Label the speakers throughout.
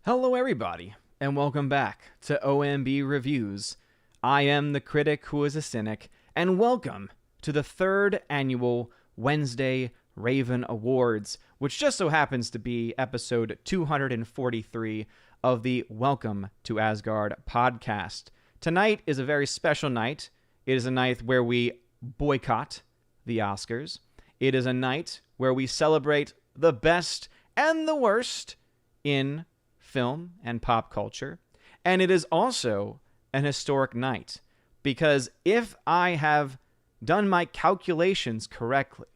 Speaker 1: Hello, everybody, and welcome back to OMB Reviews. I am the critic who is a cynic, and welcome to the third annual Wednesday Raven Awards, which just so happens to be episode 243 of the Welcome to Asgard podcast. Tonight is a very special night. It is a night where we boycott the Oscars. It is a night where we celebrate the best and the worst in film and pop culture. And it is also an historic night because if I have done my calculations correctly,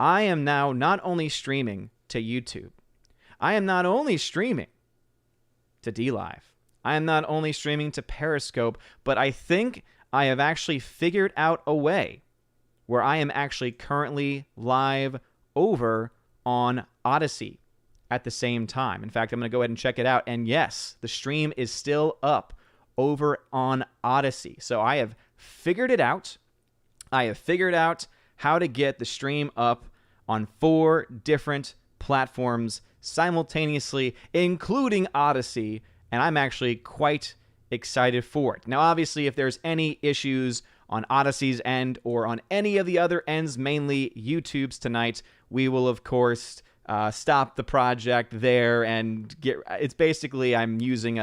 Speaker 1: I am now not only streaming to YouTube, I am not only streaming to DLive, I am not only streaming to Periscope, but I think I have actually figured out a way where I am actually currently live over on Odyssey at the same time. In fact, I'm going to go ahead and check it out. And yes, the stream is still up over on Odyssey. So I have figured it out. I have figured out how to get the stream up on 4 different platforms simultaneously, including Odyssey. And I'm actually quite excited for it. Now, obviously, if there's any issues on Odyssey's end or on any of the other ends, mainly YouTube's tonight, we will, of course, stop the project there and get. It's basically I'm using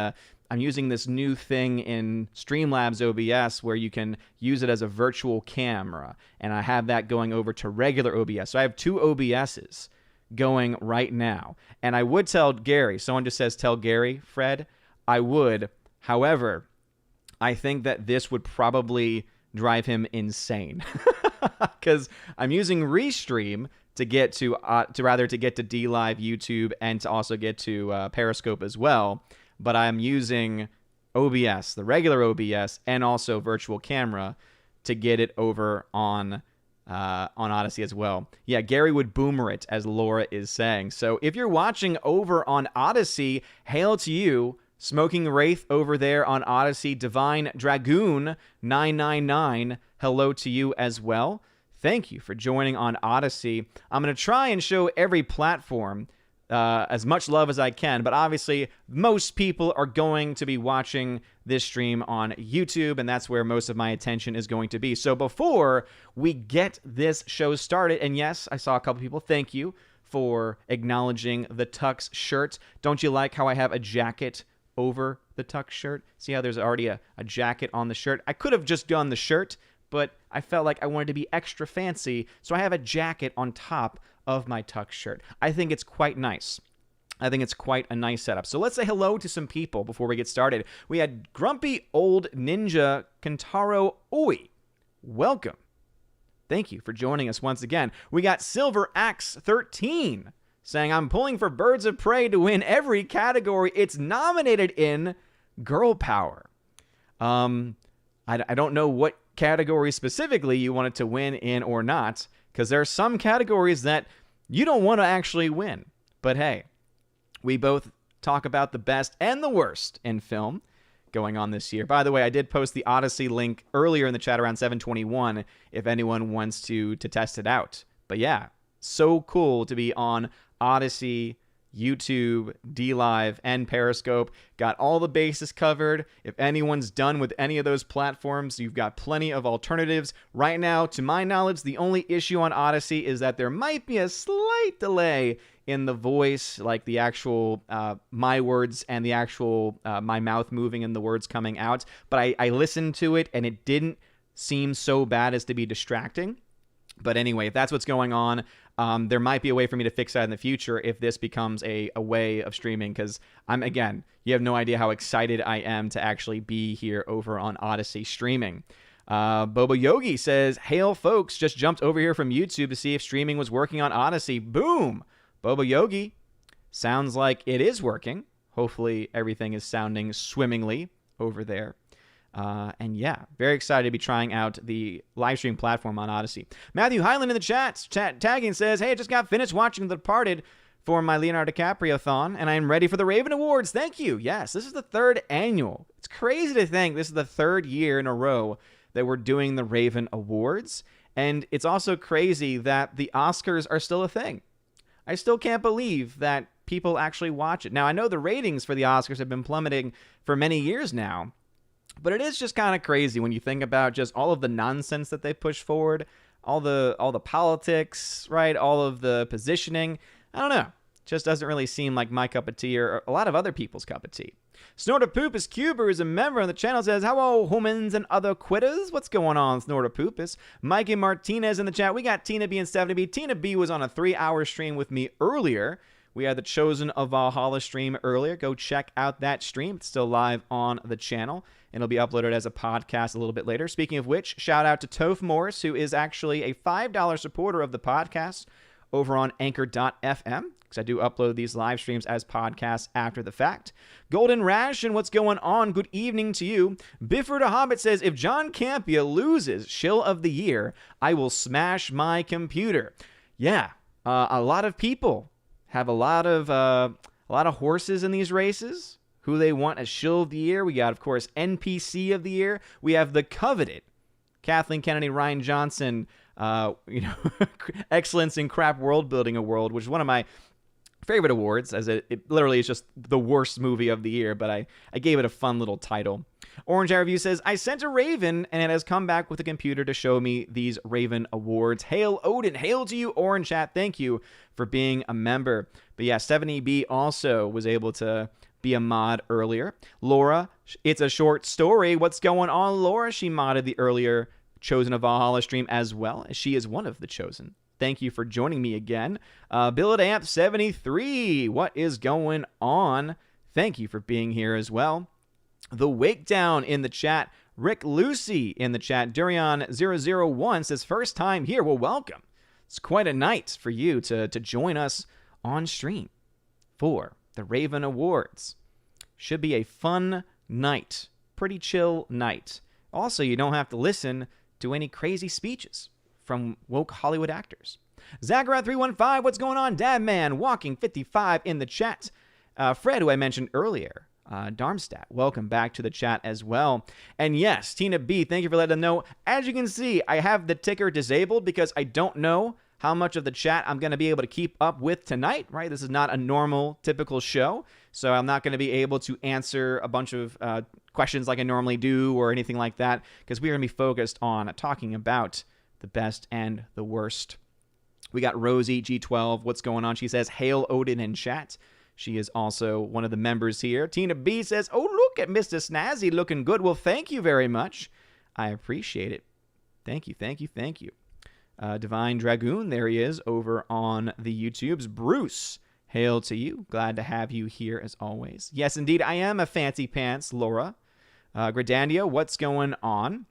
Speaker 1: this new thing in Streamlabs OBS where you can use it as a virtual camera, and I have that going over to regular OBS. So I have 2 OBSs going right now, and I would tell Gary. Someone just says tell Gary, Fred. I would. However, I think that this would probably drive him insane because I'm using Restream to get to DLive, YouTube, and to also get to Periscope as well. But I'm using OBS, the regular OBS, and also virtual camera to get it over on Odyssey as well. Yeah, Gary would boomer it, as Laura is saying. So if you're watching over on Odyssey, hail to you. Smoking Wraith over there on Odyssey. Divine Dragoon 999, hello to you as well. Thank you for joining on Odyssey. I'm going to try and show every platform as much love as I can, but obviously most people are going to be watching this stream on YouTube, and that's where most of my attention is going to be. So before we get this show started, and yes, I saw a couple people, thank you for acknowledging the Tux shirt. Don't you like how I have a jacket over the Tux shirt? See how there's already a jacket on the shirt? I could have just done the shirt, but I felt like I wanted to be extra fancy, so I have a jacket on top of my Tux shirt. I think it's quite nice. I think it's quite a nice setup. So let's say hello to some people before we get started. We had Grumpy Old Ninja Kentaro Oi. Welcome. Thank you for joining us once again. We got Silver Axe 13 saying, I'm pulling for Birds of Prey to win every category it's nominated in. Girl power. I don't know what category specifically you want it to win in or not, because there are some categories that you don't want to actually win. But hey, we both talk about the best and the worst in film going on this year. By the way, I did post the Odyssey link earlier in the chat around 7:21 if anyone wants to test it out. But yeah, so cool to be on Odyssey, YouTube, DLive, and Periscope. Got all the bases covered. If anyone's done with any of those platforms, you've got plenty of alternatives. Right now, to my knowledge, the only issue on Odyssey is that there might be a slight delay in the voice, like the actual my words and the actual my mouth moving and the words coming out. But I listened to it, and it didn't seem so bad as to be distracting. But anyway, if that's what's going on, there might be a way for me to fix that in the future if this becomes a way of streaming, because you have no idea how excited I am to actually be here over on Odyssey streaming. Bobo Yogi says, hail folks, just jumped over here from YouTube to see if streaming was working on Odyssey. Boom! Bobo Yogi, sounds like it is working. Hopefully everything is sounding swimmingly over there. And yeah, very excited to be trying out the live stream platform on Odyssey. Matthew Hyland in the chat tagging says, hey, I just got finished watching The Departed for my Leonardo DiCaprio-thon, and I'm ready for the Raven Awards. Thank you. Yes, this is the 3rd annual. It's crazy to think this is the 3rd year in a row that we're doing the Raven Awards. And it's also crazy that the Oscars are still a thing. I still can't believe that people actually watch it. Now, I know the ratings for the Oscars have been plummeting for many years now, but it is just kind of crazy when you think about just all of the nonsense that they push forward, all the politics, right? All of the positioning. I don't know. Just doesn't really seem like my cup of tea or a lot of other people's cup of tea. Snortapoopus Cuber is a member of the channel, says, hello, humans and other quitters. What's going on, Snortapoopus? Mikey Martinez in the chat. We got Tina B and Stephanie B. Tina B was on a 3-hour stream with me earlier. We had the Chosen of Valhalla stream earlier. Go check out that stream. It's still live on the channel, and it'll be uploaded as a podcast a little bit later. Speaking of which, shout out to Toph Morris, who is actually a $5 supporter of the podcast over on anchor.fm. I do upload these live streams as podcasts after the fact. Golden Ration, what's going on? Good evening to you. Bifford a Hobbit says, if John Campea loses Shill of the Year, I will smash my computer. Yeah, a lot of people have a lot of horses in these races who they want as Shill of the Year. We got, of course, NPC of the Year. We have the coveted Kathleen Kennedy, Ryan Johnson, Excellence in Crap World Building Award, which is one of my favorite awards, as it literally is just the worst movie of the year, but I gave it a fun little title. Orange Eye Review says, I sent a Raven, and it has come back with a computer to show me these Raven awards. Hail Odin. Hail to you, Orange Chat. Thank you for being a member. But yeah, 70B also was able to be a mod earlier. Laura, it's a short story. What's going on, Laura? She modded the earlier Chosen of Valhalla stream as well, as she is one of the Chosen. Thank you for joining me again. Billet Amp 73, what is going on? Thank you for being here as well. The Wake Down in the chat. Rick Lucy in the chat. Durian001 says, first time here. Well, welcome. It's quite a night for you to join us on stream for the Raven Awards. Should be a fun night. Pretty chill night. Also, you don't have to listen to any crazy speeches from woke Hollywood actors. Zachariah315, what's going on? Dadman, Walking 55 in the chat. Fred, who I mentioned earlier. Darmstadt, welcome back to the chat as well. And yes, Tina B, thank you for letting them know. As you can see, I have the ticker disabled because I don't know how much of the chat I'm going to be able to keep up with tonight, right? This is not a normal, typical show, so I'm not going to be able to answer a bunch of questions like I normally do or anything like that, because we're going to be focused on talking about the best and the worst. We got Rosie G12. What's going on? She says, Hail Odin in chat. She is also one of the members here. Tina B says, oh, look at Mr. Snazzy looking good. Well, thank you very much. I appreciate it. Thank you, thank you, thank you. Divine Dragoon, there he is over on the YouTubes. Bruce, hail to you. Glad to have you here as always. Yes, indeed, I am a fancy pants, Laura. Gradandia, what's going on?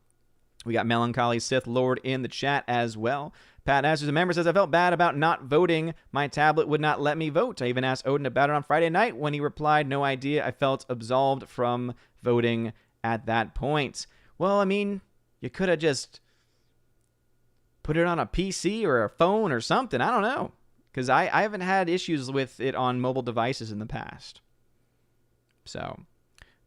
Speaker 1: We got Melancholy Sith Lord in the chat as well. Pat Ashes, a member, says, I felt bad about not voting. My tablet would not let me vote. I even asked Odin about it on Friday night. When he replied, no idea, I felt absolved from voting at that point. Well, I mean, you could have just put it on a PC or a phone or something. I don't know. Because I haven't had issues with it on mobile devices in the past. So,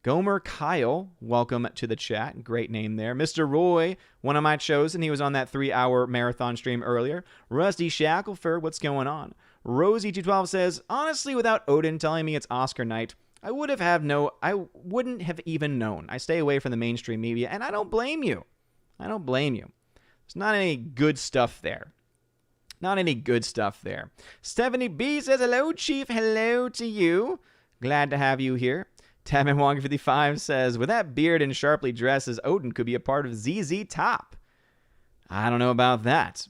Speaker 1: Gomer Kyle, welcome to the chat. Great name there. Mr. Roy, one of my chosen. He was on that 3-hour marathon stream earlier. Rusty Shackelford, what's going on? Rosie212 says, honestly, without Odin telling me it's Oscar night, I wouldn't have even known. I stay away from the mainstream media, and I don't blame you. I don't blame you. There's not any good stuff there. Not any good stuff there. Stephanie B says, hello, Chief. Hello to you. Glad to have you here. Tamanwong55 says, with that beard and sharply dressed as Odin could be a part of ZZ Top. I don't know about that.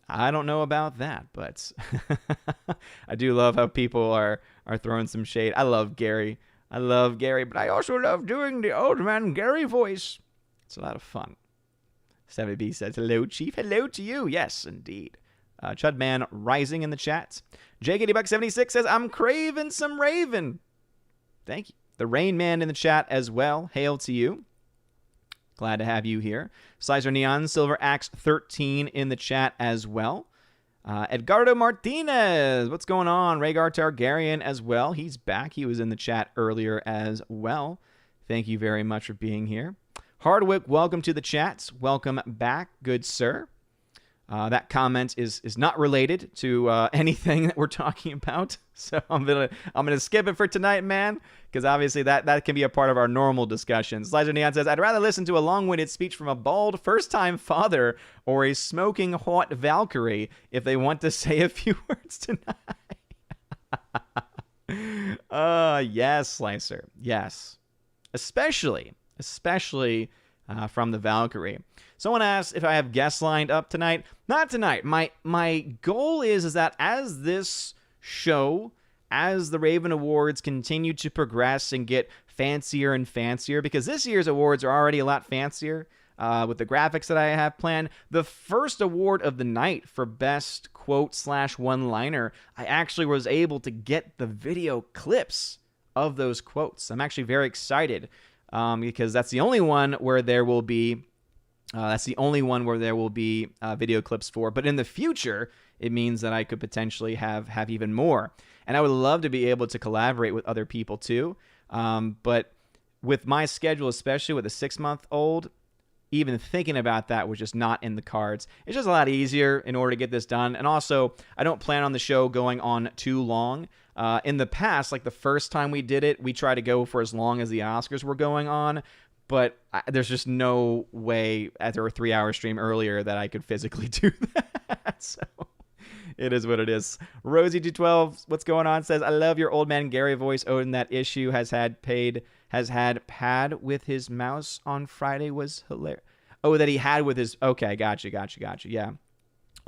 Speaker 1: But I do love how people are throwing some shade. I love Gary, but I also love doing the old man Gary voice. It's a lot of fun. 70B says, hello, Chief. Hello to you. Yes, indeed. Chudman Rising in the chat. JKDBuck76 says, I'm craving some Raven. Thank you. The Rain Man in the chat as well. Hail to you. Glad to have you here. Slicer Neon, Silver Axe 13 in the chat as well. Edgardo Martinez. What's going on? Rhaegar Targaryen as well. He's back. He was in the chat earlier as well. Thank you very much for being here. Hardwick, welcome to the chats. Welcome back, good sir. That comment is not related to anything that we're talking about, so I'm gonna skip it for tonight, man, because obviously that can be a part of our normal discussions. Elijah Neon says, I'd rather listen to a long-winded speech from a bald first-time father or a smoking hot Valkyrie if they want to say a few words tonight. Yes, Slicer, yes, especially from the Valkyrie. Someone asked if I have guests lined up tonight. Not tonight. My goal is that as this show, as the Raven Awards continue to progress and get fancier and fancier, because this year's awards are already a lot fancier with the graphics that I have planned. The first award of the night for best quote/one-liner, I actually was able to get the video clips of those quotes. I'm actually very excited because that's the only one where there will be video clips for. But in the future, it means that I could potentially have even more. And I would love to be able to collaborate with other people too. But with my schedule, especially with a 6-month-old, even thinking about that was just not in the cards. It's just a lot easier in order to get this done. And also, I don't plan on the show going on too long. In the past, like the first time we did it, we tried to go for as long as the Oscars were going on. But there's just no way after a 3-hour stream earlier that I could physically do that. So it is what it is. Rosie212, what's going on? Says, I love your old man Gary voice. Odin, that issue has had pad with his mouse on Friday was hilarious. Oh, that he had with his... Okay, gotcha. Yeah.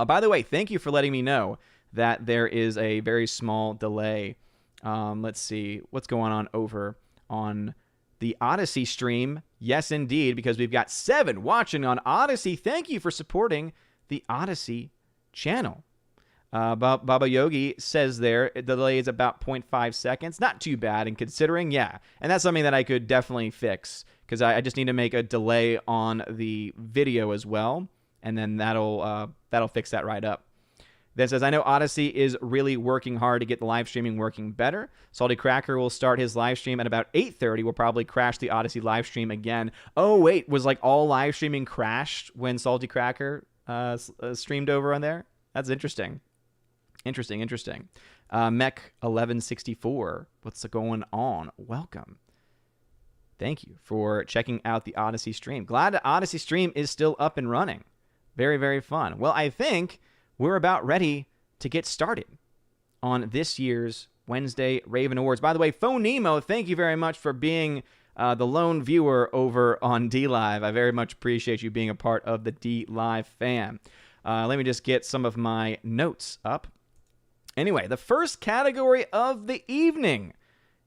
Speaker 1: By the way, thank you for letting me know that there is a very small delay. Let's see. What's going on over on the Odyssey stream? Yes, indeed, because we've got 7 watching on Odyssey. Thank you for supporting the Odyssey channel. Baba Yogi says there, the delay is about 0.5 seconds. Not too bad in considering, yeah. And that's something that I could definitely fix because I just need to make a delay on the video as well. And then that'll fix that right up. Then says, I know Odyssey is really working hard to get the live streaming working better. Salty Cracker will start his live stream at about 8:30. We'll probably crash the Odyssey live stream again. Oh, wait, was like all live streaming crashed when Salty Cracker streamed over on there? That's interesting. Interesting. Mech 1164, what's going on? Welcome. Thank you for checking out the Odyssey stream. Glad the Odyssey stream is still up and running. Very, very fun. Well, I think we're about ready to get started on this year's Wednesday Raven Awards. By the way, Phone Nemo, thank you very much for being the lone viewer over on D-Live. I very much appreciate you being a part of the D-Live fam. Let me just get some of my notes up. Anyway, the first category of the evening,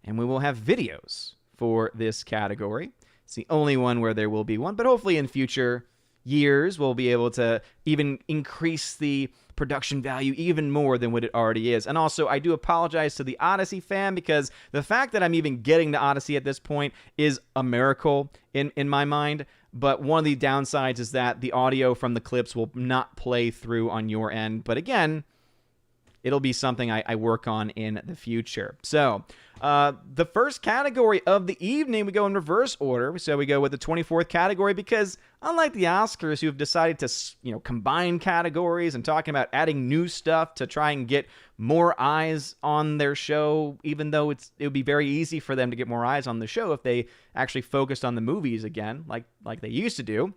Speaker 1: and we will have videos for this category. It's the only one where there will be one, but hopefully in future years we'll be able to even increase the production value even more than what it already is. And also, I do apologize to the Odyssey fan because the fact that I'm even getting to Odyssey at this point is a miracle in my mind. But one of the downsides is that the audio from the clips will not play through on your end. But again, it'll be something I work on in the future. So, the first category of the evening, we go in reverse order. So we go with the 24th category because unlike the Oscars, who have decided to, combine categories and talking about adding new stuff to try and get more eyes on their show, even though it would be very easy for them to get more eyes on the show if they actually focused on the movies again, like they used to do.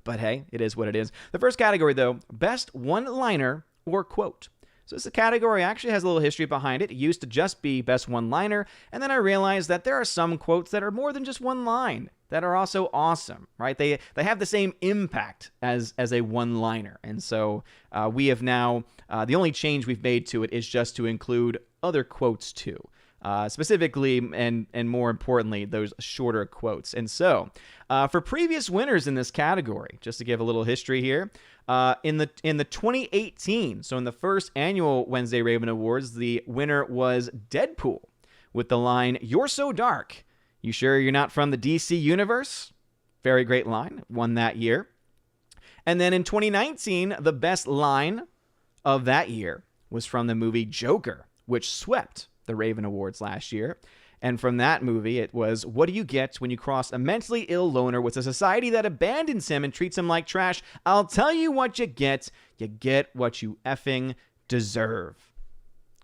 Speaker 1: But hey, it is what it is. The first category, though, best one-liner or quote. So this category actually has a little history behind it. It used to just be best one-liner, and then I realized that there are some quotes that are more than just one line that are also awesome, right? They have the same impact as a one-liner, and so we have now, the only change we've made to it is just to include other quotes too. Specifically and more importantly, those shorter quotes. And so, for previous winners in this category, just to give a little history here, in the 2018, so in the first annual Wednesday Raven Awards, the winner was Deadpool with the line, "You're so dark. You sure you're not from the DC universe?" Very great line. Won that year. And then in 2019, the best line of that year was from the movie Joker, which swept the Raven Awards last year. And from that movie, it was, what do you get when you cross a mentally ill loner with a society that abandons him and treats him like trash? I'll tell you what you get. You get what you effing deserve.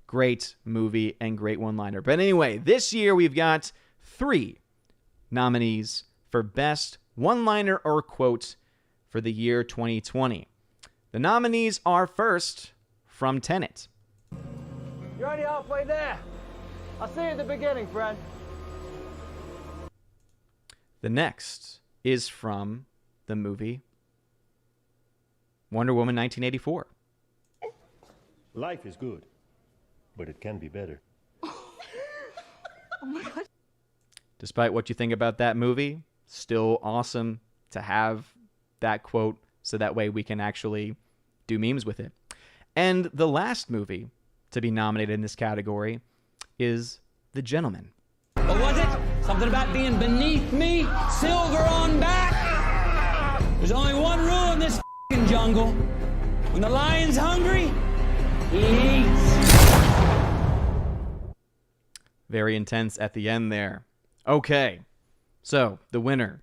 Speaker 1: Great movie and great one-liner. But anyway, this year we've got 3 nominees for Best One-Liner or Quote for the year 2020. The nominees are first from Tenet.
Speaker 2: You're already halfway there. I'll see you at the beginning, friend.
Speaker 1: The next is from the movie Wonder Woman 1984.
Speaker 3: Life is good, but it can be better.
Speaker 4: Oh my God.
Speaker 1: Despite what you think about that movie, still awesome to have that quote so that way we can actually do memes with it. And the last movie to be nominated in this category is The Gentleman.
Speaker 5: What was it? Something about being beneath me, silver on back? There's only one rule in this f***ing jungle. When the lion's hungry, he eats.
Speaker 1: Very intense at the end there. Okay, so the winner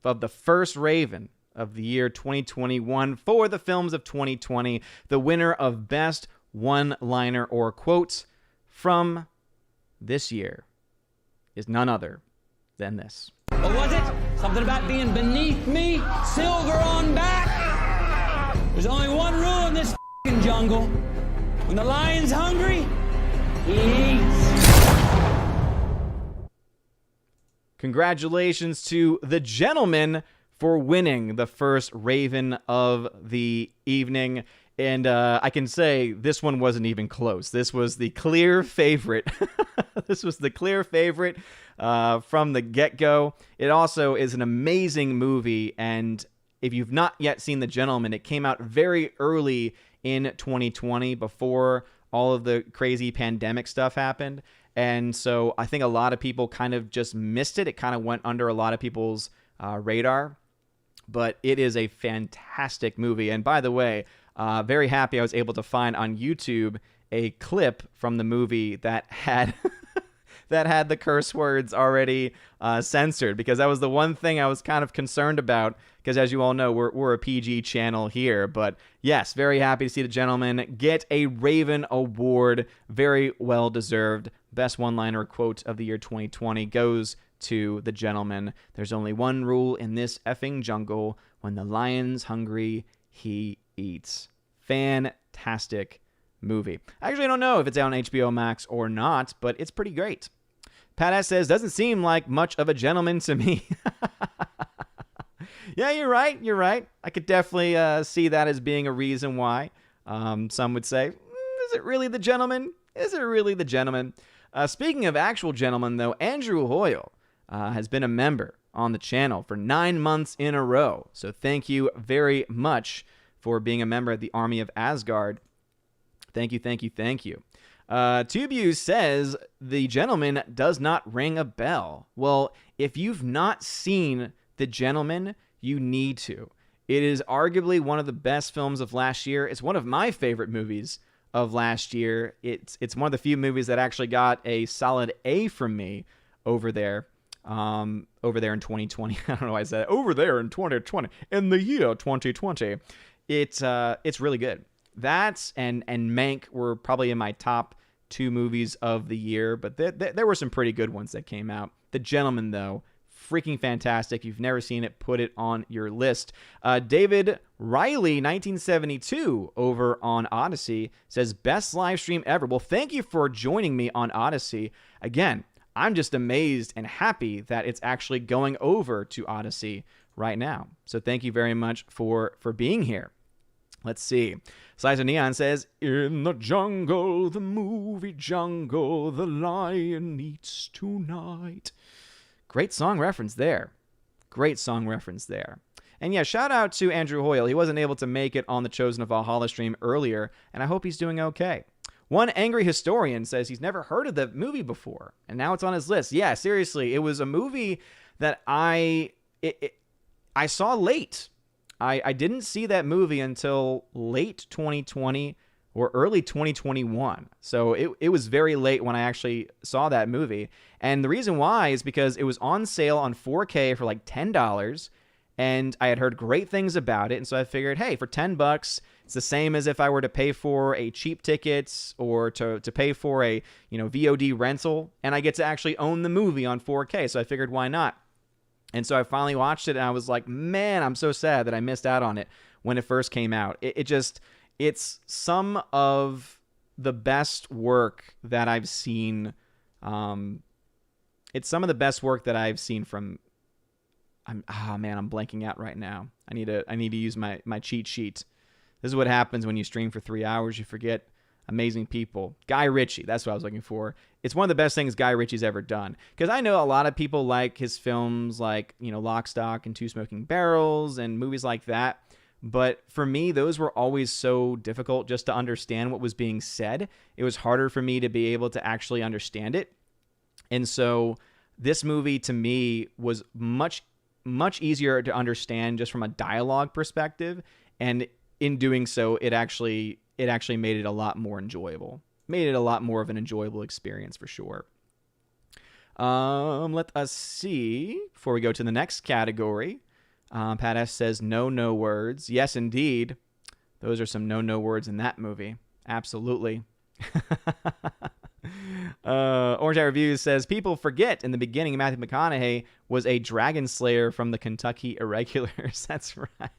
Speaker 1: of the first Raven of the year 2021 for the films of 2020, the winner of Best One-Liner or Quote from this year is none other than this.
Speaker 5: What was it? Something about being beneath me, silver on back? There's only one rule in this f***ing jungle. When the lion's hungry, he eats.
Speaker 1: Congratulations to The Gentleman for winning the first Raven of the evening. And I can say this one wasn't even close. This was the clear favorite. This was the clear favorite from the get-go. It also is an amazing movie. And if you've not yet seen The Gentleman, it came out very early in 2020 before all of the crazy pandemic stuff happened. And so I think a lot of people kind of just missed it. It kind of went under a lot of people's radar. But it is a fantastic movie. And by the way, very happy I was able to find on YouTube a clip from the movie that had that had the curse words already censored, because that was the one thing I was kind of concerned about, because as you all know, we're a PG channel here. But yes, very happy to see The Gentleman get a Raven Award. Very well deserved. Best one-liner quote of the year 2020 goes to The Gentleman. There's only one rule in this effing jungle. When the lion's hungry, he eats. Fantastic movie. I actually don't know if it's out on HBO Max or not, but it's pretty great. Pat S says, doesn't seem like much of a gentleman to me. Yeah, you're right. You're right. I could definitely see that as being a reason why. Some would say, is it really The Gentleman? Is it really The Gentleman? Speaking of actual gentlemen, though, Andrew Hoyle has been a member on the channel for 9 months in a row. So thank you very much for being a member of the Army of Asgard. Thank you, thank you, thank you. Tubu says, The Gentleman does not ring a bell. Well, if you've not seen The Gentleman, you need to. It is arguably one of the best films of last year. It's one of my favorite movies of last year. It's one of the few movies that actually got a solid A from me over there in 2020. I don't know why I said over there in 2020, in the year 2020. It's really good. That and Mank were probably in my top 2 movies of the year, but there were some pretty good ones that came out. The Gentleman, though, freaking fantastic. If you've never seen it, put it on your list. David Riley, 1972, over on Odyssey, says, best live stream ever. Well, thank you for joining me on Odyssey. Again, I'm just amazed and happy that it's actually going over to Odyssey right now. So thank you very much for being here. Let's see. Slice of Neon says, in the jungle, the movie jungle, the lion eats tonight. Great song reference there. Great song reference there. And yeah, shout out to Andrew Hoyle. He wasn't able to make it on the Chosen of Valhalla stream earlier, and I hope he's doing okay. One angry historian says he's never heard of the movie before, and now it's on his list. Yeah, seriously, it was a movie that I saw late. I didn't see that movie until late 2020 or early 2021. So it was very late when I actually saw that movie. And the reason why is because it was on sale on 4K for like $10. And I had heard great things about it. And so I figured, hey, for $10, it's the same as if I were to pay for a cheap tickets or to pay for a, VOD rental. And I get to actually own the movie on 4K. So I figured, why not? And so I finally watched it and I was like, man, I'm so sad that I missed out on it when it first came out. It's some of the best work that I've seen. It's some of the best work that I've seen from. I'm blanking out right now. I need to use my cheat sheet. This is what happens when you stream for 3 hours. You forget amazing people. Guy Ritchie, that's what I was looking for. It's one of the best things Guy Ritchie's ever done. Because I know a lot of people like his films like, Lock, Stock, and Two Smoking Barrels and movies like that. But for me, those were always so difficult just to understand what was being said. It was harder for me to be able to actually understand it. And so this movie to me was much, much easier to understand just from a dialogue perspective. And in doing so, it actually made it a lot more enjoyable. Made it a lot more of an enjoyable experience for sure. Let us see before we go to the next category. Pat S says, no words. Yes, indeed. Those are some no words in that movie. Absolutely. Orange Eye Reviews says, people forget in the beginning Matthew McConaughey was a dragon slayer from the Kentucky Irregulars. That's right.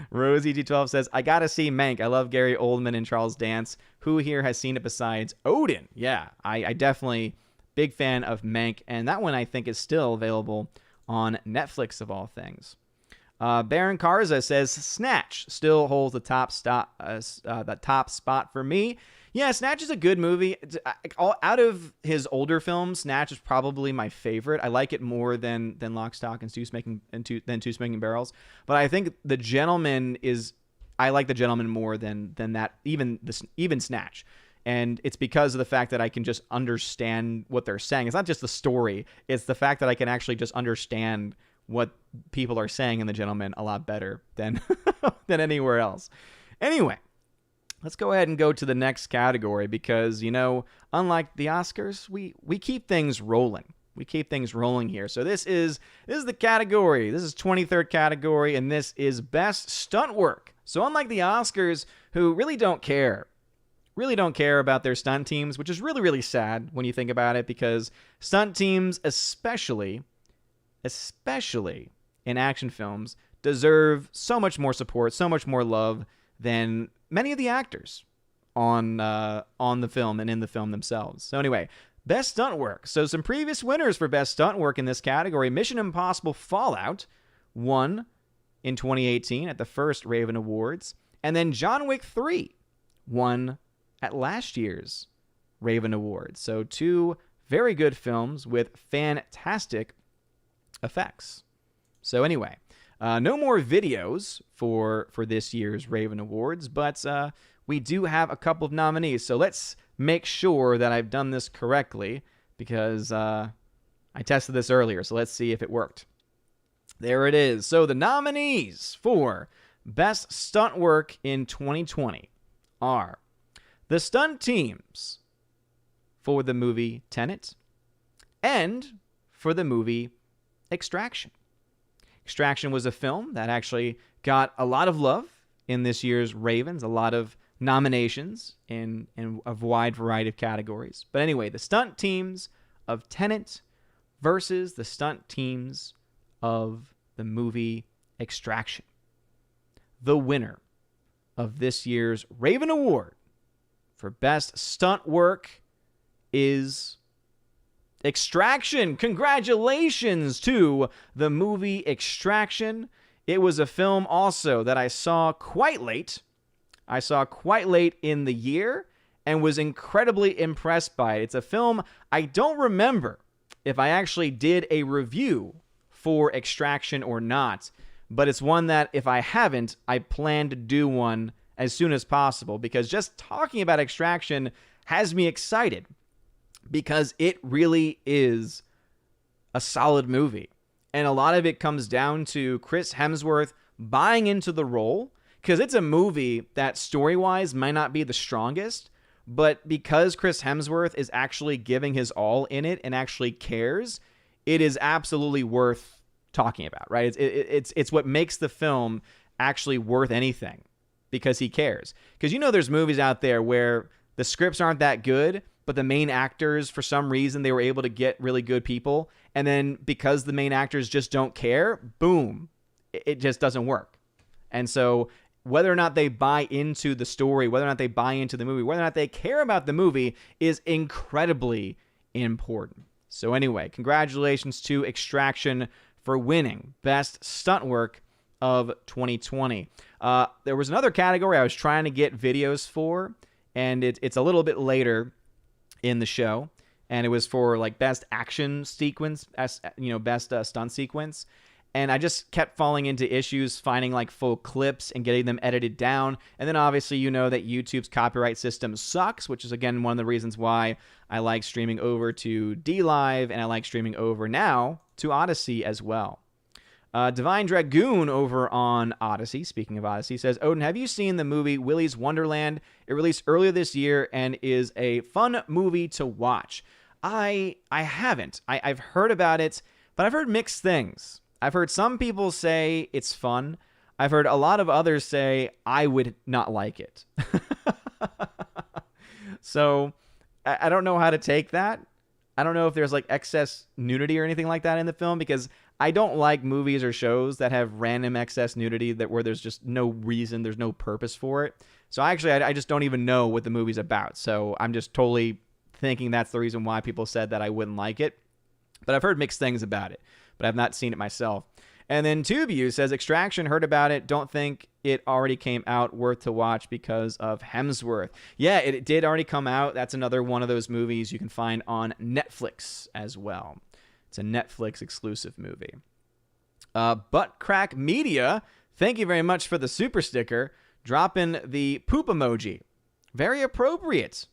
Speaker 1: Rosie G12 says, I gotta see Mank. I love Gary Oldman and Charles Dance. Who here has seen it besides Odin? Yeah, I definitely big fan of Mank. And that one I think is still available on Netflix of all things. Baron Karza says Snatch still holds the top spot for me. Yeah, Snatch is a good movie. Out of his older films, Snatch is probably my favorite. I like it more than Lock, Stock, and Two Smoking Barrels. But I think The Gentleman I like The Gentleman more than that. Even Snatch. And it's because of the fact that I can just understand what they're saying. It's not just the story. It's the fact that I can actually just understand what people are saying in The Gentleman a lot better than than anywhere else. Anyway, let's go ahead and go to the next category because, unlike the Oscars, we keep things rolling. We keep things rolling here. So this is the category. This is 23rd category, and this is Best Stunt Work. So unlike the Oscars, who really don't care about their stunt teams, which is really, really sad when you think about it, because stunt teams, especially in action films, deserve so much more support, so much more love than many of the actors on the film and in the film themselves. So anyway, Best Stunt Work. So some previous winners for Best Stunt Work in this category. Mission Impossible Fallout won in 2018 at the first Raven Awards, and then John Wick 3 won at last year's Raven Awards. So two very good films with fantastic effects. So anyway, no more videos for this year's Raven Awards, but we do have a couple of nominees. So let's make sure that I've done this correctly because I tested this earlier. So let's see if it worked. There it is. So the nominees for Best Stunt Work in 2020 are the stunt teams for the movie Tenet and for the movie Extraction. Extraction was a film that actually got a lot of love in this year's Ravens, a lot of nominations in a wide variety of categories. But anyway, the stunt teams of Tenet versus the stunt teams of the movie Extraction. The winner of this year's Raven Award for Best Stunt Work is Extraction. Congratulations to the movie Extraction. It was a film also that I saw quite late. I saw quite late in the year and was incredibly impressed by it. It's a film I don't remember if I actually did a review for Extraction or not, but it's one that if I haven't, I plan to do one as soon as possible because just talking about Extraction has me excited because it really is a solid movie. And a lot of it comes down to Chris Hemsworth buying into the role, because it's a movie that story-wise might not be the strongest, but because Chris Hemsworth is actually giving his all in it and actually cares, it is absolutely worth talking about, right? It's what makes the film actually worth anything, because he cares. Because there's movies out there where the scripts aren't that good, but the main actors, for some reason, they were able to get really good people, and then because the main actors just don't care, boom, it just doesn't work. And so whether or not they buy into the story, whether or not they buy into the movie, whether or not they care about the movie is incredibly important. So anyway, congratulations to Extraction for winning Best Stunt Work of 2020. There was another category I was trying to get videos for, and it's a little bit later in the show, and it was for like Best Action Sequence, Best Stunt Sequence. And I just kept falling into issues, finding like full clips and getting them edited down. And then obviously that YouTube's copyright system sucks, which is again one of the reasons why I like streaming over to DLive, and I like streaming over now to Odyssey as well. Divine Dragoon over on Odyssey, speaking of Odyssey, says, Odin, have you seen the movie Willy's Wonderland? It released earlier this year and is a fun movie to watch. I haven't. I've heard about it, but I've heard mixed things. I've heard some people say it's fun. I've heard a lot of others say I would not like it. So I don't know how to take that. I don't know if there's like excess nudity or anything like that in the film, because I don't like movies or shows that have random excess nudity where there's just no reason, there's no purpose for it. So actually, I just don't even know what the movie's about. So I'm just totally thinking that's the reason why people said that I wouldn't like it. But I've heard mixed things about it, but I've not seen it myself. And then TubeU says, Extraction, heard about it, don't think it already came out, worth to watch because of Hemsworth. Yeah, it did already come out. That's another one of those movies you can find on Netflix as well. It's a Netflix exclusive movie. Butt Crack Media, thank you very much for the super sticker. Dropping the poop emoji. Very appropriate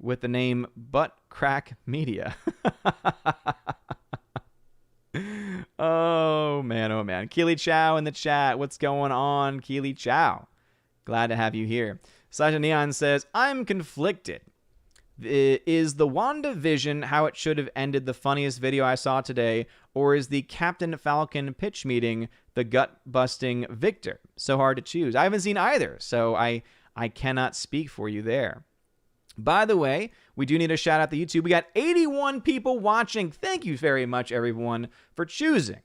Speaker 1: with the name Butt Crack Media. Oh, man. Keely Chow in the chat. What's going on, Keely Chow? Glad to have you here. Sasha Neon says, I'm conflicted. Is the WandaVision how it should have ended the funniest video I saw today, or is the Captain Falcon pitch meeting the gut-busting victor? So hard to choose. I haven't seen either, so I cannot speak for you there. By the way, we do need to shout out the YouTube. We got 81 people watching. Thank you very much, everyone, for choosing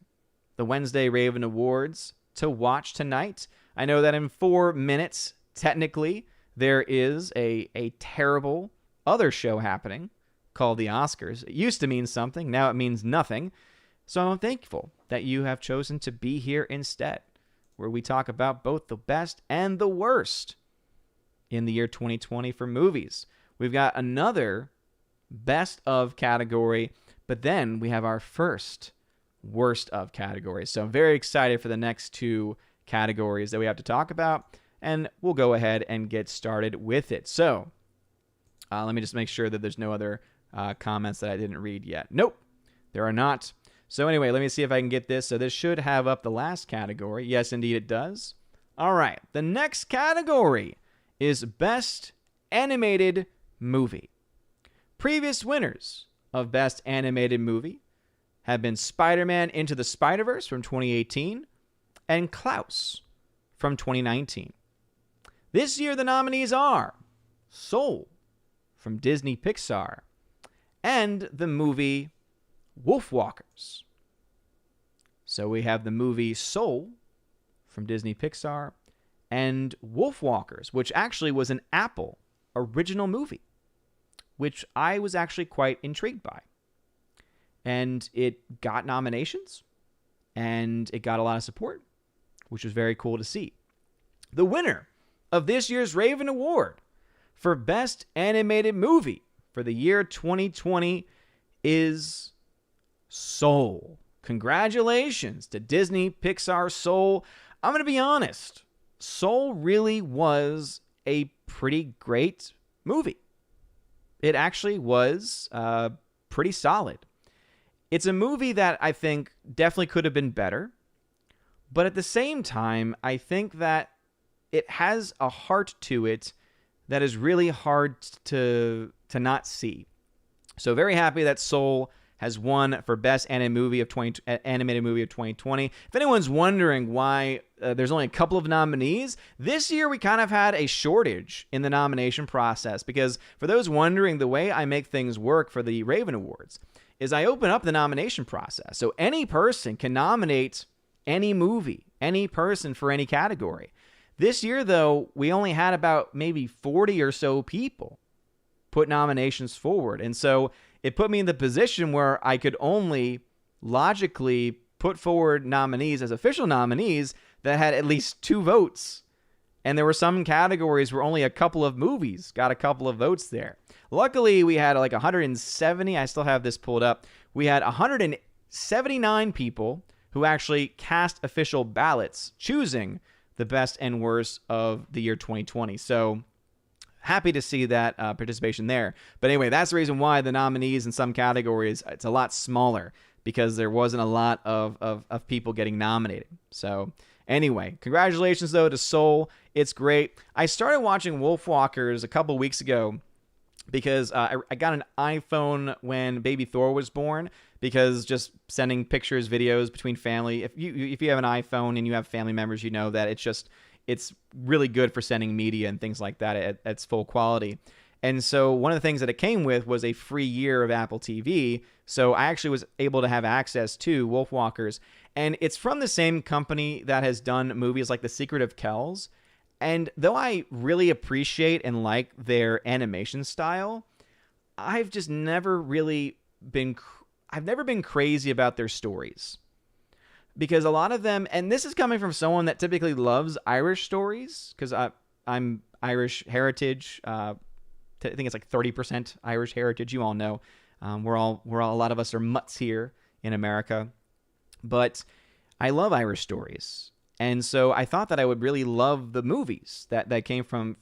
Speaker 1: the Wednesday Raven Awards to watch tonight. I know that in 4 minutes, technically, there is a terrible other show happening called the Oscars. It used to mean something. Now it means nothing. So I'm thankful that you have chosen to be here instead, where we talk about both the best and the worst in the year 2020 for movies. We've got another best of category, but then we have our first worst of category. So I'm very excited for the next two categories that we have to talk about, and we'll go ahead and get started with it. So let me just make sure that there's no other comments that I didn't read yet. Nope, there are not. So anyway, let me see if I can get this. So this should have up the last category. Yes, indeed it does. All right, the next category is Best Animated Movie. Previous winners of Best Animated Movie have been Spider-Man Into the Spider-Verse from 2018 and Klaus from 2019. This year the nominees are Soul from Disney Pixar and the movie Wolfwalkers. So we have the movie Soul from Disney Pixar and Wolfwalkers, which actually was an Apple original movie, which I was actually quite intrigued by. And it got nominations, and it got a lot of support, which was very cool to see. The winner of this year's Raven Award for Best Animated Movie for the year 2020 is Soul. Congratulations to Disney Pixar Soul. I'm going to be honest. Soul really was a pretty great movie. It actually was pretty solid. It's a movie that I think definitely could have been better. But at the same time, I think that it has a heart to it that is really hard to not see. So very happy that Soul has won for Best Animated Movie of 2020. If anyone's wondering why there's only a couple of nominees, this year we kind of had a shortage in the nomination process, because for those wondering, the way I make things work for the Raven Awards is I open up the nomination process. So any person can nominate any movie, any person for any category. This year, though, we only had about maybe 40 or so people put nominations forward. And so it put me in the position where I could only logically put forward nominees as official nominees that had at least 2 votes. And there were some categories where only a couple of movies got a couple of votes there. Luckily, we had like 170. I still have this pulled up. We had 179 people who actually cast official ballots choosing the best and worst of the year 2020. So happy to see that participation there. But anyway, that's the reason why the nominees in some categories, it's a lot smaller, because there wasn't a lot of people getting nominated. So anyway, congratulations, though, to Soul. It's great. I started watching Wolfwalkers a couple weeks ago because I got an iPhone when baby Thor was born, because just sending pictures, videos between family. If you have an iPhone and you have family members, you know that it's really good for sending media and things like that at its full quality. And so one of the things that it came with was a free year of Apple TV. So I actually was able to have access to Wolfwalkers. And it's from the same company that has done movies like The Secret of Kells. And though I really appreciate and like their animation style, I've just never really been crazy about their stories. Because a lot of them, and this is coming from someone that typically loves Irish stories, because I'm Irish heritage. I think it's like 30% Irish heritage. You all know, a lot of us are mutts here in America, but I love Irish stories, and so I thought that I would really love the movies that came from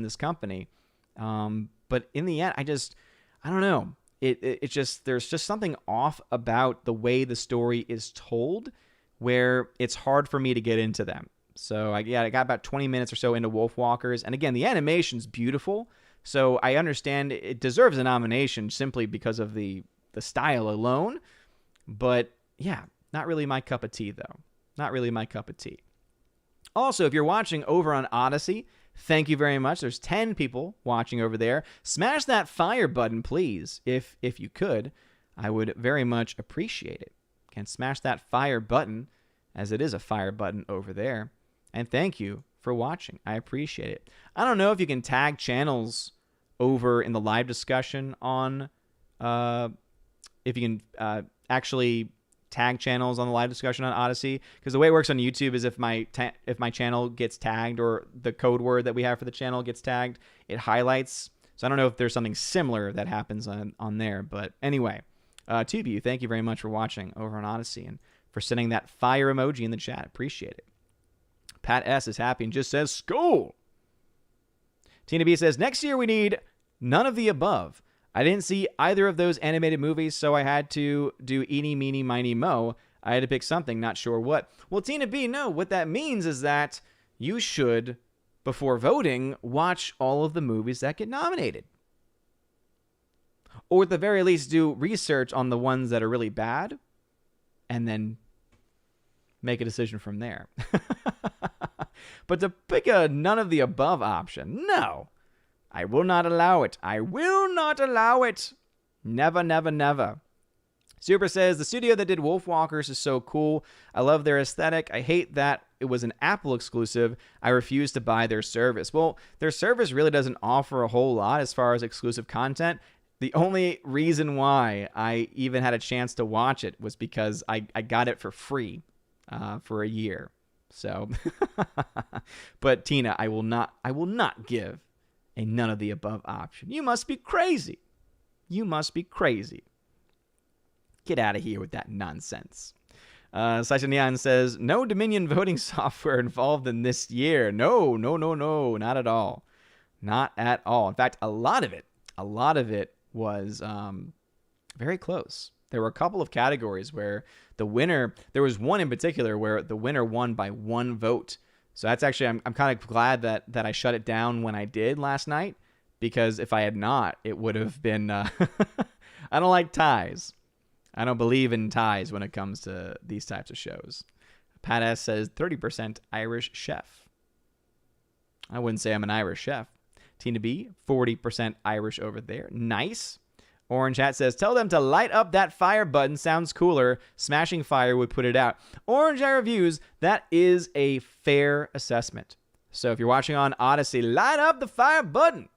Speaker 1: this company. But in the end, I don't know. It's just, there's just something off about the way the story is told, where it's hard for me to get into them. So I got about 20 minutes or so into Wolfwalkers. And again, the animation's beautiful. So I understand it deserves a nomination simply because of the style alone. But yeah, not really my cup of tea, though. Not really my cup of tea. Also, if you're watching over on Odyssey, thank you very much. There's 10 people watching over there. Smash that fire button, please, if you could. I would very much appreciate it. Can smash that fire button, as it is a fire button over there. And thank you for watching. I appreciate it. I don't know if you can tag channels over in the live discussion on, if you can actually tag channels on the live discussion on Odyssey, because the way it works on YouTube is if my channel gets tagged, or the code word that we have for the channel gets tagged, it highlights. So I don't know if there's something similar that happens on there. But anyway, to you, thank you very much for watching over on Odyssey and for sending that fire emoji in the chat. Appreciate it. Pat S is happy and just says, "School." Tina B says, "Next year we need none of the above. I didn't see either of those animated movies, so I had to do eeny, meeny, miny, mo. I had to pick something, not sure what." Well, Tina B, no, what that means is that you should, before voting, watch all of the movies that get nominated. Or at the very least, do research on the ones that are really bad, and then make a decision from there. But to pick a none of the above option, no. I will not allow it. I will not allow it. Never, never, never. Super says, "The studio that did Wolfwalkers is so cool. I love their aesthetic. I hate that it was an Apple exclusive. I refuse to buy their service." Well, their service really doesn't offer a whole lot as far as exclusive content. The only reason why I even had a chance to watch it was because I got it for free for a year. So, but Tina, I will not give a none of the above option. You must be crazy. You must be crazy. Get out of here with that nonsense. Sasha Neon says, "No Dominion voting software involved in this year." No, not at all. Not at all. In fact, a lot of it was very close. There were a couple of categories where the winner, there was one in particular where the winner won by 1 vote. So that's actually, I'm kind of glad that I shut it down when I did last night, because if I had not, it would have been, I don't like ties. I don't believe in ties when it comes to these types of shows. Pat S says 30% Irish chef. I wouldn't say I'm an Irish chef. Tina B, 40% Irish over there. Nice. Orange Hat says, tell them to light up that fire button. Sounds cooler. Smashing fire would put it out. Orange Hat Reviews, that is a fair assessment. So if you're watching on Odyssey, light up the fire button.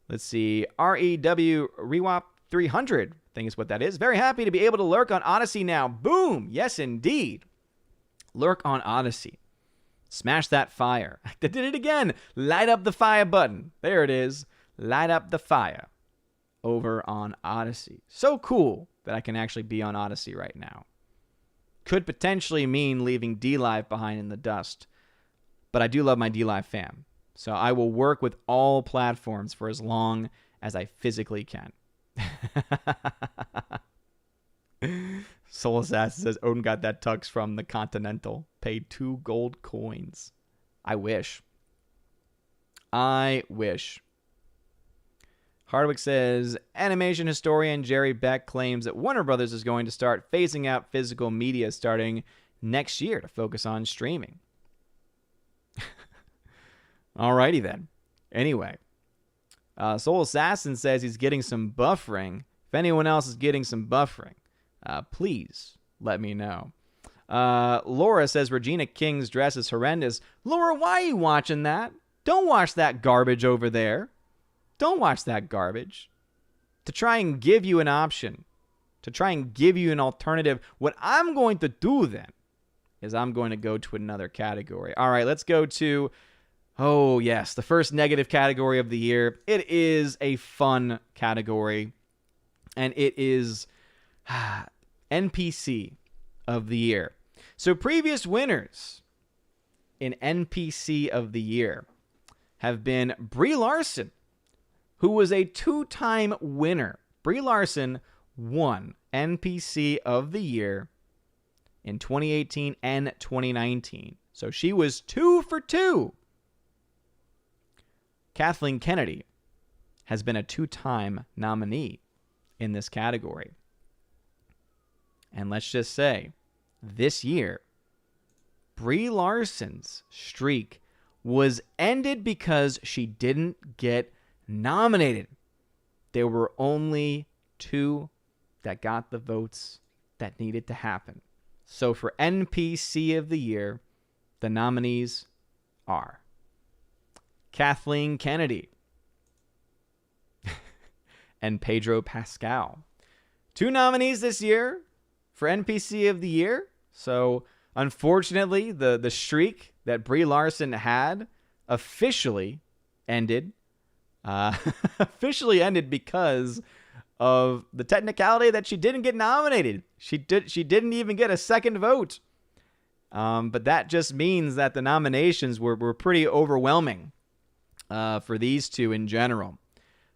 Speaker 1: Let's see. REW Rewap 300, I think is what that is. Very happy to be able to lurk on Odyssey now. Boom. Yes, indeed. Lurk on Odyssey. Smash that fire. I did it again. Light up the fire button. There it is. Light up the fire over on Odyssey. So cool that I can actually be on Odyssey right now. Could potentially mean leaving DLive behind in the dust. But I do love my DLive fam. So I will work with all platforms for as long as I physically can. Soul Assassin says Odin got that tux from the Continental. Paid 2 gold coins. I wish. I wish. Hardwick says, animation historian Jerry Beck claims that Warner Brothers is going to start phasing out physical media starting next year to focus on streaming. Alrighty then. Anyway, Soul Assassin says he's getting some buffering. If anyone else is getting some buffering, please let me know. Laura says Regina King's dress is horrendous. Laura, why are you watching that? Don't watch that garbage over there. Don't watch that garbage. To try and give you an option, to try and give you an alternative, what I'm going to do then is I'm going to go to another category. All right, let's go to, oh yes, the first negative category of the year. It is a fun category, and it is NPC of the year. So previous winners in NPC of the year have been Brie Larson, who was a 2-time winner. Brie Larson won NPC of the year in 2018 and 2019. So she was 2 for 2. Kathleen Kennedy has been a 2-time nominee in this category. And let's just say, this year, Brie Larson's streak was ended because she didn't get nominated. There were only 2 that got the votes that needed to happen. So for NPC of the year, the nominees are Kathleen Kennedy and Pedro Pascal. 2 nominees this year for NPC of the year. So unfortunately, the streak that Brie Larson had officially ended. Officially ended because of the technicality that she didn't get nominated. She didn't even get a second vote. But that just means that the nominations were pretty overwhelming for these 2 in general.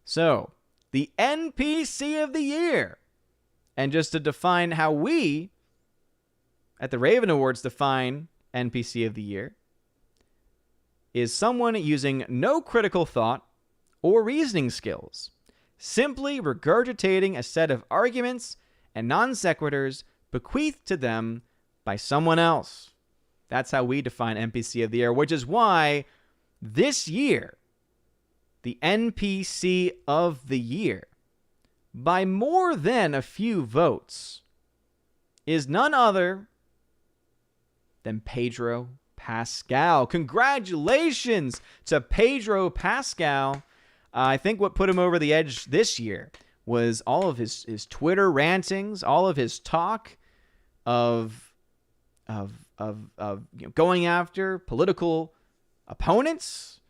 Speaker 1: So, the NPC of the year. And just to define how we, at the Raven Awards, define NPC of the year, is someone using no critical thought or reasoning skills, simply regurgitating a set of arguments and non sequiturs bequeathed to them by someone else. That's how we define NPC of the year, which is why this year, the NPC of the year, by more than a few votes, is none other than Pedro Pascal. Congratulations to Pedro Pascal. I think what put him over the edge this year was all of his Twitter rantings, all of his talk of going after political opponents,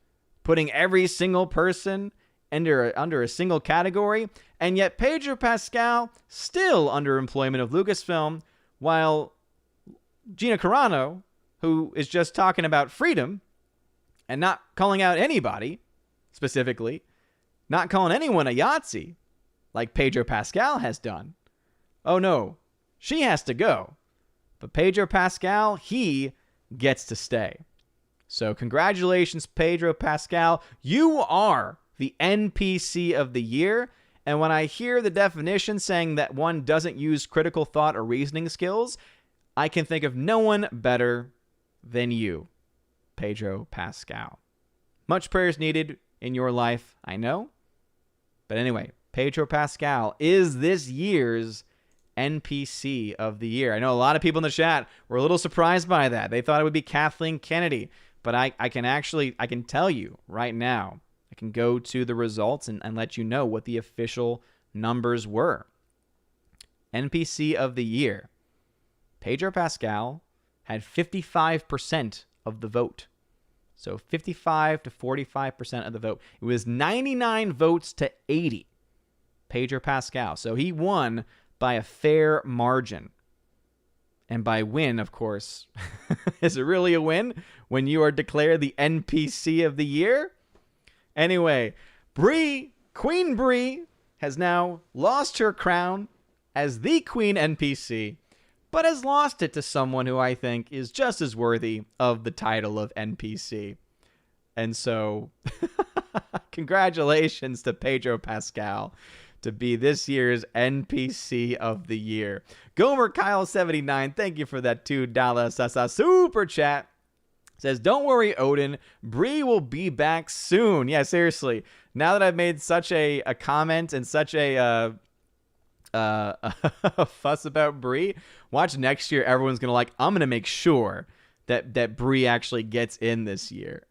Speaker 1: putting every single person under a single category, and yet Pedro Pascal still under employment of Lucasfilm, while Gina Carano, who is just talking about freedom and not calling out anybody specifically, not calling anyone a Yahtzee, like Pedro Pascal has done. Oh no, she has to go. But Pedro Pascal, he gets to stay. So congratulations, Pedro Pascal. You are the NPC of the year. And when I hear the definition saying that one doesn't use critical thought or reasoning skills, I can think of no one better than you, Pedro Pascal. Much prayers needed in your life, I know. But anyway, Pedro Pascal is this year's NPC of the year. I know a lot of people in the chat were a little surprised by that. They thought it would be Kathleen Kennedy. But I can tell you right now, I can go to the results and let you know what the official numbers were. NPC of the year. Pedro Pascal had 55% of the vote. So 55 to 45% of the vote. It was 99 votes to 80. Pedro Pascal. So he won by a fair margin. And by win, of course, is it really a win when you are declared the NPC of the year? Anyway, Queen Bree, has now lost her crown as the Queen NPC, but has lost it to someone who I think is just as worthy of the title of NPC. And so, congratulations to Pedro Pascal to be this year's NPC of the year. Gomer Kyle 79, thank you for that $2 super chat. Says, don't worry, Odin. Bree will be back soon. Yeah, seriously. Now that I've made such a comment and such a fuss about Bree, watch next year. Everyone's gonna I'm gonna make sure that Bree actually gets in this year.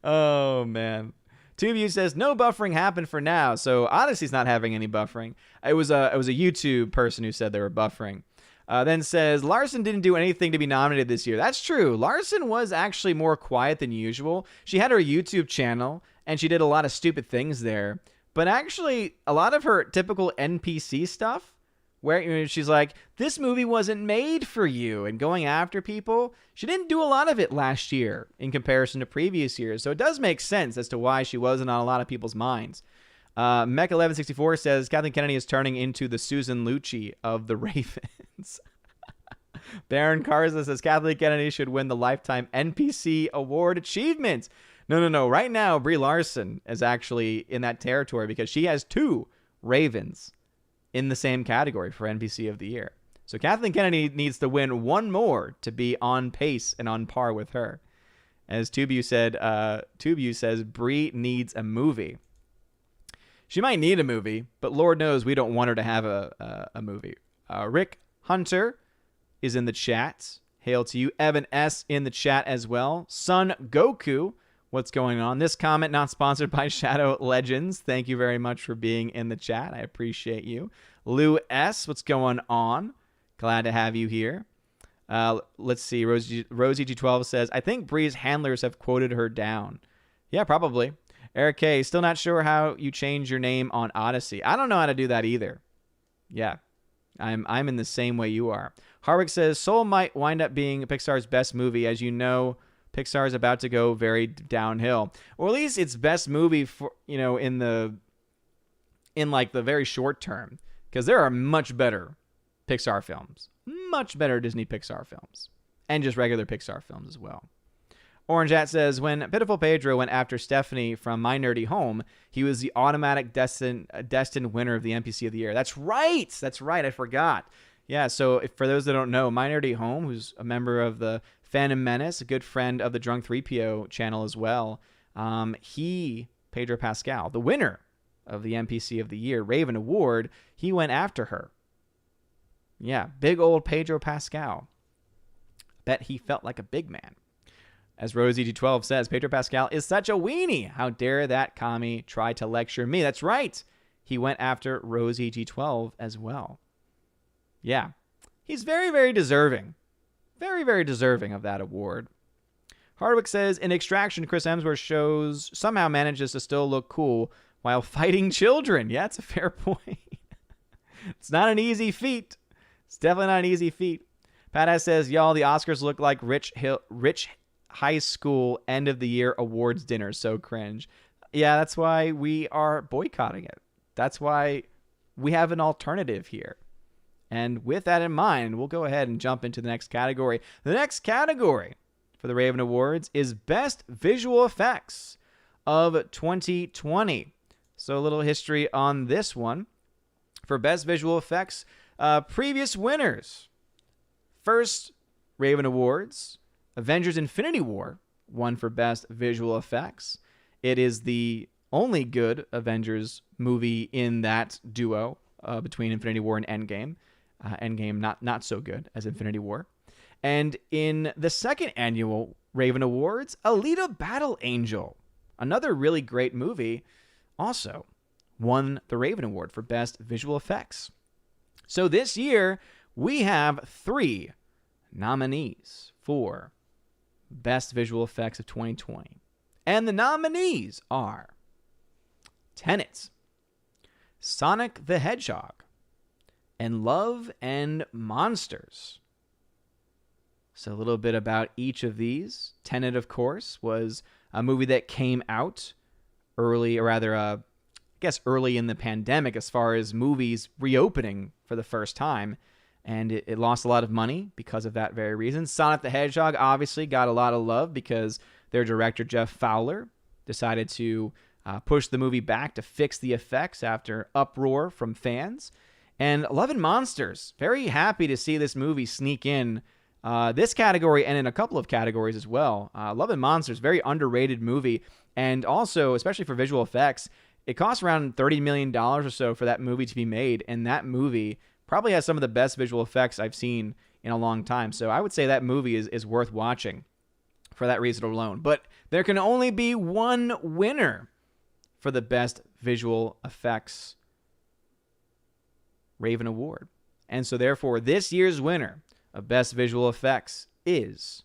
Speaker 1: Oh man. Two of you says no buffering happened for now, so Odyssey's not having any buffering. It was a YouTube person who said they were buffering. Then says Larson didn't do anything to be nominated this year. That's true. Larson was actually more quiet than usual. She had her YouTube channel and she did a lot of stupid things there. But actually, a lot of her typical NPC stuff, where she's like, this movie wasn't made for you, and going after people, she didn't do a lot of it last year in comparison to previous years. So it does make sense as to why she wasn't on a lot of people's minds. Mech1164 says Kathleen Kennedy is turning into the Susan Lucci of the Ravens. Baron Karza says Kathleen Kennedy should win the Lifetime NPC Award Achievement. No. Right now, Brie Larson is actually in that territory because she has 2 Ravens in the same category for NPC of the year. So Kathleen Kennedy needs to win 1 more to be on pace and on par with her. As Tubu says, Brie needs a movie. She might need a movie, but Lord knows we don't want her to have a movie. Rick Hunter is in the chat. Hail to you. Evan S. in the chat as well. Son Goku, what's going on? This comment not sponsored by Shadow Legends. Thank you very much for being in the chat. I appreciate you. Lou S., what's going on? Glad to have you here. Let's see. Rosie G12 says, I think Bree's handlers have quoted her down. Yeah, probably. Eric K., still not sure how you change your name on Odyssey. I don't know how to do that either. Yeah, I'm in the same way you are. Harwick says, Soul might wind up being Pixar's best movie. As you know, Pixar is about to go very downhill. Or at least its best movie for, in the very short term. Because there are much better Pixar films. Much better Disney Pixar films. And just regular Pixar films as well. Orange Hat says, when Pitiful Pedro went after Stephanie from My Nerdy Home, he was the automatic destined winner of the NPC of the year. That's right. I forgot. Yeah, so for those that don't know, My Nerdy Home, who's a member of the Phantom Menace, a good friend of the Drunk 3PO channel as well, Pedro Pascal, the winner of the NPC of the year, Raven Award, he went after her. Yeah, big old Pedro Pascal. Bet he felt like a big man. As Rosie G12 says, Pedro Pascal is such a weenie. How dare that commie try to lecture me? That's right. He went after Rosie G12 as well. Yeah. He's very, very deserving. Very, very deserving of that award. Hardwick says, in Extraction, Chris Hemsworth somehow manages to still look cool while fighting children. Yeah, it's a fair point. It's not an easy feat. It's definitely not an easy feat. Pat S says, y'all, the Oscars look like rich high school end of the year awards dinner. So cringe. Yeah, that's why we are boycotting it. That's why we have an alternative here. And with that in mind, we'll go ahead and jump into the next category. The next category for the Raven Awards is Best Visual Effects of 2020. So a little history on this one. For Best Visual Effects, previous winners. First Raven Awards, Avengers Infinity War won for Best Visual Effects. It is the only good Avengers movie in that duo between Infinity War and Endgame. Endgame not so good as Infinity War. And in the second annual Raven Awards, Alita Battle Angel, another really great movie, also won the Raven Award for Best Visual Effects. So this year, we have 3 nominees for Best Visual Effects of 2020. And the nominees are Tenet, Sonic the Hedgehog, and Love and Monsters. So a little bit about each of these. Tenet, of course, was a movie that came out early, or rather, I guess early in the pandemic as far as movies reopening for the first time. And it lost a lot of money because of that very reason. Sonic the Hedgehog obviously got a lot of love because their director, Jeff Fowler, decided to push the movie back to fix the effects after uproar from fans. And Love and Monsters, very happy to see this movie sneak in this category and in a couple of categories as well. Love and Monsters, very underrated movie. And also, especially for visual effects, it costs around $30 million or so for that movie to be made. And that movie probably has some of the best visual effects I've seen in a long time. So I would say that movie is worth watching for that reason alone. But there can only be one winner for the Best Visual Effects Raven Award. And so therefore, this year's winner of Best Visual Effects is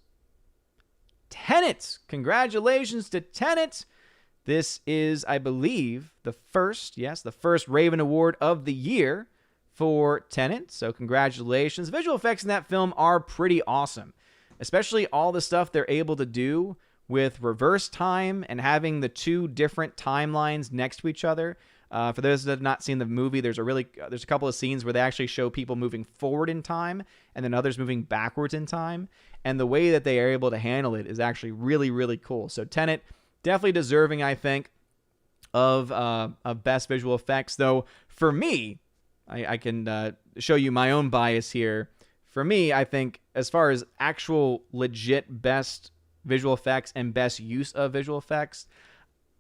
Speaker 1: Tenet. Congratulations to Tenet. This is, I believe, the first Raven Award of the year for Tenet. So congratulations. Visual effects in that film are pretty awesome, especially all the stuff they're able to do with reverse time and having the 2 different timelines next to each other. For those that have not seen the movie, there's a couple of scenes where they actually show people moving forward in time and then others moving backwards in time. And the way that they are able to handle it is actually really, really cool. So Tenet, definitely deserving, I think, of Best Visual Effects. Though, for me, I can show you my own bias here. For me, I think as far as actual legit best visual effects and best use of visual effects,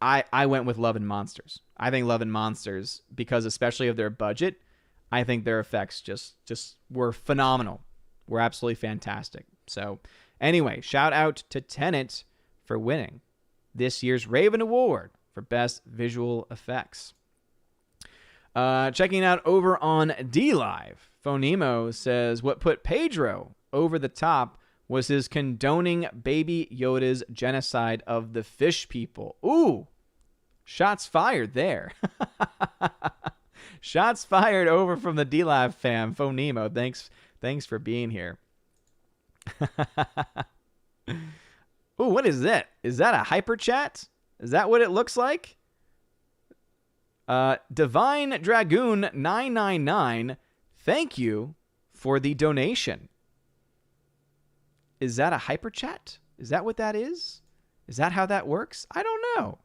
Speaker 1: I went with Love and Monsters. I think Love and Monsters, because especially of their budget, I think their effects just were phenomenal. Were absolutely fantastic. So anyway, shout out to Tenet for winning this year's Raven Award for Best Visual Effects. Checking out over on DLive, Phonemo says, what put Pedro over the top was his condoning Baby Yoda's genocide of the fish people. Ooh, shots fired there. Shots fired over from the DLive fam, Phonemo. Thanks for being here. Ooh, what is that? Is that a hyper chat? Is that what it looks like? Divine Dragoon 999, thank you for the donation. Is that a hyper chat? Is that what that is? Is that how that works? I don't know.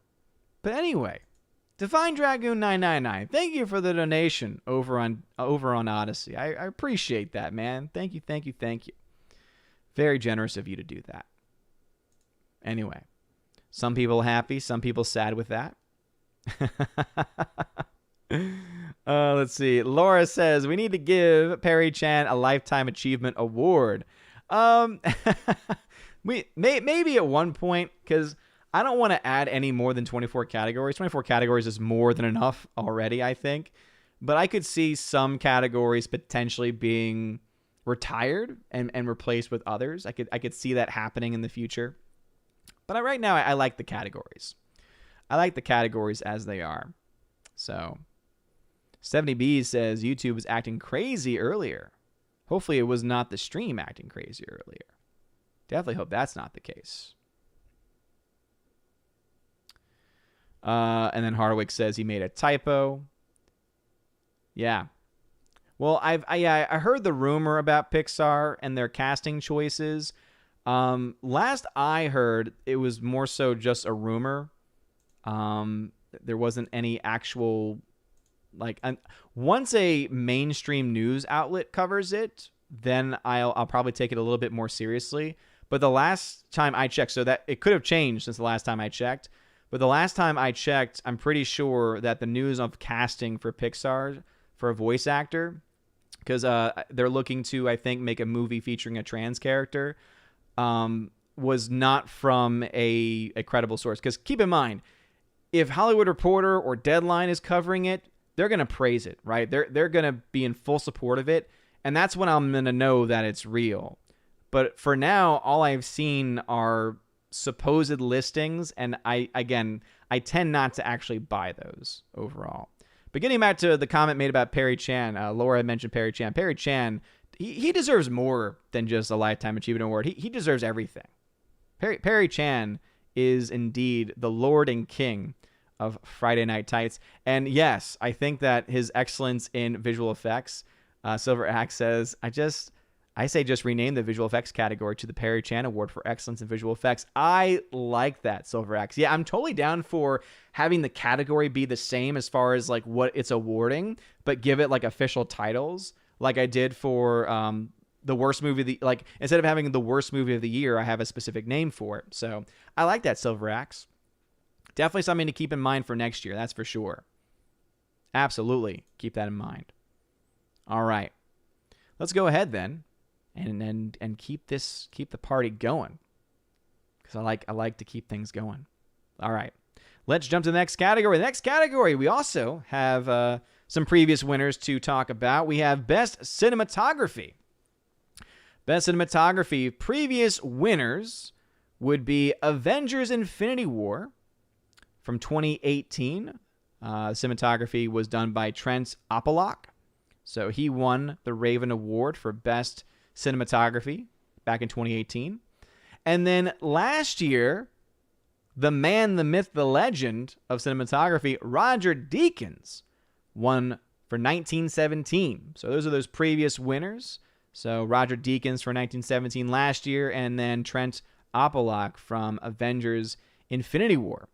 Speaker 1: But anyway, Divine Dragoon 999, thank you for the donation over on Odyssey. I appreciate that, man. Thank you. Very generous of you to do that. Anyway, some people happy, some people sad with that. Let's see. Laura says we need to give Perry Chan a Lifetime Achievement Award. Maybe at one point, because I don't want to add any more than 24 categories. 24 categories is more than enough already, I think. But I could see some categories potentially being retired and replaced with others. I could see that happening in the future. But right now, I like the categories. I like the categories as they are. So, 70B says YouTube was acting crazy earlier. Hopefully it was not the stream acting crazy earlier. Definitely hope that's not the case. And then Hardwick says he made a typo. Yeah. Well, I heard the rumor about Pixar and their casting choices. Last I heard, it was more so just a rumor. There wasn't any actual, like, once a mainstream news outlet covers it, then I'll probably take it a little bit more seriously. But the last time I checked, so that it could have changed since the last time I checked, but the last time I checked, I'm pretty sure that the news of casting for Pixar for a voice actor, because they're looking to, I think, make a movie featuring a trans character, was not from a credible source. Because keep in mind, if Hollywood Reporter or Deadline is covering it, they're going to praise it, right? They're going to be in full support of it, and that's when I'm going to know that it's real. But for now, all I've seen are supposed listings, and I tend not to actually buy those overall. But getting back to the comment made about Perry Chan, Laura had mentioned Perry Chan. Perry Chan, he deserves more than just a Lifetime Achievement Award. He deserves everything. Perry Chan is indeed the Lord and King of Friday Night Tights. And yes, I think that his excellence in visual effects, Silver Axe says, I say just rename the visual effects category to the Perry Chan Award for Excellence in Visual Effects. I like that, Silver Axe. Yeah, I'm totally down for having the category be the same as far as like what it's awarding, but give it like official titles, like I did for the worst movie of the, like instead of having the worst movie of the year, I have a specific name for it. So I like that, Silver Axe. Definitely something to keep in mind for next year, that's for sure. Absolutely, keep that in mind. All right, let's go ahead then and keep the party going, because I like to keep things going. All right, let's jump to the next category. The next category, we also have some previous winners to talk about. We have Best Cinematography. Best Cinematography, previous winners would be Avengers Infinity War from 2018. Cinematography was done by Trent Opalock. So he won the Raven Award for Best Cinematography back in 2018. And then last year, the man, the myth, the legend of cinematography, Roger Deakins, won for 1917. So those are those previous winners. So Roger Deakins for 1917 last year, and then Trent Opalock from Avengers Infinity War.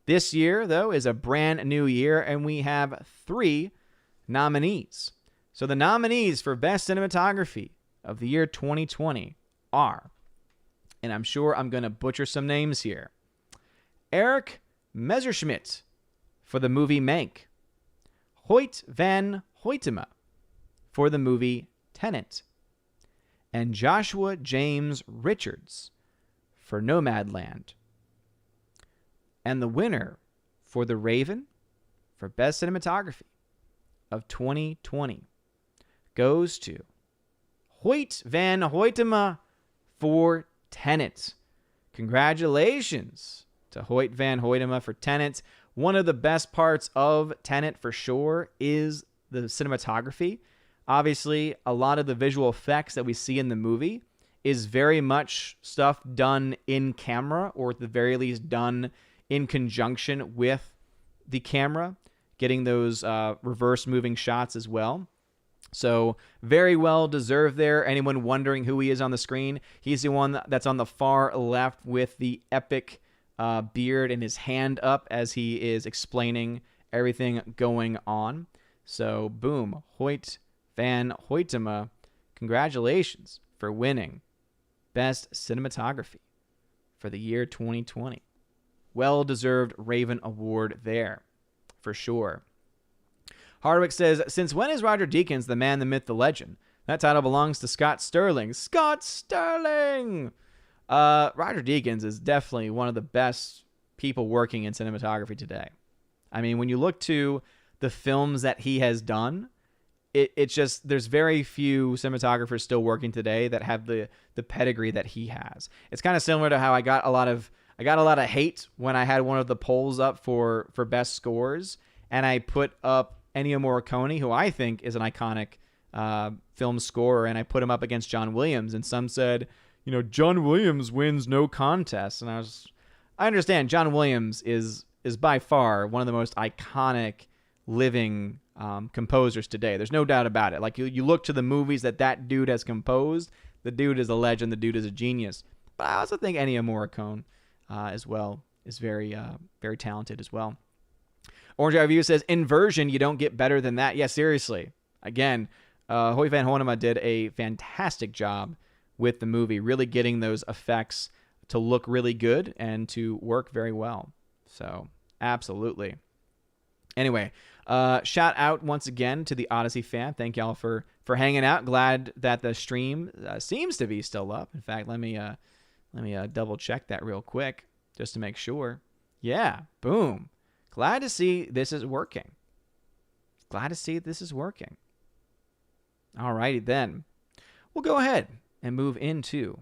Speaker 1: This year, though, is a brand new year, and we have 3 nominees. So the nominees for Best Cinematography of the year 2020 are, and I'm sure I'm going to butcher some names here, Eric Messerschmidt for the movie Mank, Hoyt van Hoytema for the movie Tenet, and Joshua James Richards for Nomadland. And the winner for The Raven for Best Cinematography of 2020 goes to Hoyt van Hoytema for Tenet. Congratulations to Hoyt van Hoytema for Tenet. One of the best parts of Tenet for sure is the cinematography. Obviously, a lot of the visual effects that we see in the movie is very much stuff done in camera, or at the very least done in conjunction with the camera, getting those reverse moving shots as well. So very well deserved there. Anyone wondering who he is on the screen, he's the one that's on the far left with the epic beard and his hand up as he is explaining everything going on. So boom, Hoyt van Hoytema, congratulations for winning Best Cinematography for the year 2020. Well-deserved Raven Award there, for sure. Hardwick says, since when is Roger Deakins the man, the myth, the legend? That title belongs to Scott Sterling. Scott Sterling! Roger Deakins is definitely one of the best people working in cinematography today. I mean, when you look to the films that he has done, it's just, there's very few cinematographers still working today that have the pedigree that he has. It's kind of similar to how I got a lot of hate when I had one of the polls up for best scores, and I put up Ennio Morricone, who I think is an iconic film scorer, and I put him up against John Williams, and some said, you know, John Williams wins no contest. And I understand John Williams is by far one of the most iconic living composers today. There's no doubt about it. Like you look to the movies that dude has composed, the dude is a legend, the dude is a genius. But I also think Ennio Morricone as well is very talented as well. Orange Eye Review says, inversion, you don't get better than that. Yeah, seriously. Again, Hoy van Hoytema did a fantastic job with the movie, really getting those effects to look really good and to work very well. So, absolutely. Anyway, shout out once again to the Odyssey fan. Thank y'all for hanging out. Glad that the stream seems to be still up. In fact, let me double check that real quick just to make sure. Yeah, boom. Glad to see this is working. Alrighty then. We'll go ahead and move into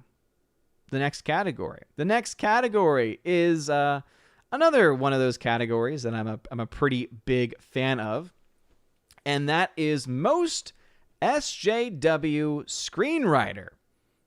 Speaker 1: the next category. The next category is another one of those categories that I'm a pretty big fan of, and that is most SJW screenwriter.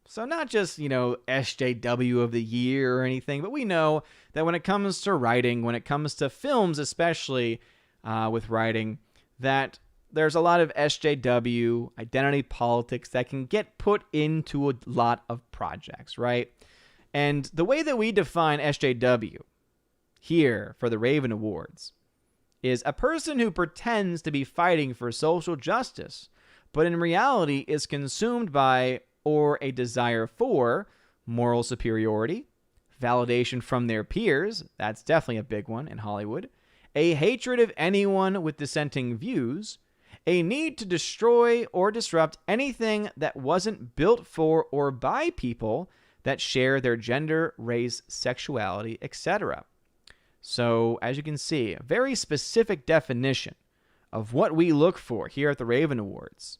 Speaker 1: So not just, SJW of the year or anything, but we know that when it comes to writing, when it comes to films, especially with writing, that there's a lot of SJW, identity politics, that can get put into a lot of projects, right? And the way that we define SJW here for the Raven Awards is a person who pretends to be fighting for social justice, but in reality is consumed by or a desire for moral superiority, validation from their peers, that's definitely a big one in Hollywood, a hatred of anyone with dissenting views, a need to destroy or disrupt anything that wasn't built for or by people that share their gender, race, sexuality, etc. So, as you can see, a very specific definition of what we look for here at the Raven Awards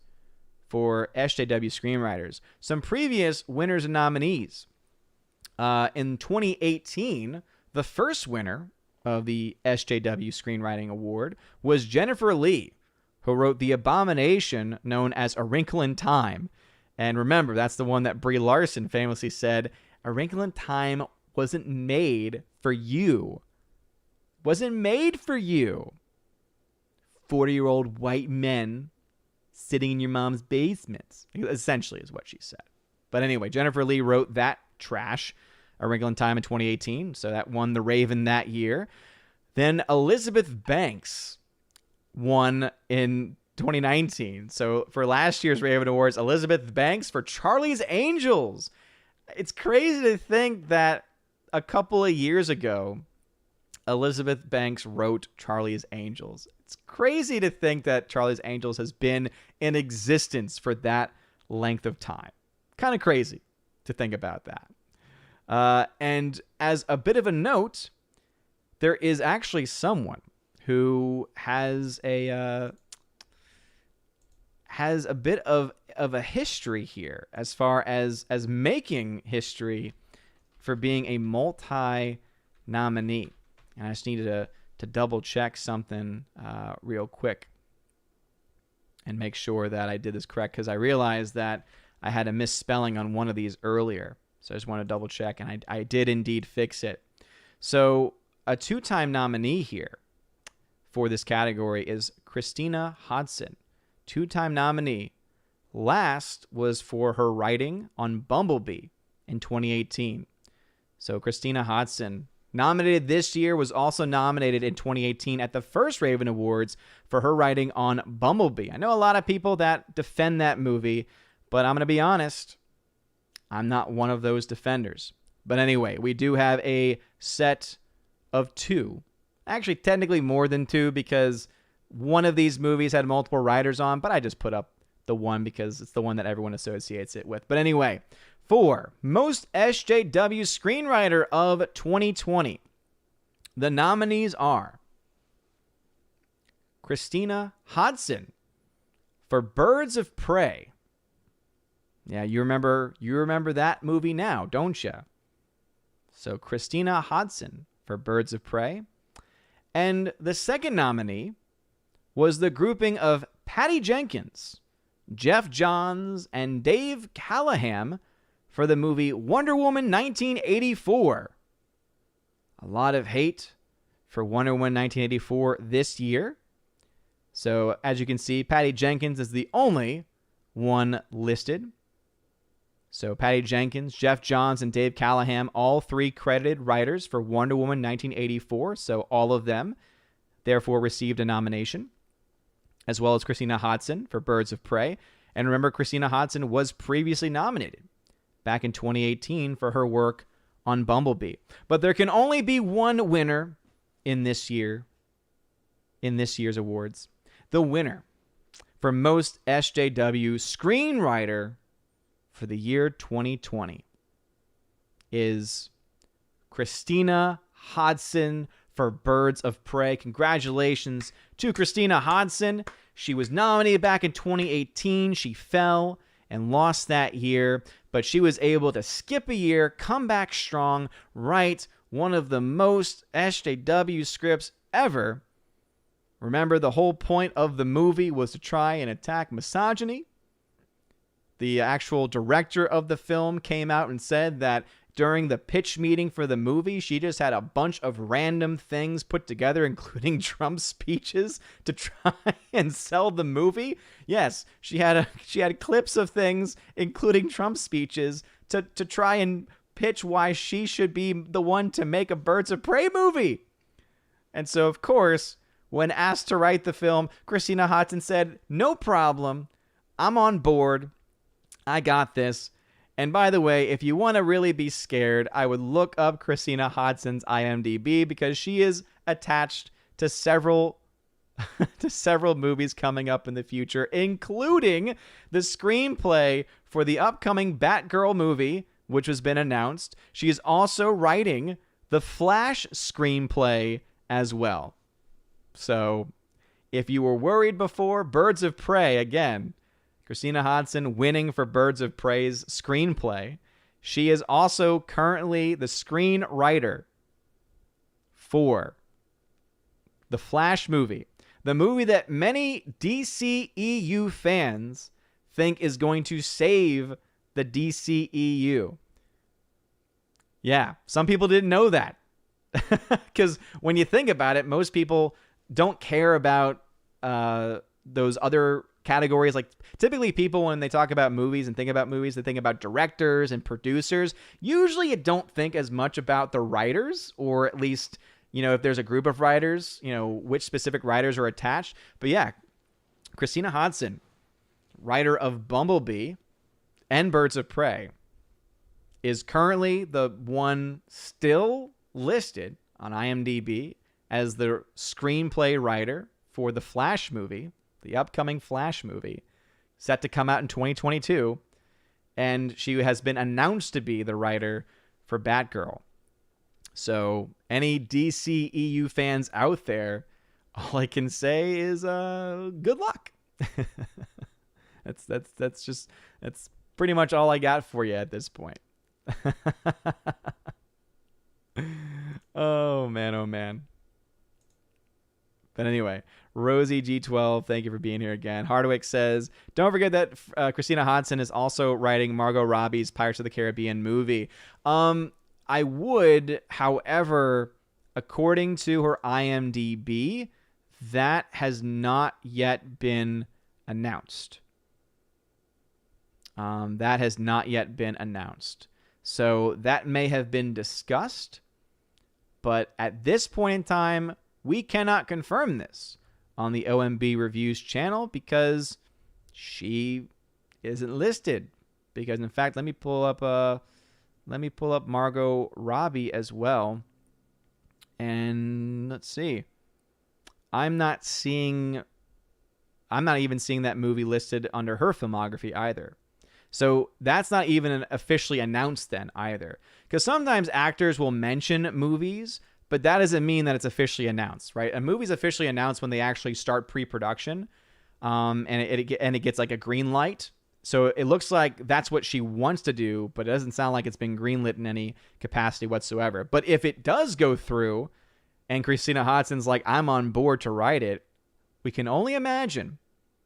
Speaker 1: for SJW screenwriters. Some previous winners and nominees. In 2018, the first winner of the SJW Screenwriting Award was Jennifer Lee, who wrote the abomination known as A Wrinkle in Time. And remember, that's the one that Brie Larson famously said, A Wrinkle in Time wasn't made for you. Wasn't made for you. 40-year-old white men sitting in your mom's basements, essentially is what she said. But anyway, Jennifer Lee wrote that trash, A Wrinkle in Time, in 2018, so that won the Raven that year. Then Elizabeth Banks won in 2019. So for last year's Raven Awards, Elizabeth Banks for Charlie's Angels. It's crazy to think that a couple of years ago, Elizabeth Banks wrote Charlie's Angels. It's crazy to think that Charlie's Angels has been in existence for that length of time. Kind of crazy to think about that. And as a bit of a note, there is actually someone who has a bit of a history here as far as making history for being a multi-nominee. And I just needed to double check something real quick and make sure that I did this correct, because I realized that I had a misspelling on one of these earlier. So I just want to double check, and I did indeed fix it. So a two-time nominee here for this category is Christina Hodson. Two-time nominee. Last was for her writing on Bumblebee in 2018. So Christina Hodson, nominated this year, was also nominated in 2018 at the first Raven Awards for her writing on Bumblebee. I know a lot of people that defend that movie, but I'm going to be honest, I'm not one of those defenders. But anyway, we do have a set of two. Actually, technically more than two, because one of these movies had multiple writers on, but I just put up the one because it's the one that everyone associates it with. But anyway, for Most SJW Screenwriter of 2020, the nominees are Christina Hodson for Birds of Prey. Yeah, you remember that movie now, don't you? So Christina Hodson for Birds of Prey. And the second nominee was the grouping of Patty Jenkins, Jeff Johns, and Dave Callahan for the movie Wonder Woman 1984. A lot of hate for Wonder Woman 1984 this year. So as you can see, Patty Jenkins is the only one listed. So Patty Jenkins, Jeff Johns, and Dave Callahan, all three credited writers for Wonder Woman 1984. So all of them, therefore, received a nomination, as well as Christina Hodson for Birds of Prey. And remember, Christina Hodson was previously nominated back in 2018 for her work on Bumblebee. But there can only be one winner in this year's awards. The winner for most SJW screenwriter for the year 2020 is Christina Hodson for Birds of Prey. Congratulations to Christina Hodson. She was nominated back in 2018. She fell and lost that year, but she was able to skip a year, come back strong, write one of the most SJW scripts ever. Remember, the whole point of the movie was to try and attack misogyny. The actual director of the film came out and said that during the pitch meeting for the movie, she just had a bunch of random things put together, including Trump speeches, to try and sell the movie. Yes, she had clips of things, including Trump speeches, to try and pitch why she should be the one to make a Birds of Prey movie. And so, of course, when asked to write the film, Christina Hodson said, "No problem. I'm on board. I got this." And by the way, if you want to really be scared, I would look up Christina Hodson's IMDb, because she is attached to several movies coming up in the future, including the screenplay for the upcoming Batgirl movie, which has been announced. She is also writing the Flash screenplay as well. So if you were worried before, Birds of Prey, again, Christina Hodson winning for Birds of Prey's screenplay. She is also currently the screenwriter for the Flash movie, the movie that many DCEU fans think is going to save the DCEU. Yeah, some people didn't know that. Because when you think about it, most people don't care about those other categories. Like, typically people, when they talk about movies and think about movies, they think about directors and producers. Usually you don't think as much about the writers, or at least, if there's a group of writers, which specific writers are attached. But yeah, Christina Hodson, writer of Bumblebee and Birds of Prey, is currently the one still listed on IMDb as the screenplay writer for the Flash movie, the upcoming Flash movie, set to come out in 2022. And she has been announced to be the writer for Batgirl. So any DCEU fans out there, all I can say is good luck. That's pretty much all I got for you at this point. Oh man. But anyway, Rosie G12, thank you for being here again. Hardwick says, don't forget that Christina Hodson is also writing Margot Robbie's Pirates of the Caribbean movie. I would, however, according to her IMDb, that has not yet been announced. So that may have been discussed, but at this point in time, we cannot confirm this on the OMB Reviews channel because she isn't listed. Because in fact, let me pull up Margot Robbie as well, and let's see. I'm not even seeing that movie listed under her filmography either. So that's not even officially announced then either. Because sometimes actors will mention movies, but that doesn't mean that it's officially announced, right? A movie's officially announced when they actually start pre-production, and it gets like a green light. So it looks like that's what she wants to do, but it doesn't sound like it's been greenlit in any capacity whatsoever. But if it does go through, and Christina Hodson's like, I'm on board to write it, we can only imagine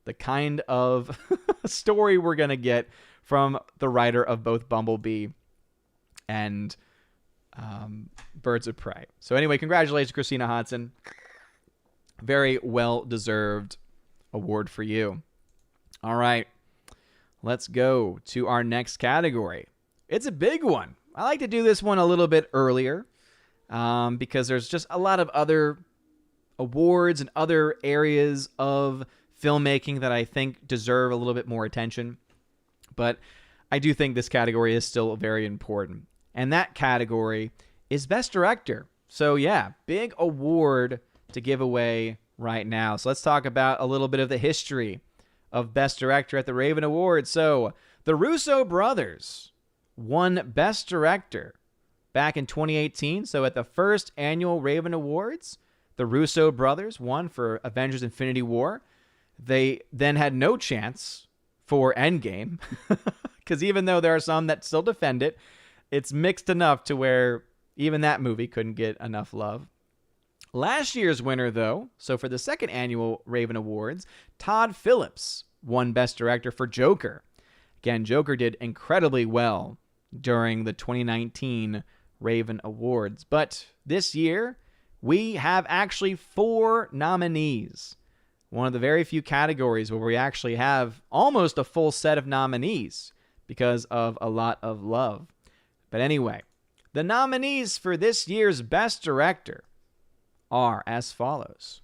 Speaker 1: the kind of story we're going to get from the writer of both Bumblebee and Birds of Prey. So anyway, congratulations, Christina Hodson. Very well deserved award for you. All right, let's go to our next category. It's a big one. I like to do this one a little bit earlier because there's just a lot of other awards and other areas of filmmaking that I think deserve a little bit more attention. But I do think this category is still very important. And that category is Best Director. So yeah, big award to give away right now. So let's talk about a little bit of the history of Best Director at the Raven Awards. So the Russo brothers won Best Director back in 2018. So at the first annual Raven Awards, the Russo brothers won for Avengers Infinity War. They then had no chance for Endgame, because even though there are some that still defend it, it's mixed enough to where even that movie couldn't get enough love. Last year's winner, though, so for the second annual Raven Awards, Todd Phillips won Best Director for Joker. Again, Joker did incredibly well during the 2019 Raven Awards. But this year, we have actually 4 nominees. One of the very few categories where we actually have almost a full set of nominees because of A Lot of Love. But anyway, the nominees for this year's Best Director are as follows.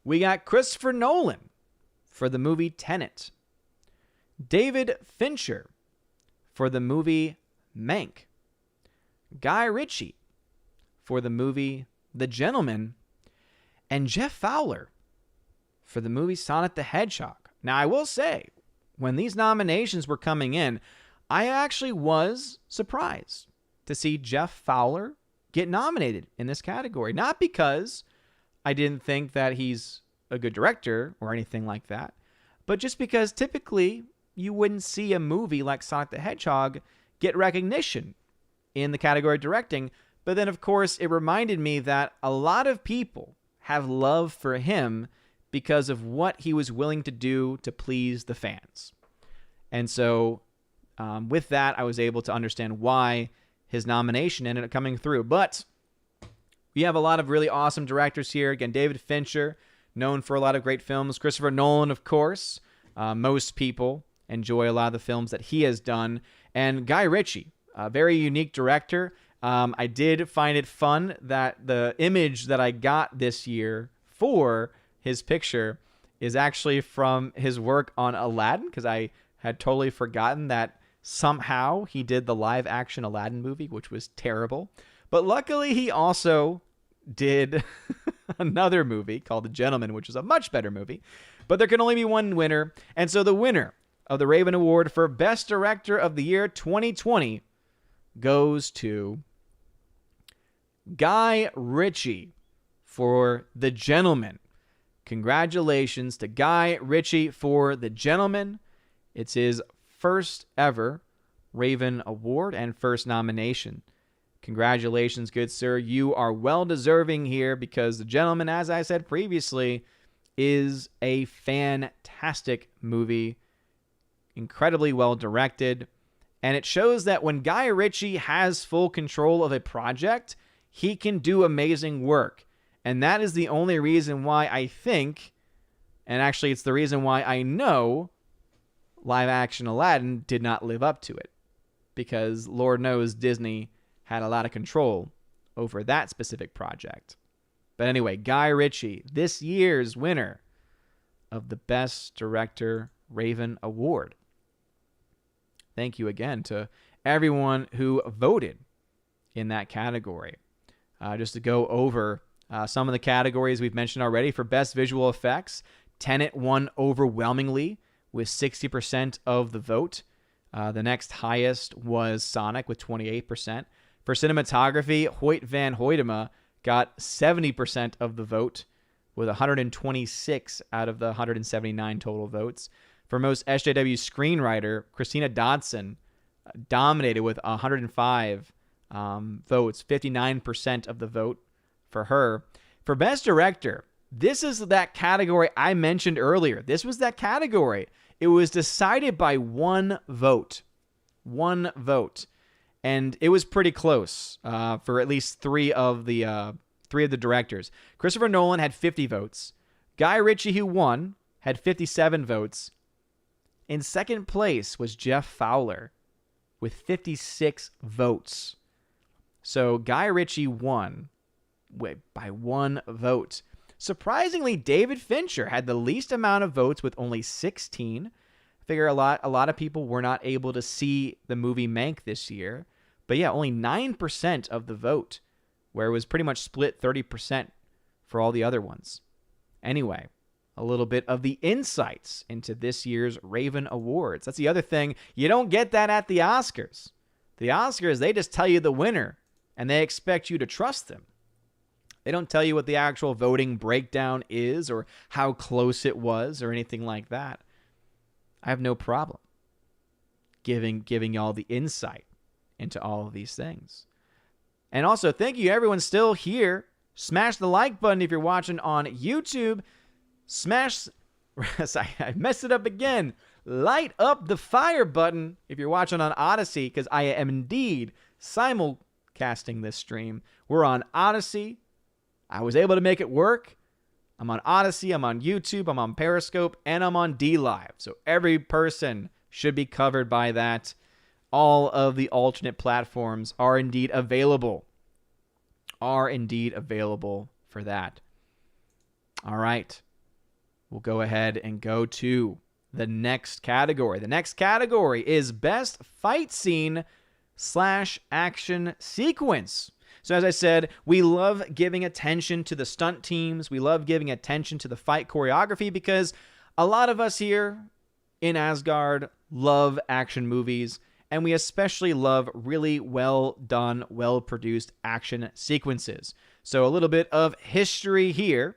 Speaker 1: We got Christopher Nolan for the movie Tenet, David Fincher for the movie Mank, Guy Ritchie for the movie The Gentleman, and Jeff Fowler for the movie Sonic the Hedgehog. Now, I will say, when these nominations were coming in, I actually was surprised to see Jeff Fowler get nominated in this category. Not because I didn't think that he's a good director or anything like that, but just because typically you wouldn't see a movie like Sonic the Hedgehog get recognition in the category of directing. But then, of course, it reminded me that a lot of people have love for him because of what he was willing to do to please the fans. And so with that, I was able to understand why his nomination ended up coming through. But we have a lot of really awesome directors here. Again, David Fincher, known for a lot of great films. Christopher Nolan, of course. Most people enjoy a lot of the films that he has done. And Guy Ritchie, a very unique director. I did find it fun that the image that I got this year for his picture is actually from his work on Aladdin, because I had totally forgotten that somehow he did the live-action Aladdin movie, which was terrible. But luckily, he also did another movie called The Gentleman, which is a much better movie. But there can only be one winner. And so the winner of the Raven Award for Best Director of the Year 2020 goes to Guy Ritchie for The Gentleman. Congratulations to Guy Ritchie for The Gentleman. It's his first ever Raven Award and first nomination. Congratulations, good sir. You are well deserving here because The Gentleman, as I said previously, is a fantastic movie. Incredibly well directed. And it shows that when Guy Ritchie has full control of a project, he can do amazing work. And that is the only reason why I think, and actually it's the reason why I know, live action Aladdin did not live up to it. Because Lord knows Disney had a lot of control over that specific project. But anyway, Guy Ritchie, this year's winner of the Best Director Raven Award. Thank you again to everyone who voted in that category. Just to go over some of the categories we've mentioned already. For Best Visual Effects, Tenet won overwhelmingly with 60% of the vote. The next highest was Sonic with 28%. For cinematography, Hoyt van Hoytema got 70% of the vote with 126 out of the 179 total votes. For most SJW screenwriter, Christina Dodson dominated with 105 votes, 59% of the vote for her. For Best Director, this is that category I mentioned earlier. This was that category. It was decided by one vote. One vote. And it was pretty close for at least three of the directors. Christopher Nolan had 50 votes. Guy Ritchie, who won, had 57 votes. In second place was Jeff Fowler with 56 votes. So Guy Ritchie won by 1 vote. Surprisingly, David Fincher had the least amount of votes with only 16. I figure a lot of people were not able to see the movie Mank this year. But yeah, only 9% of the vote, where it was pretty much split 30% for all the other ones. Anyway, a little bit of the insights into this year's Raven Awards. That's the other thing. You don't get that at the Oscars. The Oscars, they just tell you the winner, and they expect you to trust them. They don't tell you what the actual voting breakdown is or how close it was or anything like that. I have no problem giving y'all the insight into all of these things. And also, thank you everyone still here. Smash the like button if you're watching on YouTube. I messed it up again. Light up the fire button if you're watching on Odyssey, because I am indeed simulcasting this stream. We're on Odyssey. I was able to make it work. I'm on Odyssey, I'm on YouTube, I'm on Periscope, and I'm on DLive. So every person should be covered by that. All of the alternate platforms are indeed available. For that. All right. We'll go ahead and go to the next category. The next category is Best Fight Scene / Action Sequence. So as I said, we love giving attention to the stunt teams. We love giving attention to the fight choreography because a lot of us here in Asgard love action movies, and we especially love really well done, well produced action sequences. So a little bit of history here.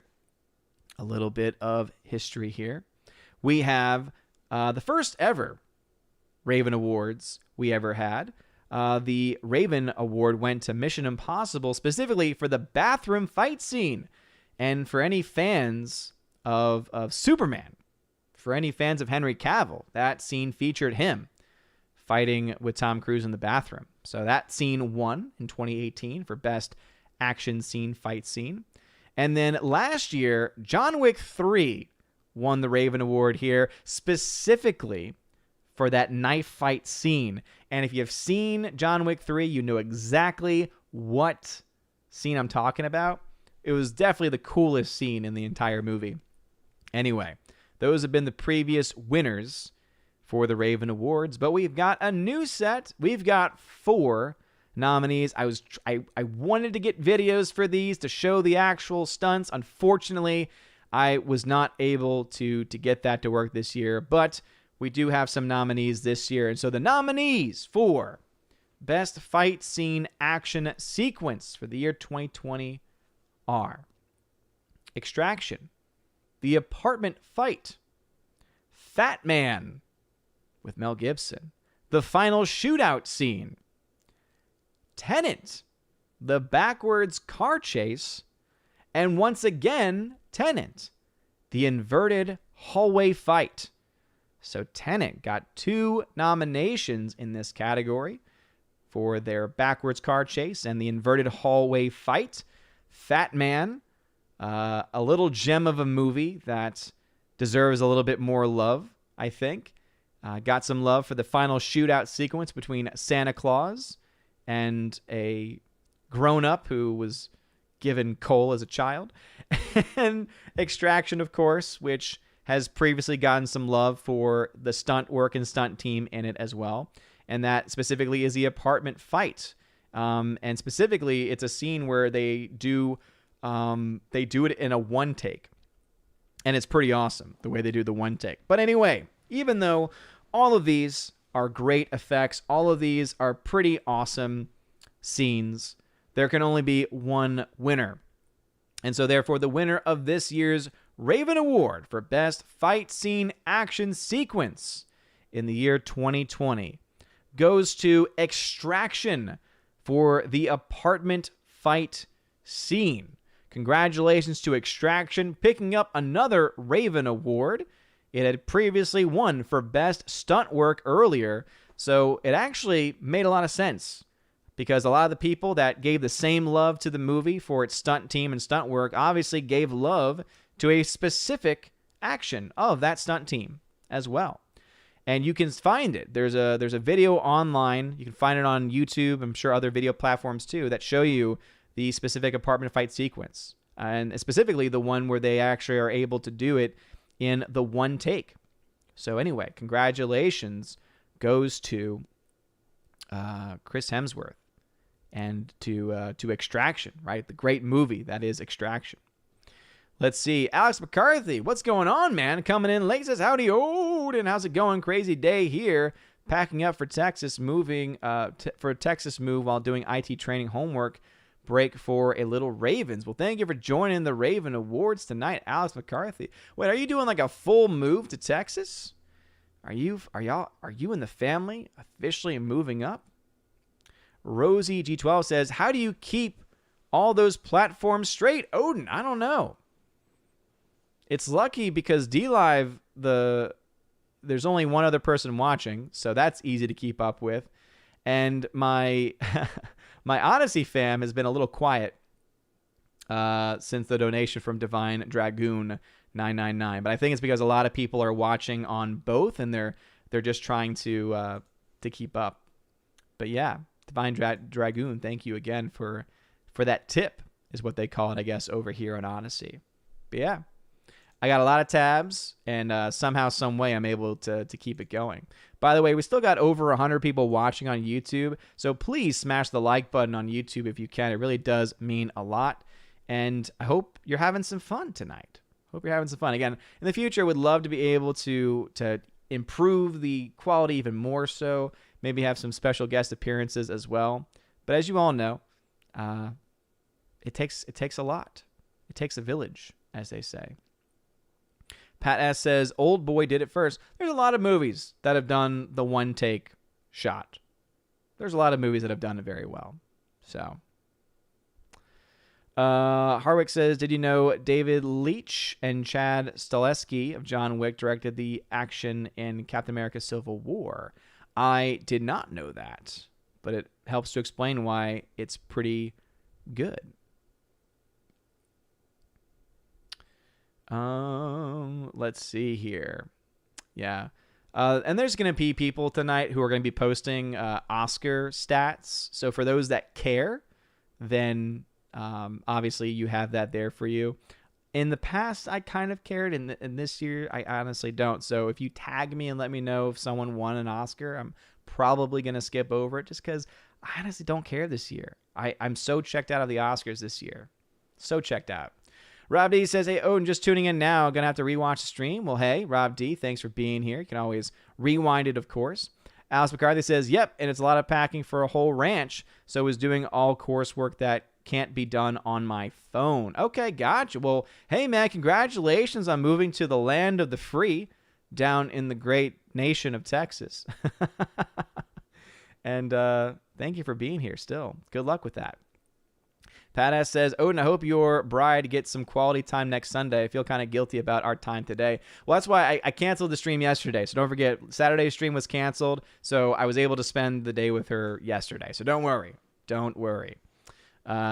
Speaker 1: We have the first ever Raven Awards we ever had. The Raven Award went to Mission Impossible, specifically for the bathroom fight scene. And for any fans of Superman, for any fans of Henry Cavill, that scene featured him fighting with Tom Cruise in the bathroom. So that scene won in 2018 for Best Action Scene Fight Scene. And then last year, John Wick 3 won the Raven Award here, specifically for that knife fight scene. And if you've seen John Wick 3, you know exactly what scene I'm talking about. It was definitely the coolest scene in the entire movie. Anyway, those have been the previous winners for the Raven Awards, but we've got a new set. We've got 4 nominees. I wanted to get videos for these to show the actual stunts. Unfortunately, I was not able to get that to work this year, but we do have some nominees this year. And so the nominees for Best Fight Scene Action Sequence for the year 2020 are Extraction, The Apartment Fight, Fat Man with Mel Gibson, The Final Shootout Scene, Tenet, The Backwards Car Chase, and once again, Tenet, The Inverted Hallway Fight. So Tenet got 2 nominations in this category for their backwards car chase and the inverted hallway fight. Fat Man, a little gem of a movie that deserves a little bit more love, I think. Got some love for the final shootout sequence between Santa Claus and a grown-up who was given coal as a child. And Extraction, of course, which has previously gotten some love for the stunt work and stunt team in it as well. And that specifically is the apartment fight. And specifically, it's a scene where they do it in a one take. And it's pretty awesome, the way they do the one take. But anyway, even though all of these are great effects, all of these are pretty awesome scenes, there can only be one winner. And so therefore, the winner of this year's Raven Award for Best Fight Scene Action Sequence in the year 2020 goes to Extraction for the apartment fight scene. Congratulations to Extraction, picking up another Raven Award. It had previously won for Best Stunt Work earlier, so it actually made a lot of sense, because a lot of the people that gave the same love to the movie for its stunt team and stunt work obviously gave love to a specific action of that stunt team as well. And you can find it. There's a video online. You can find it on YouTube. I'm sure other video platforms too that show you the specific apartment fight sequence. And specifically the one where they actually are able to do it in the one take. So anyway, congratulations goes to Chris Hemsworth and to Extraction, right? The great movie that is Extraction. Let's see. Alex McCarthy, what's going on, man? Coming in late, says, howdy, Odin. How's it going? Crazy day here. Packing up for Texas, moving for a Texas move while doing IT training homework. Break for a little Ravens. Well, thank you for joining the Raven Awards tonight, Alex McCarthy. Wait, are you doing like a full move to Texas? Are you and the family officially moving up? Rosie G12 says, how do you keep all those platforms straight? Odin, I don't know. It's lucky because DLive, there's only one other person watching, so that's easy to keep up with. And my my Odyssey fam has been a little quiet since the donation from Divine Dragoon 999. But I think it's because a lot of people are watching on both, and they're just trying to keep up. But yeah, Divine Dragoon, thank you again for that tip, is what they call it, I guess, over here on Odyssey. But yeah, I got a lot of tabs, and somehow, some way, I'm able to keep it going. By the way, we still got over 100 people watching on YouTube, so please smash the like button on YouTube if you can. It really does mean a lot, and I hope you're having some fun tonight. Hope you're having some fun. Again, in the future, would love to be able to improve the quality even more so, maybe have some special guest appearances as well. But as you all know, it takes a lot. It takes a village, as they say. Pat S. says, Old Boy did it first. There's a lot of movies that have done the one-take shot. There's a lot of movies that have done it very well. So, Harwick says, did you know David Leitch and Chad Stahelski of John Wick directed the action in Captain America Civil War? I did not know that, but it helps to explain why it's pretty good. Let's see here. Yeah. And there's going to be people tonight who are going to be posting Oscar stats. So for those that care, then obviously you have that there for you. In the past, I kind of cared. And this year, I honestly don't. So if you tag me and let me know if someone won an Oscar, I'm probably going to skip over it just because I honestly don't care this year. I'm so checked out of the Oscars this year. So checked out. Rob D says, hey, Odin, just tuning in now. Going to have to rewatch the stream. Well, hey, Rob D, thanks for being here. You can always rewind it, of course. Alice McCarthy says, yep, and it's a lot of packing for a whole ranch. So is doing all coursework that can't be done on my phone. Okay, gotcha. Well, hey, man, congratulations on moving to the land of the free down in the great nation of Texas. And thank you for being here still. Good luck with that. Pat S. says, Odin, I hope your bride gets some quality time next Sunday. I feel kind of guilty about our time today. Well, that's why I canceled the stream yesterday. So don't forget, Saturday's stream was canceled. So I was able to spend the day with her yesterday. So don't worry. Don't worry.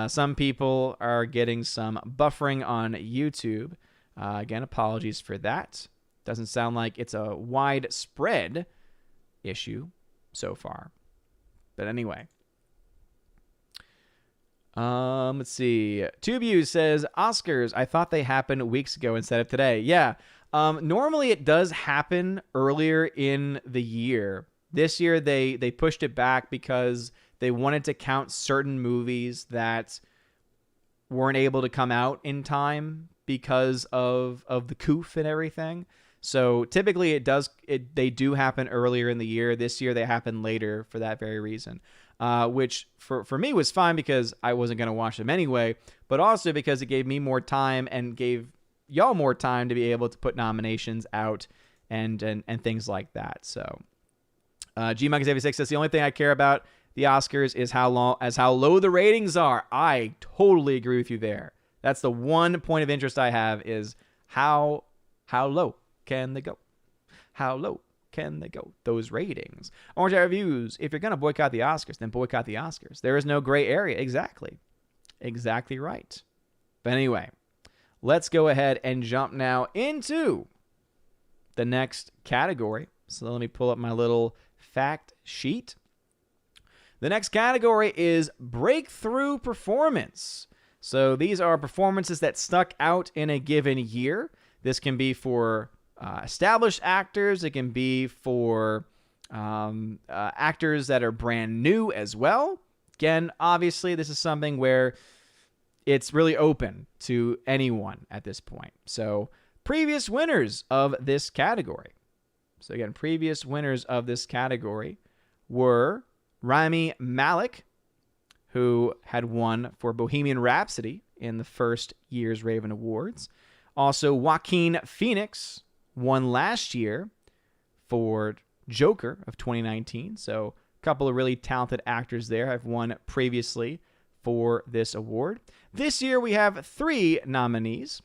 Speaker 1: Some people are getting some buffering on YouTube. Again, apologies for that. Doesn't sound like it's a widespread issue so far. But anyway. Let's see. TubeU says, Oscars, I thought they happened weeks ago instead of today. Yeah. Normally it does happen earlier in the year. This year they pushed it back because they wanted to count certain movies that weren't able to come out in time because of the coof and everything. So typically they do happen earlier in the year. This year they happen later for that very reason. Which for me was fine because I wasn't going to watch them anyway, but also because it gave me more time and gave y'all more time to be able to put nominations out and things like that. So GMuggins86 says, the only thing I care about the Oscars is how low the ratings are. I totally agree with you there. That's the one point of interest I have is how low can they go? How low can they go? Those ratings. Orange Eye Reviews. If you're going to boycott the Oscars, then boycott the Oscars. There is no gray area. Exactly right. But anyway, let's go ahead and jump now into the next category. So let me pull up my little fact sheet. The next category is breakthrough performance. So these are performances that stuck out in a given year. This can be for established actors. It can be for actors that are brand new as well. Again, obviously, this is something where it's really open to anyone at this point. So previous winners of this category. So again, previous winners of this category were Rami Malek, who had won for Bohemian Rhapsody in the first year's Raven Awards. Also, Joaquin Phoenix won last year for Joker of 2019. So a couple of really talented actors there have won previously for this award. This year we have 3 nominees.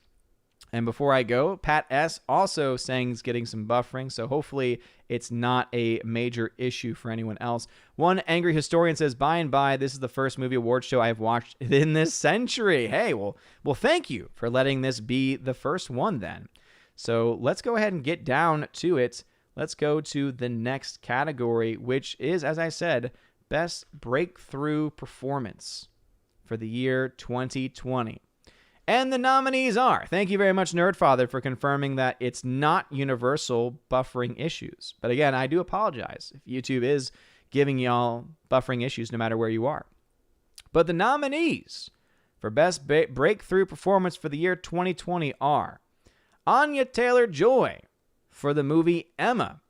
Speaker 1: And before I go, Pat S. also saying he's getting some buffering, so hopefully it's not a major issue for anyone else. One angry historian says, by and by, this is the first movie award show I've watched in this century. Hey, well, thank you for letting this be the first one then. So let's go ahead and get down to it. Let's go to the next category, which is, as I said, Best Breakthrough Performance for the year 2020. And the nominees are, thank you very much, Nerdfather, for confirming that it's not universal buffering issues. But again, I do apologize if YouTube is giving y'all buffering issues no matter where you are. But the nominees for Best Breakthrough Performance for the year 2020 are Anya Taylor-Joy for the movie Emma,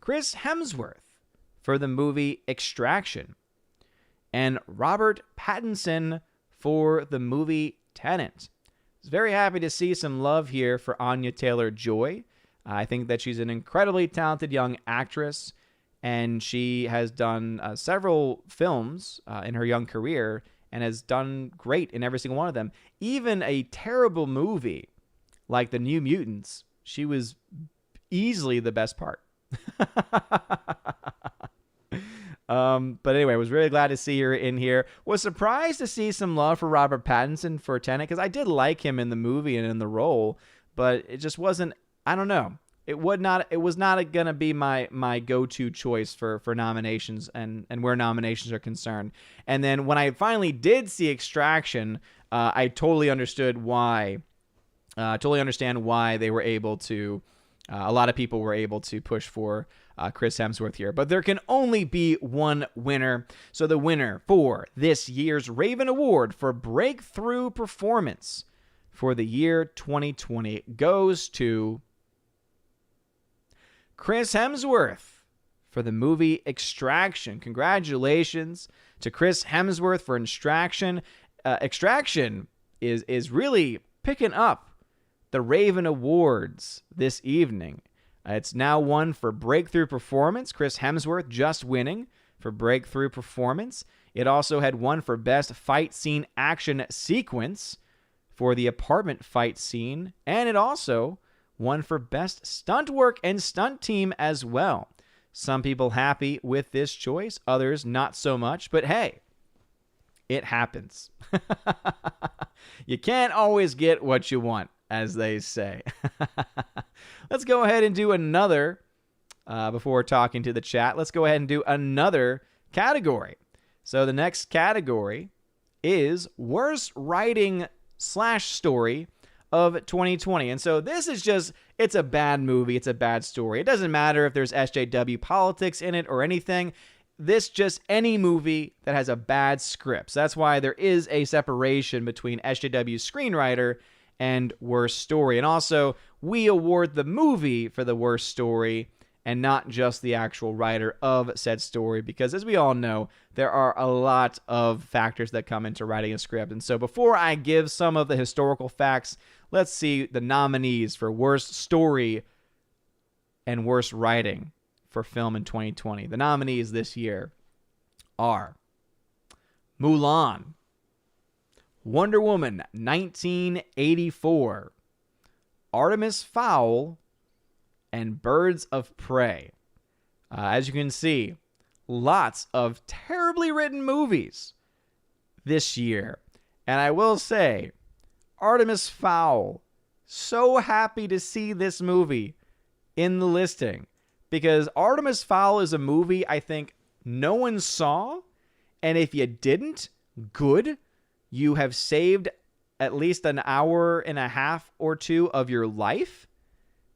Speaker 1: Chris Hemsworth for the movie Extraction, and Robert Pattinson for the movie Tenet. I was very happy to see some love here for Anya Taylor-Joy. I think that she's an incredibly talented young actress, and she has done several films in her young career and has done great in every single one of them. Even a terrible movie like The New Mutants, she was easily the best part. But anyway, I was really glad to see her in here. Was surprised to see some love for Robert Pattinson for Tenet, because I did like him in the movie and in the role, but it just wasn't, I don't know. It was not going to be my go-to choice for nominations and where nominations are concerned. And then when I finally did see Extraction, I totally understood why. Totally understand why they were able to. A lot of people were able to push for Chris Hemsworth here, but there can only be one winner. So the winner for this year's Raven Award for Breakthrough Performance for the year 2020 goes to Chris Hemsworth for the movie Extraction. Congratulations to Chris Hemsworth for Extraction. Extraction is really picking up the Raven Awards this evening. It's now won for Breakthrough Performance. Chris Hemsworth just winning for Breakthrough Performance. It also had won for Best Fight Scene Action Sequence for the apartment fight scene. And it also won for Best Stunt Work and Stunt Team as well. Some people happy with this choice, others not so much. But hey, it happens. You can't always get what you want, as they say. Let's go ahead and do another, before talking to the chat, let's go ahead and do another category. So the next category is Worst Writing / Story of 2020. And so this is just, it's a bad movie, it's a bad story. It doesn't matter if there's SJW politics in it or anything. This just any movie that has a bad script. So that's why there is a separation between SJW screenwriter and worst story. And also, we award the movie for the worst story and not just the actual writer of said story, because as we all know, there are a lot of factors that come into writing a script. And so before I give some of the historical facts, let's see the nominees for worst story and worst writing for film in 2020. The nominees this year are Mulan, Wonder Woman 1984, Artemis Fowl, and Birds of Prey. As you can see, lots of terribly written movies this year. And I will say, Artemis Fowl. So happy to see this movie in the listing, because Artemis Fowl is a movie I think no one saw, and if you didn't, good. You have saved at least an hour and a half or two of your life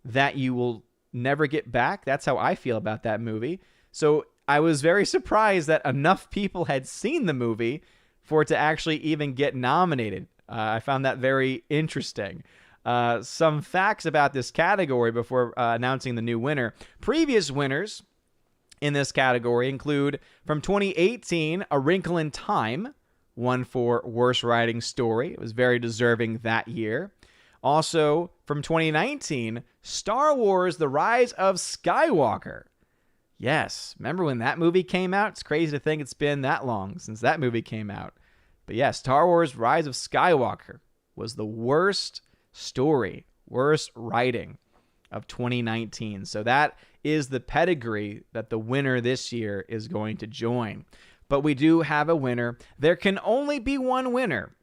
Speaker 1: that you will never get back. That's how I feel about that movie. So I was very surprised that enough people had seen the movie for it to actually even get nominated. I found that very interesting. Some facts about this category before announcing the new winner. Previous winners in this category include, from 2018, A Wrinkle in Time won for Worst Writing Story. It was very deserving that year. Also, from 2019, Star Wars: The Rise of Skywalker. Yes, remember when that movie came out? It's crazy to think it's been that long since that movie came out. But yes, Star Wars: Rise of Skywalker was the worst story, worst writing of 2019. So that is the pedigree that the winner this year is going to join. But we do have a winner. There can only be one winner.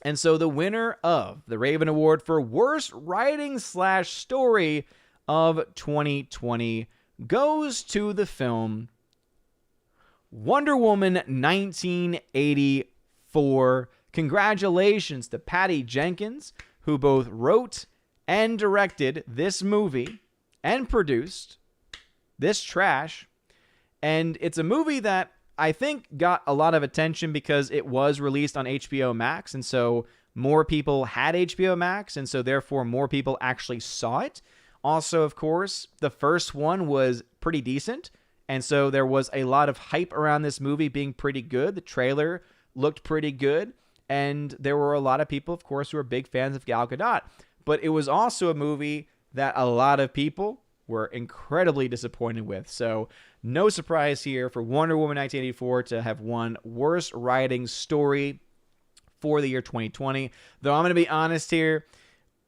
Speaker 1: And so the winner of the Raven Award for Worst Writing / Story of 2020 goes to the film Wonder Woman 1984. Congratulations to Patty Jenkins, who both wrote and directed this movie and produced this trash. And it's a movie that I think got a lot of attention because it was released on HBO Max, and so more people had HBO Max, and so therefore more people actually saw it. Also, of course, the first one was pretty decent, and so there was a lot of hype around this movie being pretty good. The trailer looked pretty good, and there were a lot of people, of course, who were big fans of Gal Gadot. But it was also a movie that a lot of people were incredibly disappointed with. So no surprise here for Wonder Woman 1984 to have won Worst Writing Story for the year 2020. Though I'm going to be honest here,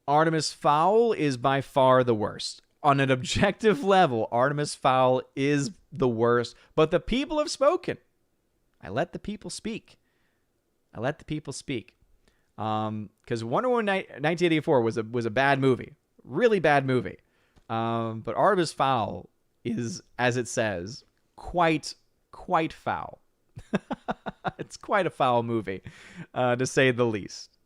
Speaker 1: Artemis Fowl is by far the worst. On an objective level, Artemis Fowl is the worst. But the people have spoken. I let the people speak. Because Wonder Woman 1984 was a bad movie. Really bad movie. But Artemis Fowl is, as it says, quite foul. It's quite a foul movie, to say the least.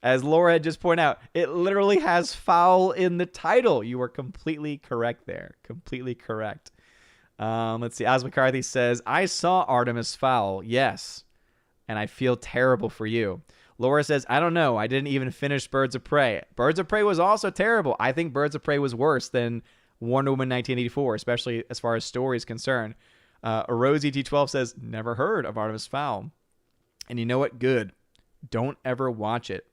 Speaker 1: As Laura had just pointed out, it literally has foul in the title. You were completely correct there. Completely correct. Let's see. Oz McCarthy says, I saw Artemis Fowl, yes, and I feel terrible for you. Laura says, I don't know. I didn't even finish Birds of Prey. Birds of Prey was also terrible. I think Birds of Prey was worse than Wonder Woman 1984, especially as far as story is concerned. Rosie T12 says, never heard of Artemis Fowl. And you know what? Good. Don't ever watch it.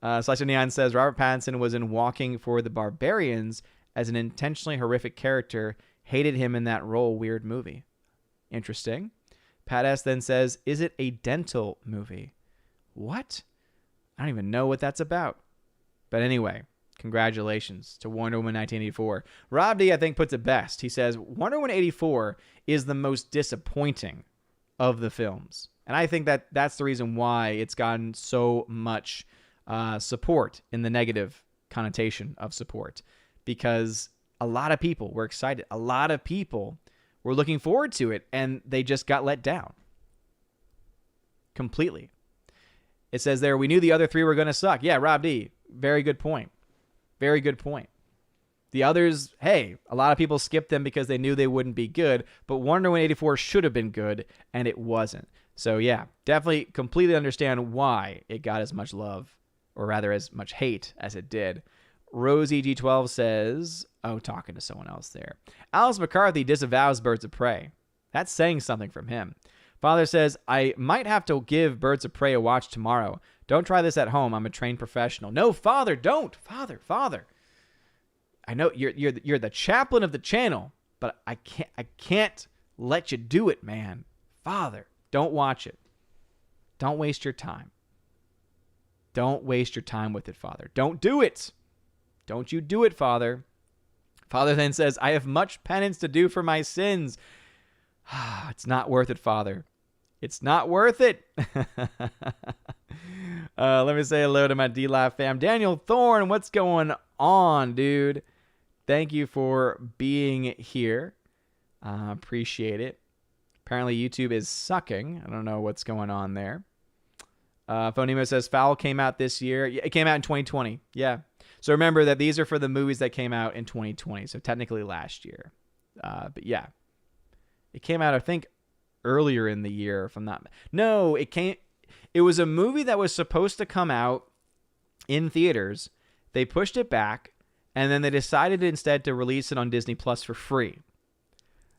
Speaker 1: Slash Neon says, Robert Pattinson was in Walking for the Barbarians as an intentionally horrific character. Hated him in that role. Weird movie. Interesting. Pat S. then says, is it a dental movie? What? I don't even know what that's about. But anyway, congratulations to Wonder Woman 1984. Rob D, I think, puts it best. He says, Wonder Woman 84 is the most disappointing of the films. And I think that that's the reason why it's gotten so much support in the negative connotation of support. Because a lot of people were excited. A lot of people were looking forward to it, and they just got let down. Completely. It says there, we knew the other three were going to suck. Yeah, Rob D, very good point. Very good point. The others, hey, a lot of people skipped them because they knew they wouldn't be good, but Wonder Woman 84 should have been good, and it wasn't. So yeah, definitely completely understand why it got as much love, or rather as much hate as it did. Rosie G12 says, oh, talking to someone else there. Alice McCarthy disavows Birds of Prey. That's saying something from him. Father says, I might have to give Birds of Prey a watch tomorrow. Don't try this at home. I'm a trained professional. No, Father, don't. Father. I know you're the chaplain of the channel, but I can't let you do it, man. Father, don't watch it. Don't waste your time. Don't waste your time with it, Father. Don't do it. Don't you do it, Father. Father then says, I have much penance to do for my sins. It's not worth it, Father. It's not worth it. Let me say hello to my D-Live fam. Daniel Thorne, what's going on, dude? Thank you for being here. Appreciate it. Apparently YouTube is sucking. I don't know what's going on there. Phonemo says Foul came out this year. Yeah, it came out in 2020. Yeah. So remember that these are for the movies that came out in 2020. So technically last year. But yeah. It came out, I think, earlier in the year, if I'm not... No, it was a movie that was supposed to come out in theaters. They pushed it back, and then they decided instead to release it on Disney Plus for free.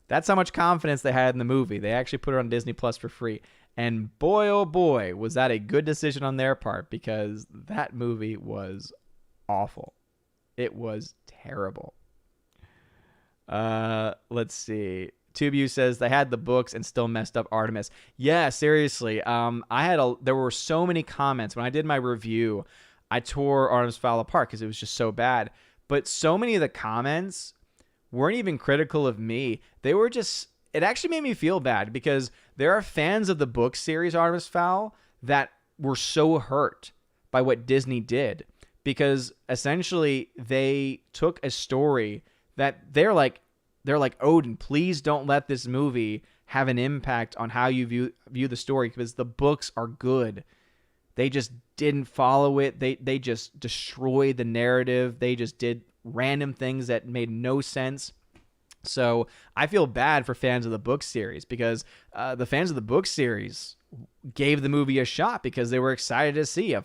Speaker 1: That's how much confidence they had in the movie. They actually put it on Disney Plus for free. And boy, oh boy, was that a good decision on their part, because that movie was awful. It was terrible. Let's see. Tubu says they had the books and still messed up Artemis. Yeah, seriously. There were so many comments. When I did my review, I tore Artemis Fowl apart because it was just so bad. But so many of the comments weren't even critical of me. They were just... It actually made me feel bad because there are fans of the book series Artemis Fowl that were so hurt by what Disney did, because essentially they took a story that they're like, Odin, please don't let this movie have an impact on how you view the story, because the books are good. They just didn't follow it. They just destroyed the narrative. They just did random things that made no sense. So I feel bad for fans of the book series, because the fans of the book series gave the movie a shot because they were excited to see.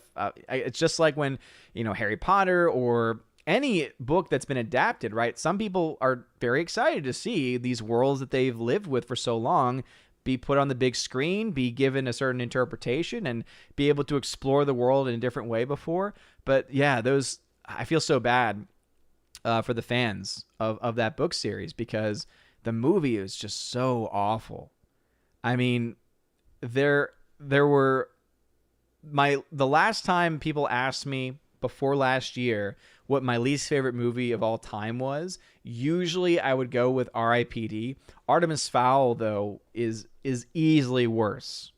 Speaker 1: It's just like when, Harry Potter or any book that's been adapted, right? Some people are very excited to see these worlds that they've lived with for so long be put on the big screen, be given a certain interpretation, and be able to explore the world in a different way before. But yeah, I feel so bad for the fans of that book series, because the movie is just so awful. I mean, the last time people asked me before last year what my least favorite movie of all time was, usually I would go with R.I.P.D. Artemis Fowl, though, is easily worse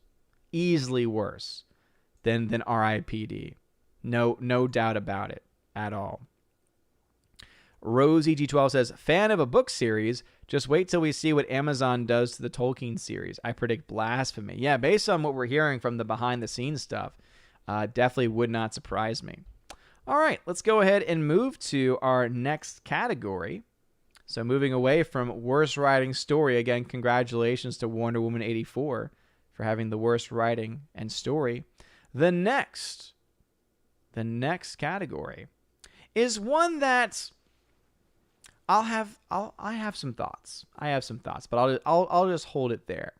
Speaker 1: than R.I.P.D. No doubt about it at all. Rosie G12 says, fan of a book series, just wait till we see what Amazon does to the Tolkien series. I predict blasphemy. Yeah, based on what we're hearing from the behind the scenes stuff, definitely would not surprise me. All right, let's go ahead and move to our next category. So moving away from worst writing story, again, congratulations to Wonder Woman 84 for having the worst writing and story. The next category is one that I have some thoughts. But I'll just hold it there.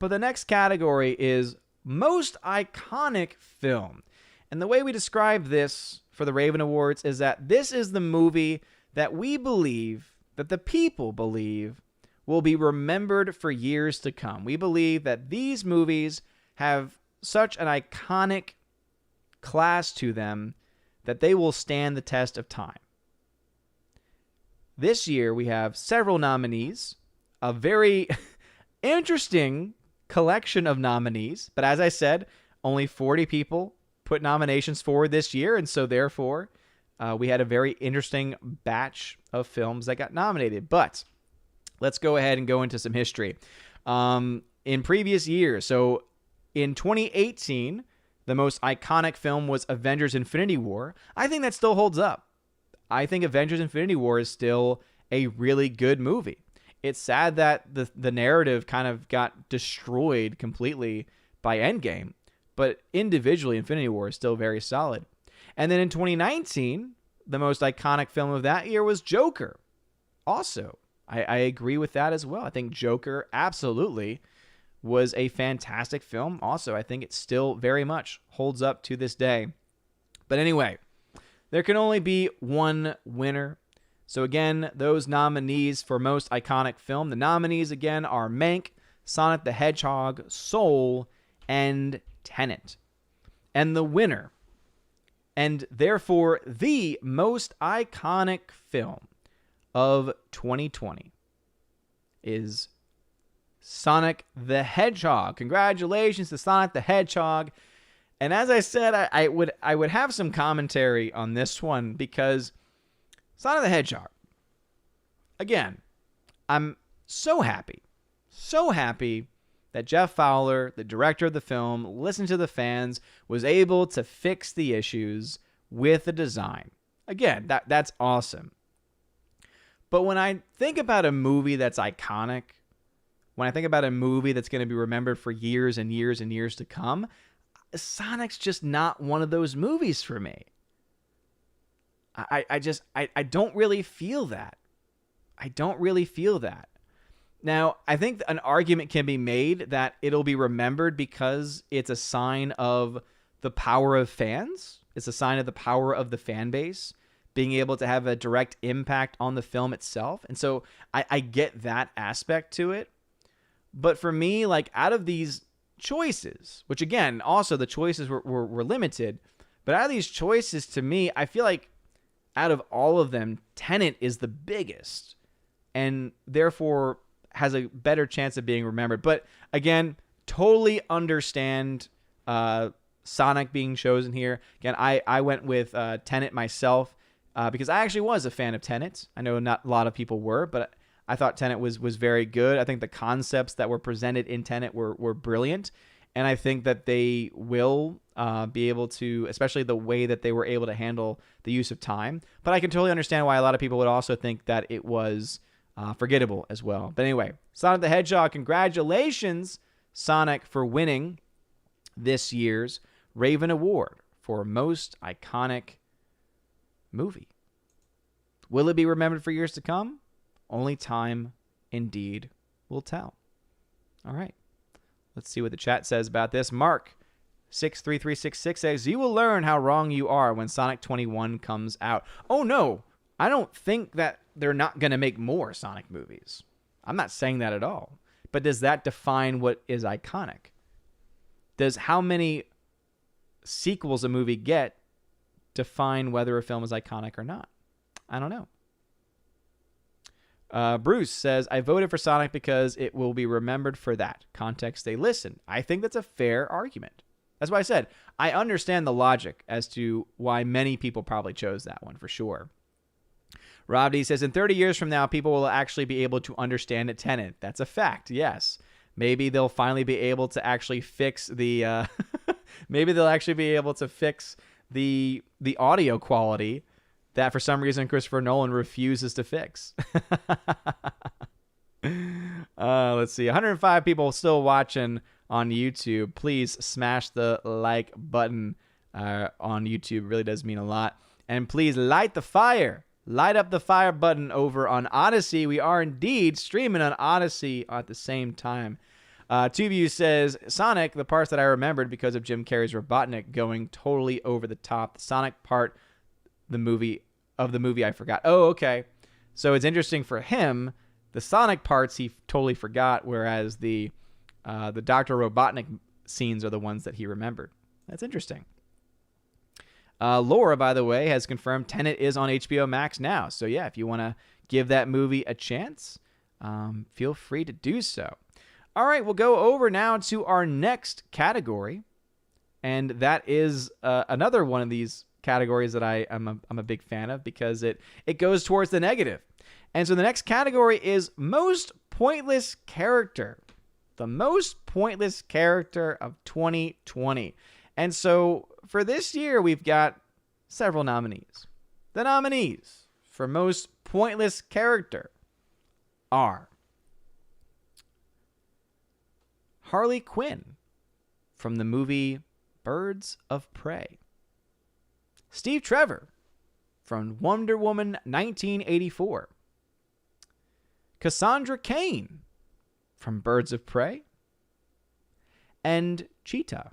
Speaker 1: But the next category is most iconic film. And the way we describe this for the Raven Awards is that this is the movie that we believe, that the people believe, will be remembered for years to come. We believe that these movies have such an iconic class to them that they will stand the test of time. This year, we have several nominees, a very interesting collection of nominees. But as I said, only 40 people put nominations forward this year. And so therefore, we had a very interesting batch of films that got nominated. But let's go ahead and go into some history. In previous years, so in 2018, the most iconic film was Avengers Infinity War. I think that still holds up. I think Avengers Infinity War is still a really good movie. It's sad that the narrative kind of got destroyed completely by Endgame, but individually Infinity War is still very solid. And then in 2019, the most iconic film of that year was Joker. Also, I agree with that as well. I think Joker absolutely was a fantastic film. Also, I think it still very much holds up to this day. But anyway, there can only be one winner. So again, those nominees for most iconic film. The nominees again are Mank, Sonic the Hedgehog, Soul, and Tenet. And the winner, and therefore the most iconic film of 2020, is Sonic the Hedgehog. Congratulations to Sonic the Hedgehog. And as I said, I would have some commentary on this one because Sonic the Hedgehog, again, I'm so happy that Jeff Fowler, the director of the film, listened to the fans, was able to fix the issues with the design. Again, that's awesome. But when I think about a movie that's iconic, when I think about a movie that's going to be remembered for years and years and years to come, Sonic's just not one of those movies for me. I don't really feel that. I don't really feel that. Now, I think an argument can be made that it'll be remembered because it's a sign of the power of fans. It's a sign of the power of the fan base being able to have a direct impact on the film itself. And so I get that aspect to it. But for me, like, out of these choices, which again, also the choices were limited, but out of these choices, to me, I feel like out of all of them, Tenet is the biggest and therefore has a better chance of being remembered. But again, totally understand Sonic being chosen here. Again, I went with Tenet myself because I actually was a fan of Tenet. I know not a lot of people were, but I thought Tenet was very good. I think the concepts that were presented in Tenet were brilliant. And I think that they will be able to, especially the way that they were able to handle the use of time. But I can totally understand why a lot of people would also think that it was forgettable as well. But anyway, Sonic the Hedgehog, congratulations, Sonic, for winning this year's Raven Award for Most Iconic Movie. Will it be remembered for years to come? Only time, indeed, will tell. All right. Let's see what the chat says about this. Mark 63366 says, you will learn how wrong you are when Sonic 21 comes out. Oh, no. I don't think that they're not going to make more Sonic movies. I'm not saying that at all. But does that define what is iconic? Does how many sequels a movie get define whether a film is iconic or not? I don't know. Bruce says, I voted for Sonic because it will be remembered for that context they listen. I think that's a fair argument. That's why I said I understand the logic as to why many people probably chose that one for sure. Rob D says, in 30 years from now, people will actually be able to understand a Tenet. That's a fact, yes. Maybe they'll finally be able to actually fix the maybe they'll actually be able to fix the audio quality that for some reason Christopher Nolan refuses to fix. Let's see. 105 people still watching on YouTube. Please smash the like button on YouTube. It really does mean a lot. And please light the fire. Light up the fire button over on Odyssey. We are indeed streaming on Odyssey at the same time. Tubeview says, Sonic, the parts that I remembered because of Jim Carrey's Robotnik going totally over the top. The Sonic part the movie I forgot. Oh, okay. So it's interesting for him. The Sonic parts he totally forgot, whereas the Dr. Robotnik scenes are the ones that he remembered. That's interesting. Laura, by the way, has confirmed Tenet is on HBO Max now. So yeah, if you want to give that movie a chance, feel free to do so. All right, we'll go over now to our next category, and that is another one of these categories that I'm a big fan of because it goes towards the negative. And so the next category is most pointless character. The most pointless character of 2020. And so for this year, we've got several nominees. The nominees for most pointless character are Harley Quinn from the movie Birds of Prey. Steve Trevor from Wonder Woman 1984. Cassandra Cain from Birds of Prey. And Cheetah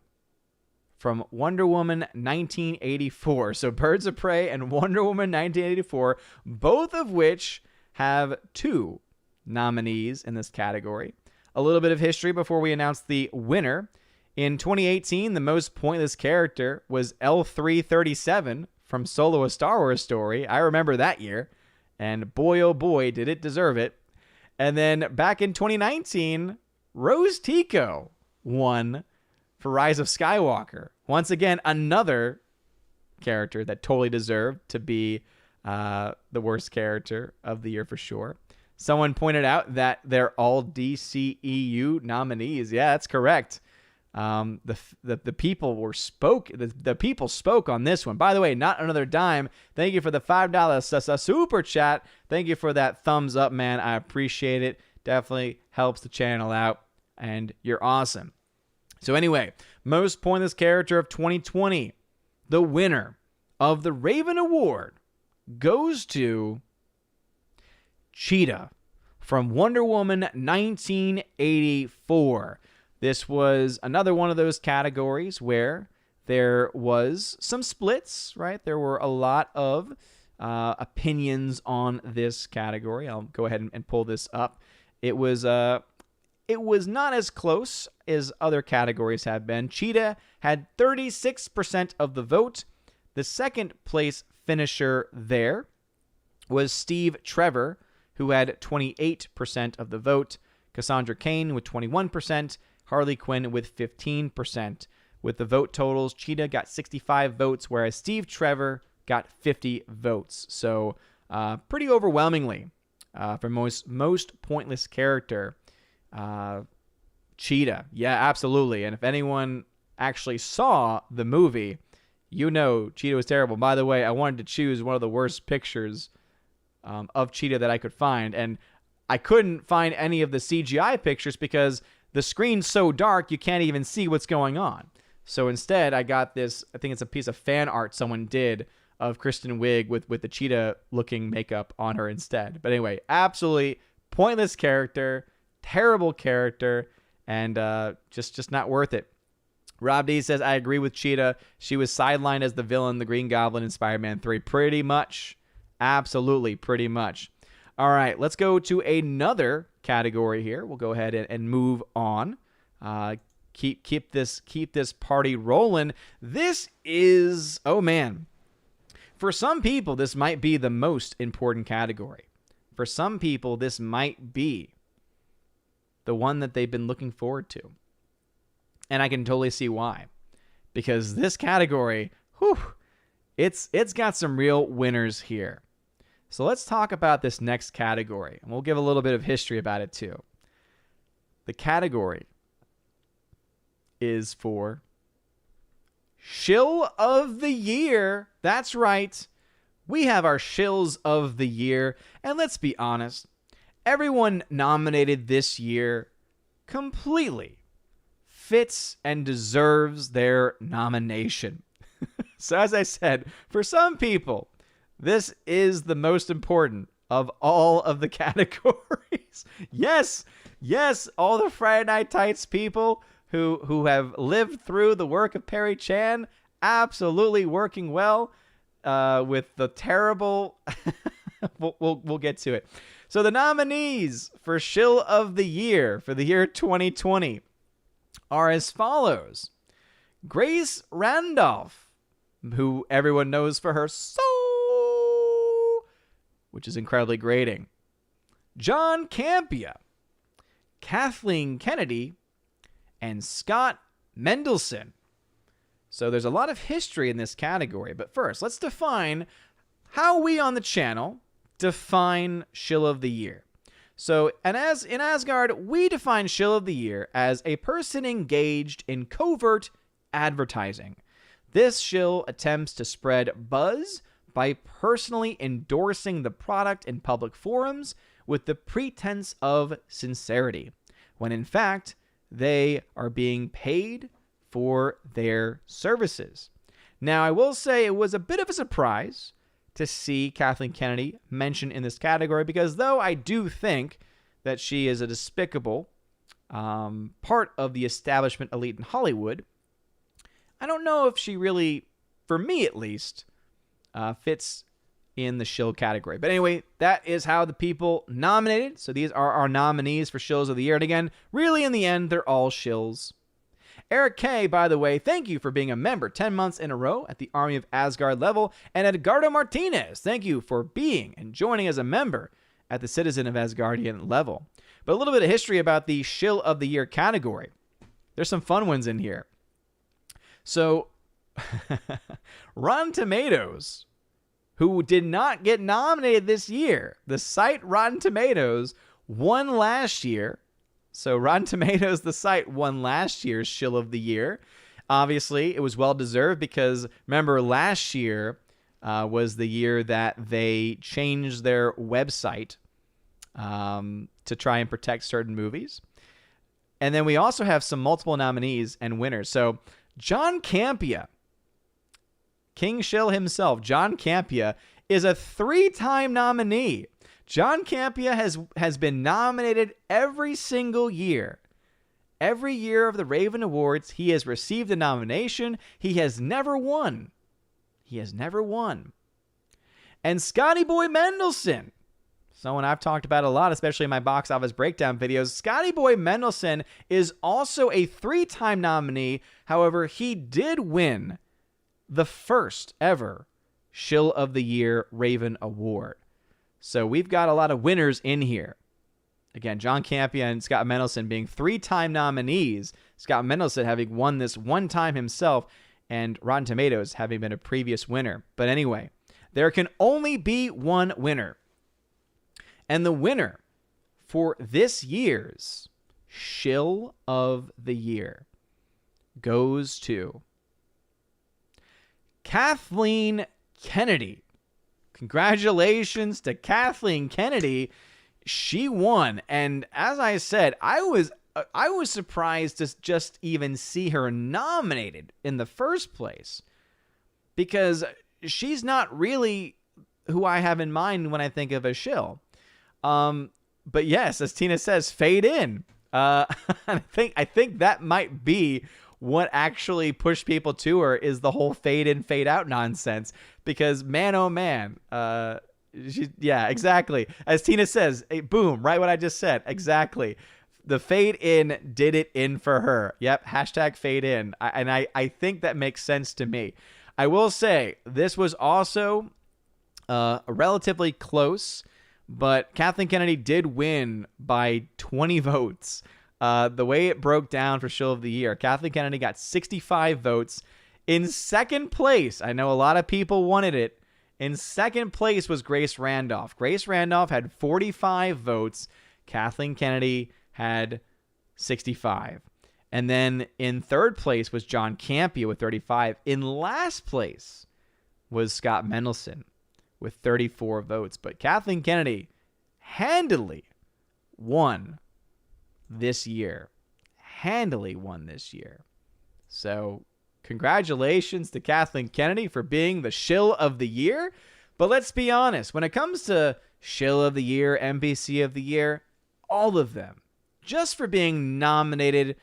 Speaker 1: from Wonder Woman 1984. So Birds of Prey and Wonder Woman 1984, both of which have 2 nominees in this category. A little bit of history before we announce the winner. In 2018, the most pointless character was L337 from Solo: A Star Wars Story. I remember that year. And boy, oh boy, did it deserve it. And then back in 2019, Rose Tico won for Rise of Skywalker. once again, another character that totally deserved to be the worst character of the year for sure. Someone pointed out that they're all DCEU nominees. Yeah, that's correct. The people spoke. The people spoke on this one. By the way, not another dime. Thank you for the $5 super chat. Thank you for that thumbs up, man. I appreciate it. Definitely helps the channel out, and you're awesome. So anyway, most pointless character of 2020. The winner of the Raven Award goes to Cheetah from Wonder Woman 1984. This was another one of those categories where there was some splits, right? There were a lot of opinions on this category. I'll go ahead and pull this up. It was not as close as other categories have been. Cheetah had 36% of the vote. The second place finisher there was Steve Trevor, who had 28% of the vote. Cassandra Cain with 21%. Harley Quinn with 15%. With the vote totals, Cheetah got 65 votes, whereas Steve Trevor got 50 votes. So pretty overwhelmingly for most pointless character, Cheetah. Yeah, absolutely. And if anyone actually saw the movie, you know Cheetah was terrible. By the way, I wanted to choose one of the worst pictures of Cheetah that I could find, and I couldn't find any of the CGI pictures because the screen's so dark you can't even see what's going on. So instead, I got this, I think it's a piece of fan art someone did of Kristen Wiig with the cheetah-looking makeup on her instead. But anyway, absolutely pointless character, terrible character, and just not worth it. Rob D says, I agree with Cheetah. She was sidelined as the villain, the Green Goblin in Spider-Man 3. Pretty much. Absolutely, pretty much. All right, let's go to another category here. We'll go ahead and move on. Keep this party rolling. This is, oh man, for some people, this might be the most important category. For some people, this might be the one that they've been looking forward to. And I can totally see why. Because this category, it's got some real winners here. So let's talk about this next category. And we'll give a little bit of history about it too. The category is for Shill of the Year. That's right. We have our Shills of the Year. And let's be honest, everyone nominated this year completely fits and deserves their nomination. So as I said, for some people, this is the most important of all of the categories. Yes, all the Friday Night Tights people who have lived through the work of Perry Chan, absolutely working well with the terrible... we'll get to it. So the nominees for Shill of the Year for the year 2020 are as follows. Grace Randolph, who everyone knows for her soul, which is incredibly grating. John Campea, Kathleen Kennedy, and Scott Mendelson. So there's a lot of history in this category, but first, let's define how we on the channel define Shill of the Year. So, and as in Asgard, we define Shill of the Year as a person engaged in covert advertising. This shill attempts to spread buzz by personally endorsing the product in public forums with the pretense of sincerity, when in fact, they are being paid for their services. Now, I will say it was a bit of a surprise to see Kathleen Kennedy mentioned in this category, because though I do think that she is a despicable part of the establishment elite in Hollywood, I don't know if she really, for me at least, fits in the shill category. But anyway, that is how the people nominated. So these are our nominees for Shills of the Year. And again, really in the end, they're all shills. Eric K., by the way, thank you for being a member 10 months in a row at the Army of Asgard level. And Edgardo Martinez, thank you for being and joining as a member at the Citizen of Asgardian level. But a little bit of history about the Shill of the Year category. There's some fun ones in here. So Rotten Tomatoes, who did not get nominated this year. The site Rotten Tomatoes won last year. So Rotten Tomatoes, the site, won last year's Shill of the Year. Obviously, it was well-deserved because, remember, last year was the year that they changed their website to try and protect certain movies. And then we also have some multiple nominees and winners. So John Campea, King Shill himself, John Campea, is a 3-time nominee. John Campea has been nominated every single year. Every year of the Raven Awards, he has received a nomination. He has never won. He has never won. And Scotty Boy Mendelson, someone I've talked about a lot, especially in my box office breakdown videos. Scotty Boy Mendelson is also a 3-time nominee. However, he did win the first ever Shill of the Year Raven Award. So we've got a lot of winners in here. Again, John Campea and Scott Mendelson being 3-time nominees. Scott Mendelson having won this 1 time himself, and Rotten Tomatoes having been a previous winner. But anyway, there can only be one winner. And the winner for this year's Shill of the Year goes to Kathleen Kennedy. Congratulations to Kathleen Kennedy. She won. And as I said, I was surprised to just even see her nominated in the first place, because she's not really who I have in mind when I think of a shill. But yes, as Tina says, fade in. I think that might be what actually pushed people to her, is the whole fade in, fade out nonsense. Because man, oh man, yeah, exactly. As Tina says, hey, boom, right what I just said. Exactly. The fade in did it in for her. Yep, hashtag fade in. I think that makes sense to me. I will say, this was also relatively close, but Kathleen Kennedy did win by 20 votes. The way it broke down for Shill of the Year, Kathleen Kennedy got 65 votes. In second place, I know a lot of people wanted it. In second place was Grace Randolph. Grace Randolph had 45 votes. Kathleen Kennedy had 65. And then in third place was John Campea with 35. In last place was Scott Mendelson with 34 votes. But Kathleen Kennedy handily won this year. Handily won this year. So congratulations to Kathleen Kennedy for being the Shill of the Year. But let's be honest, when it comes to Shill of the Year, NBC of the Year, all of them, just for being nominated,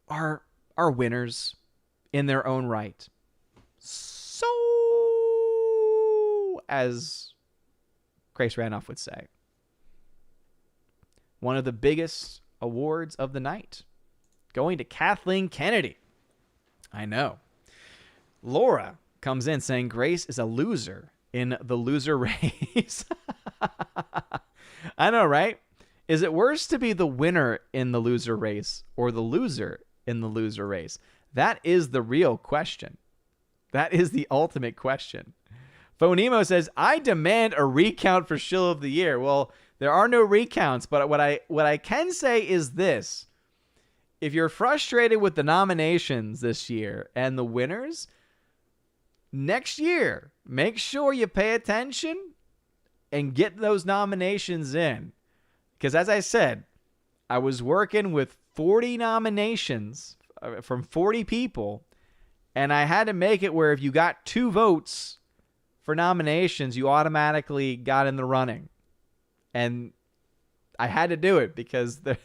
Speaker 1: are winners in their own right. So, as Grace Randolph would say, one of the biggest awards of the night, going to Kathleen Kennedy. I know. Laura comes in saying Grace is a loser in the loser race. I know, right? Is it worse to be the winner in the loser race or the loser in the loser race? That is the real question. That is the ultimate question. Phonemo says, I demand a recount for Shill of the Year. Well, there are no recounts, but what I can say is this. If you're frustrated with the nominations this year and the winners, next year, make sure you pay attention and get those nominations in. Because as I said, I was working with 40 nominations from 40 people, and I had to make it where if you got 2 votes for nominations, you automatically got in the running. And I had to do it because there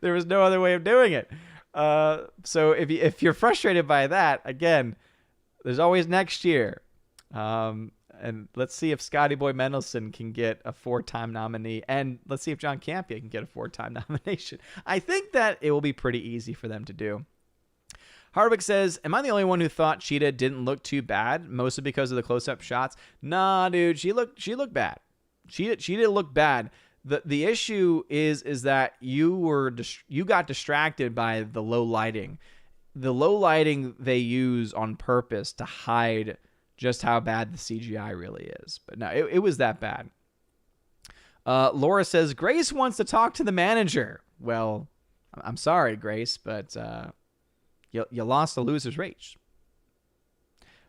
Speaker 1: was no other way of doing it. So if you're frustrated by that, again, there's always next year. And let's see if Scotty Boy Mendelson can get a 4-time nominee. And let's see if John Campea can get a 4-time nomination. I think that it will be pretty easy for them to do. Hardwick says, am I the only one who thought Cheetah didn't look too bad, mostly because of the close-up shots? Nah, dude, she looked bad. She didn't look bad. The issue is that you got distracted by the low lighting. the low lighting they use on purpose to hide just how bad the CGI really is. But no, it was that bad. Laura says, Grace wants to talk to the manager. Well, I'm sorry, Grace, but you lost the loser's race.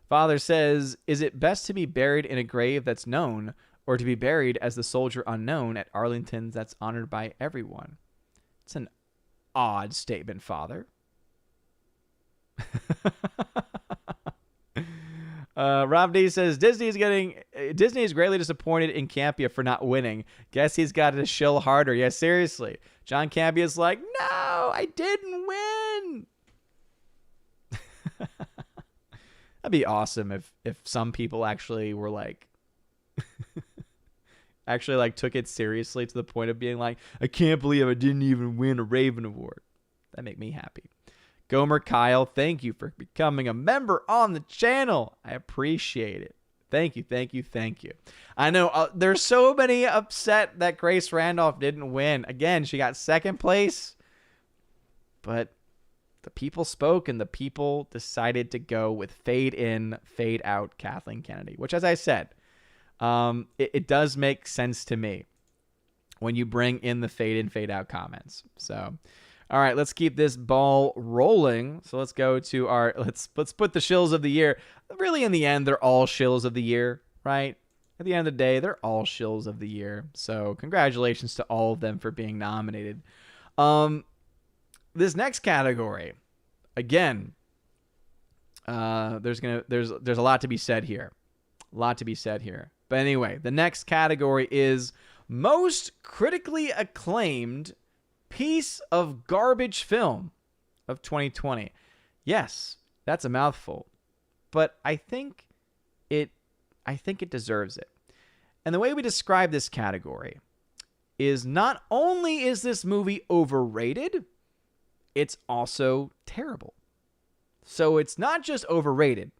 Speaker 1: Father says, is it best to be buried in a grave that's known or to be buried as the soldier unknown at Arlington's that's honored by everyone? It's an odd statement, Father. Rob D says, Disney is greatly disappointed in Campia for not winning. Guess he's got to shill harder. Yeah, seriously. John Campia's like, no, I didn't win. That'd be awesome if some people actually were like actually like took it seriously to the point of being like, I can't believe I didn't even win a Raven Award. That'd make me happy. Gomer Kyle, thank you for becoming a member on the channel. I appreciate it. Thank you, thank you, thank you. I know there's so many upset that Grace Randolph didn't win. Again, she got second place, but the people spoke and the people decided to go with fade in, fade out Kathleen Kennedy, which, as I said, it does make sense to me when you bring in the fade in, fade out comments. So, all right, let's keep this ball rolling. So let's go to our, let's put the shills of the year. Really, in the end, they're all shills of the year, right? At the end of the day, they're all shills of the year. So congratulations to all of them for being nominated. This next category, again, there's a lot to be said here. A lot to be said here. But anyway, the next category is most critically acclaimed piece of garbage film of 2020. Yes, that's a mouthful, but I think it deserves it. And the way we describe this category is not only is this movie overrated, it's also terrible. So it's not just overrated.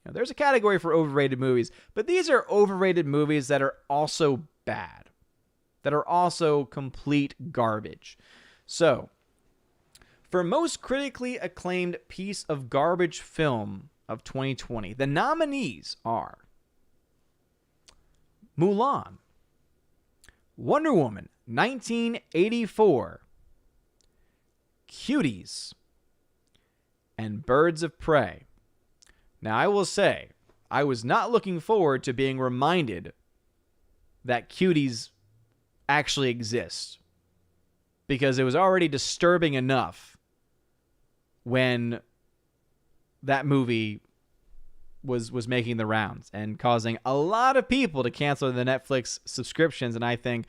Speaker 1: Now, there's a category for overrated movies, but these are overrated movies that are also bad, that are also complete garbage. So, for most critically acclaimed piece of garbage film of 2020, the nominees are Mulan, Wonder Woman 1984, Cuties, and Birds of Prey. Now, I will say, I was not looking forward to being reminded that Cuties actually exist, because it was already disturbing enough when that movie was making the rounds and causing a lot of people to cancel the Netflix subscriptions, and I think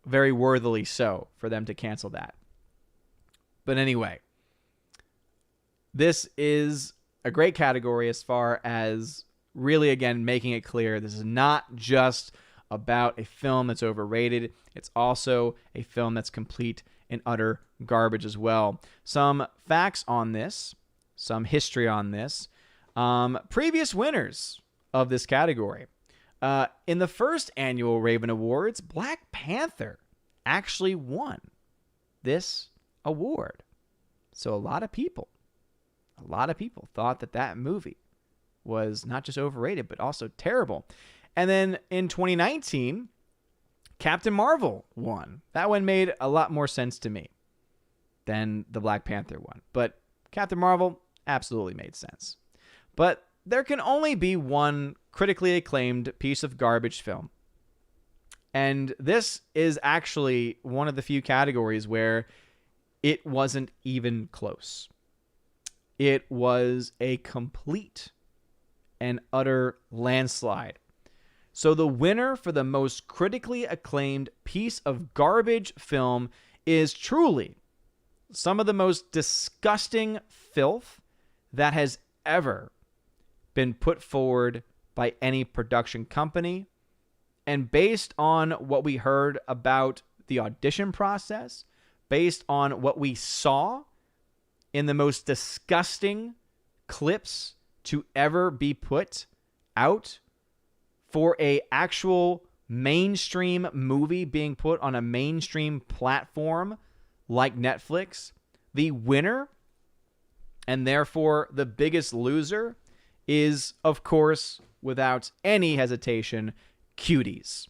Speaker 1: very worthily so for them to cancel that. But anyway, this is a great category as far as really, again, making it clear this is not just about a film that's overrated. It's also a film that's complete and utter garbage as well. Some facts on this, some history on this. Previous winners of this category. In the first annual Raven Awards, Black Panther actually won this award. So a lot of people thought that movie was not just overrated, but also terrible. And then in 2019, Captain Marvel won. That one made a lot more sense to me than the Black Panther one. But Captain Marvel absolutely made sense. But there can only be one critically acclaimed piece of garbage film. And this is actually one of the few categories where it wasn't even close. It was a complete and utter landslide. So the winner for the most critically acclaimed piece of garbage film is truly some of the most disgusting filth that has ever been put forward by any production company. And based on what we heard about the audition process, based on what we saw in the most disgusting clips to ever be put out for a actual mainstream movie being put on a mainstream platform like Netflix, the winner And therefore, the biggest loser is, of course, without any hesitation, Cuties.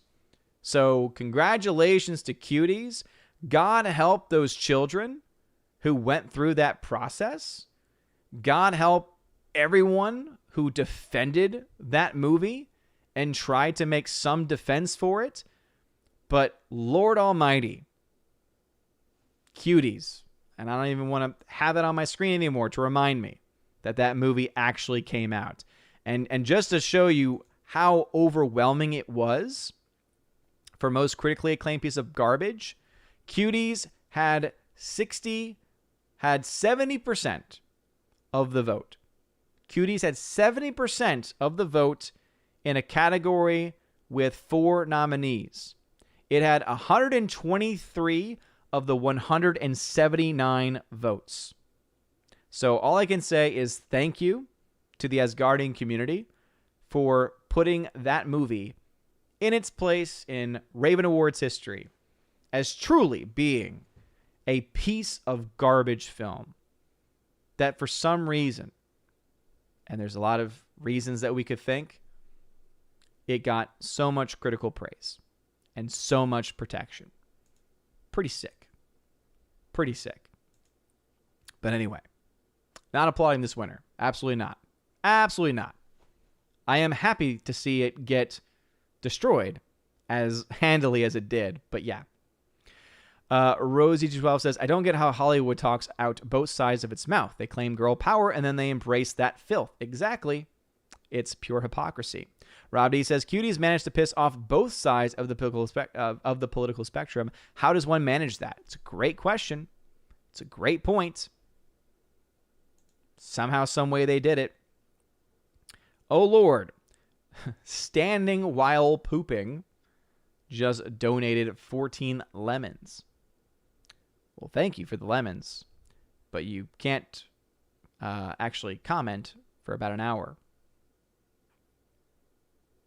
Speaker 1: So congratulations to Cuties. God help those children who went through that process. God help everyone who defended that movie and tried to make some defense for it. But Lord Almighty, Cuties, and I don't even want to have it on my screen anymore to remind me that that movie actually came out. And just to show you how overwhelming it was for most critically acclaimed piece of garbage, Cuties had 70% of the vote. Cuties had 70% of the vote in a category with 4 nominees. It had 123 of the 179 votes. So all I can say is thank you to the Asgardian community for putting that movie in its place in Raven Awards history as truly being a piece of garbage film that for some reason, and there's a lot of reasons that we could think, it got so much critical praise and so much protection. Pretty sick. Pretty sick. But anyway, not applauding this winner. Absolutely not. Absolutely not. I am happy to see it get destroyed as handily as it did. But yeah. Rosie12 says, I don't get how Hollywood talks out both sides of its mouth. They claim girl power and then they embrace that filth. Exactly. It's pure hypocrisy. Rob D says, Cuties managed to piss off both sides of the political spectrum. How does one manage that? It's a great question. It's a great point. Somehow, some way they did it. Oh, Lord. Standing while pooping just donated 14 lemons. Well, thank you for the lemons. But you can't actually comment for about an hour.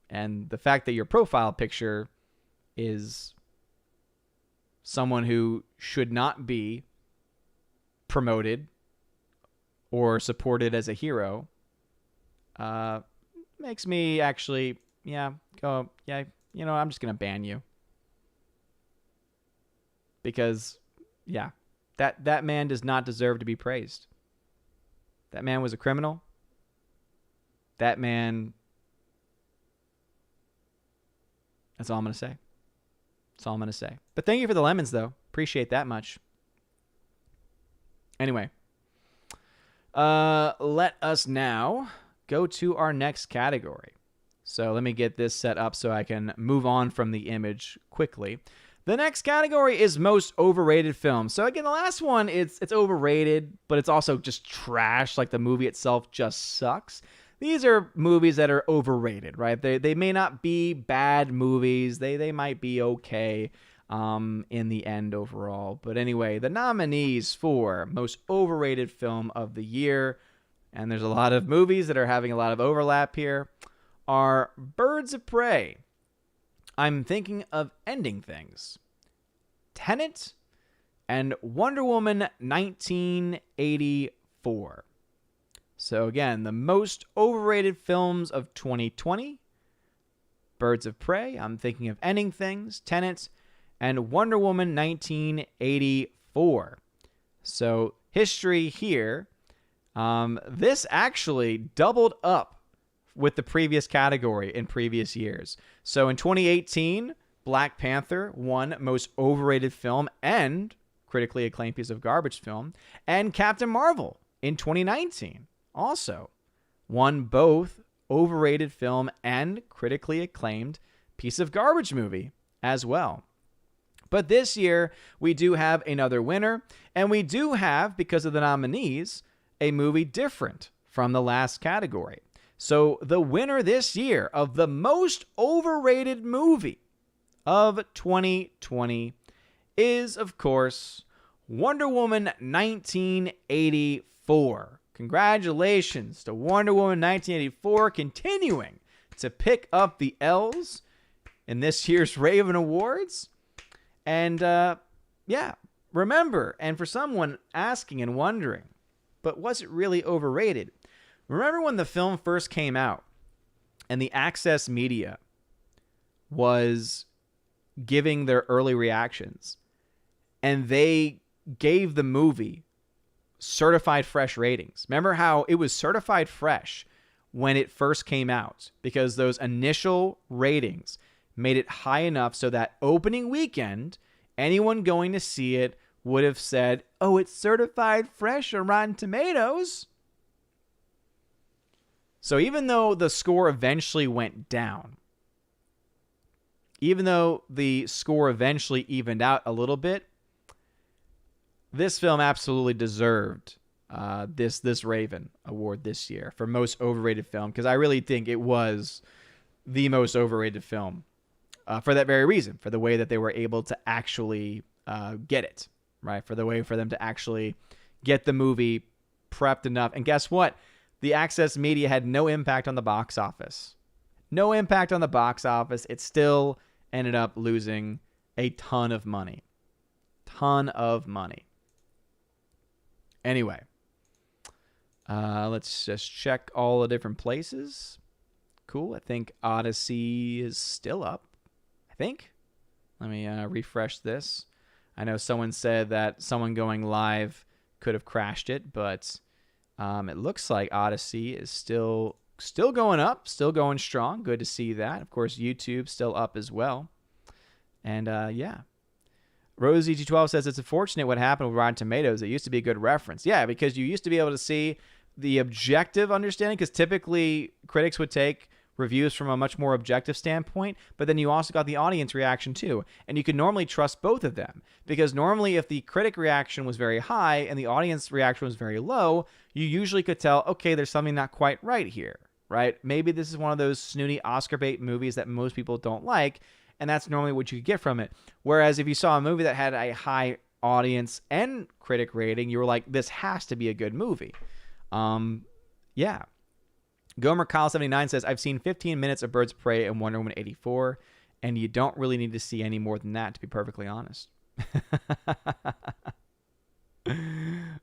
Speaker 1: And the fact that your profile picture is someone who should not be promoted or supported as a hero makes me actually, I'm just going to ban you. Because, that man does not deserve to be praised. That man was a criminal. That man... That's all I'm going to say. That's all I'm going to say. But thank you for the lemons, though. Appreciate that much. Anyway. Let us now go to our next category. So let me get this set up so I can move on from the image quickly. The next category is most overrated film. So again, the last one, it's overrated, but it's also just trash. Like the movie itself just sucks. These are movies that are overrated, right? They may not be bad movies. They might be okay in the end overall. But anyway, the nominees for most overrated film of the year, and there's a lot of movies that are having a lot of overlap here, are Birds of Prey, I'm Thinking of Ending Things, Tenet, and Wonder Woman 1984. So again, the most overrated films of 2020, Birds of Prey, I'm Thinking of Ending Things, Tenet, and Wonder Woman 1984. So history here, this actually doubled up with the previous category in previous years. So in 2018, Black Panther won most overrated film and critically acclaimed piece of garbage film, and Captain Marvel in 2019 also won both overrated film and critically acclaimed piece of garbage movie as well. But this year, we do have another winner, and we do have, because of the nominees, a movie different from the last category. So the winner this year of the most overrated movie of 2020 is, of course, Wonder Woman 1984. Congratulations to Wonder Woman 1984 continuing to pick up the L's in this year's Raven Awards. And, remember, and for someone asking and wondering, but was it really overrated? Remember when the film first came out and the Access media was giving their early reactions, and they gave the movie certified fresh ratings? Remember how it was certified fresh when it first came out, because those initial ratings made it high enough so that opening weekend, anyone going to see it would have said, oh, it's certified fresh on Rotten Tomatoes. So even though the score eventually went down, even though the score eventually evened out a little bit, this film absolutely deserved this Raven Award this year for most overrated film, because I really think it was the most overrated film for that very reason, for the way that they were able to actually get it, right? For the way for them to actually get the movie prepped enough. And guess what? The Access media had no impact on the box office. No impact on the box office. It still ended up losing a ton of money. Ton of money. Anyway, let's just check all the different places. Cool. I think Odyssey is still up. I think. Let me refresh this. I know someone said that someone going live could have crashed it, but it looks like Odyssey is still going up, still going strong. Good to see that. Of course, YouTube still up as well. And yeah. Rosie212 says it's unfortunate what happened with Rotten Tomatoes. It used to be a good reference. Yeah, because you used to be able to see the objective understanding, because typically critics would take reviews from a much more objective standpoint, but then you also got the audience reaction too. And you could normally trust both of them, because normally if the critic reaction was very high and the audience reaction was very low, you usually could tell, okay, there's something not quite right here, right? Maybe this is one of those snooty Oscar bait movies that most people don't like, and that's normally what you could get from it. Whereas if you saw a movie that had a high audience and critic rating, you were like, this has to be a good movie. Yeah. Gomer Kyle 79 says, I've seen 15 minutes of Birds of Prey and Wonder Woman 84, and you don't really need to see any more than that, to be perfectly honest.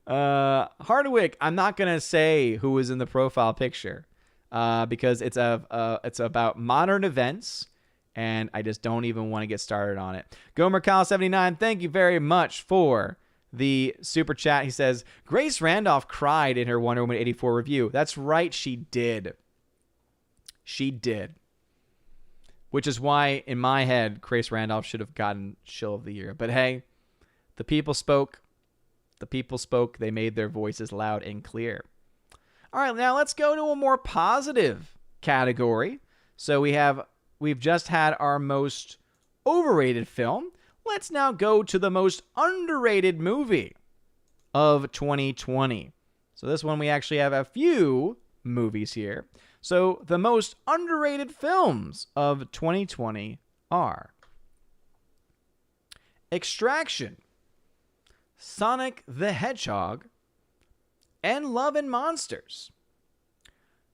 Speaker 1: Hardwick, I'm not going to say who was in the profile picture because it's about modern events, and I just don't even want to get started on it. Gomer Kyle 79, thank you very much for the super chat. He says, Grace Randolph cried in her Wonder Woman 84 review. That's right, she did. She did. Which is why, in my head, Grace Randolph should have gotten Shill of the Year. But hey, the people spoke. The people spoke. They made their voices loud and clear. All right, now let's go to a more positive category. So we've just had our most overrated film. Let's now go to the most underrated movie of 2020. So this one, we actually have a few movies here. So the most underrated films of 2020 are Extraction, Sonic the Hedgehog, and Love and Monsters.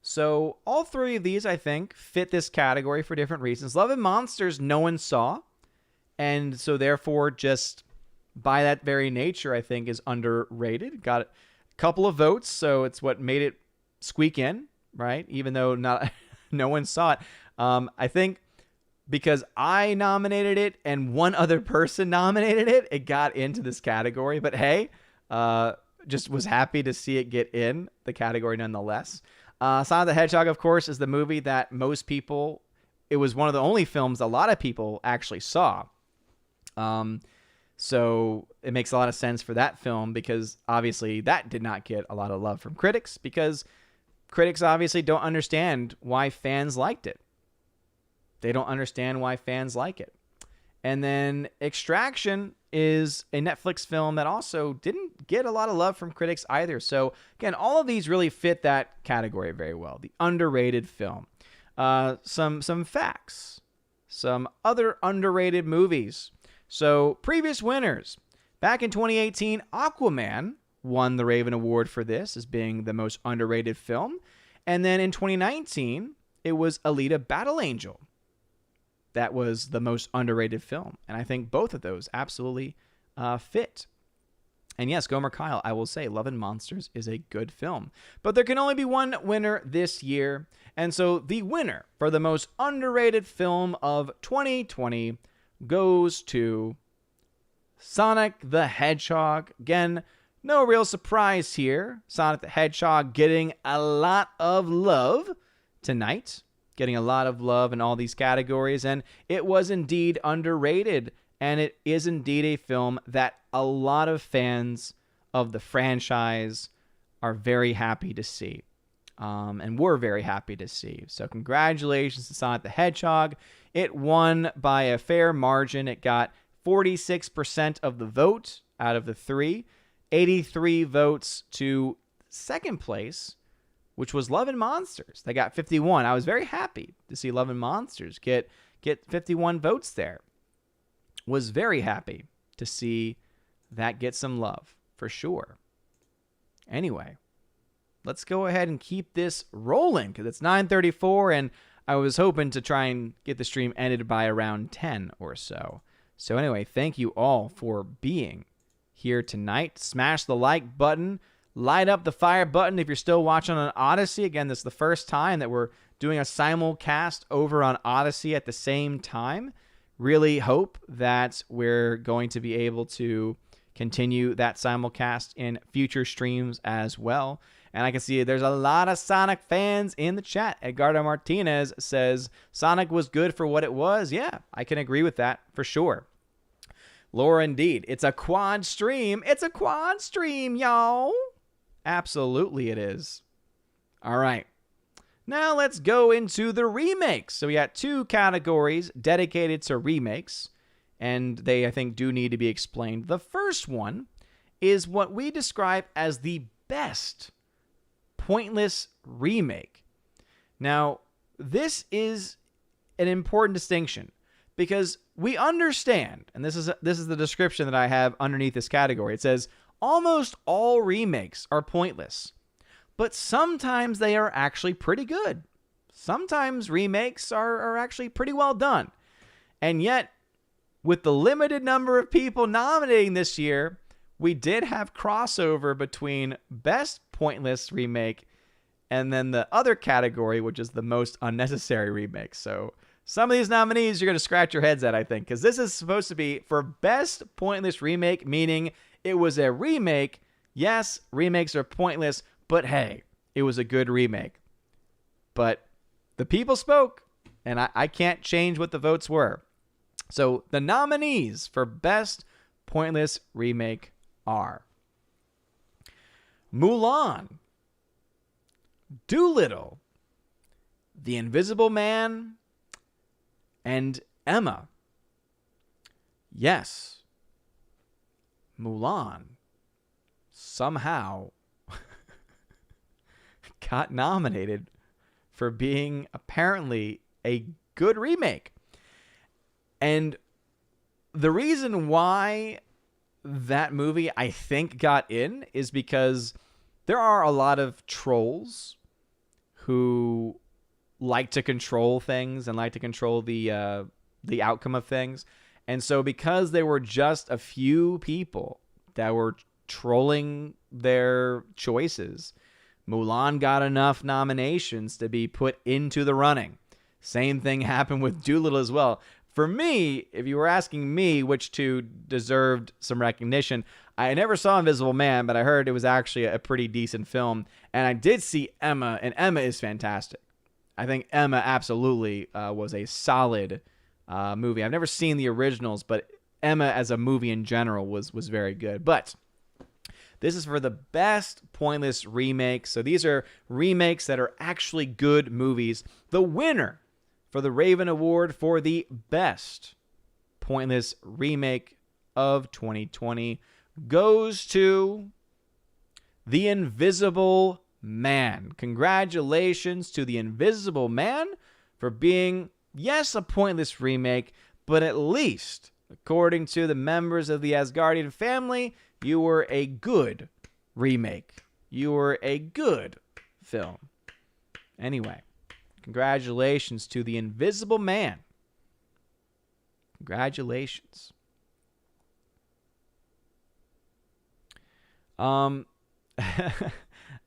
Speaker 1: So all three of these, I think, fit this category for different reasons. Love and Monsters, no one saw. And so therefore, just by that very nature, I think is underrated. Got a couple of votes, so it's what made it squeak in, right? Even though no one saw it. I think because I nominated it and one other person nominated it, it got into this category. But hey, just was happy to see it get in the category nonetheless. Sonic the Hedgehog, of course, is the movie that most people, it was one of the only films a lot of people actually saw. So it makes a lot of sense for that film, because obviously that did not get a lot of love from critics, because critics obviously don't understand why fans liked it. They don't understand why fans like it. And then Extraction is a Netflix film that also didn't get a lot of love from critics either. So again, all of these really fit that category very well. The underrated film. Some facts. Some other underrated movies. So previous winners. Back in 2018, Aquaman won the Raven Award for this as being the most underrated film. And then in 2019, it was Alita Battle Angel. That was the most underrated film. And I think both of those absolutely fit. And yes, Gomer Kyle, I will say Love and Monsters is a good film. But there can only be one winner this year. And so the winner for the most underrated film of 2020 goes to Sonic the Hedgehog. Again, no real surprise here. Sonic the Hedgehog getting a lot of love tonight. Getting a lot of love in all these categories. And it was indeed underrated. And it is indeed a film that a lot of fans of the franchise are very happy to see. And we're very happy to see. So congratulations to Sonic the Hedgehog. It won by a fair margin. It got 46% of the vote out of the 3. 83 votes to second place, which was Love and Monsters. They got 51. I was very happy to see Love and Monsters get 51 votes there. Was very happy to see that get some love, for sure. Anyway, let's go ahead and keep this rolling, because it's 9:34, and I was hoping to try and get the stream ended by around 10 or so. So anyway, thank you all for being here tonight. Smash the like button. Light up the fire button if you're still watching on Odyssey. Again, this is the first time that we're doing a simulcast over on Odyssey at the same time. Really hope that we're going to be able to continue that simulcast in future streams as well. And I can see there's a lot of Sonic fans in the chat. Edgardo Martinez says, Sonic was good for what it was. Yeah, I can agree with that for sure. Laura, indeed. It's a quad stream. It's a quad stream, y'all. Absolutely it is. All right. Now let's go into the remakes. So we got 2 categories dedicated to remakes, and they, I think, do need to be explained. The first one is what we describe as the best pointless remake. Now, this is an important distinction because we understand, and this is the description that I have underneath this category. It says, almost all remakes are pointless. But sometimes they are actually pretty good. Sometimes remakes are actually pretty well done. And yet, with the limited number of people nominating this year, we did have crossover between best pointless remake and then the other category, which is the most unnecessary remake. So some of these nominees you're going to scratch your heads at, I think, because this is supposed to be for best pointless remake, meaning it was a remake. Yes, remakes are pointless, but hey, it was a good remake. But the people spoke, and I can't change what the votes were. So the nominees for best pointless remake are Mulan, Dolittle, The Invisible Man, and Emma. Yes, Mulan somehow got nominated for being apparently a good remake. And the reason why that movie, I think, got in is because there are a lot of trolls who like to control things and like to control the outcome of things. And so because there were just a few people that were trolling their choices, Mulan got enough nominations to be put into the running. Same thing happened with Dolittle as well. For me, if you were asking me which 2 deserved some recognition, I never saw Invisible Man, but I heard it was actually a pretty decent film. And I did see Emma, and Emma is fantastic. I think Emma absolutely was a solid movie. I've never seen the originals, but Emma as a movie in general was very good. But this is for the best pointless remake. So these are remakes that are actually good movies. The winner for the Raven Award for the best pointless remake of 2020 goes to The Invisible Man. Congratulations to The Invisible Man for being, yes, a pointless remake, but at least, according to the members of the Asgardian family, you were a good remake. You were a good film. Anyway, congratulations to The Invisible Man. Congratulations.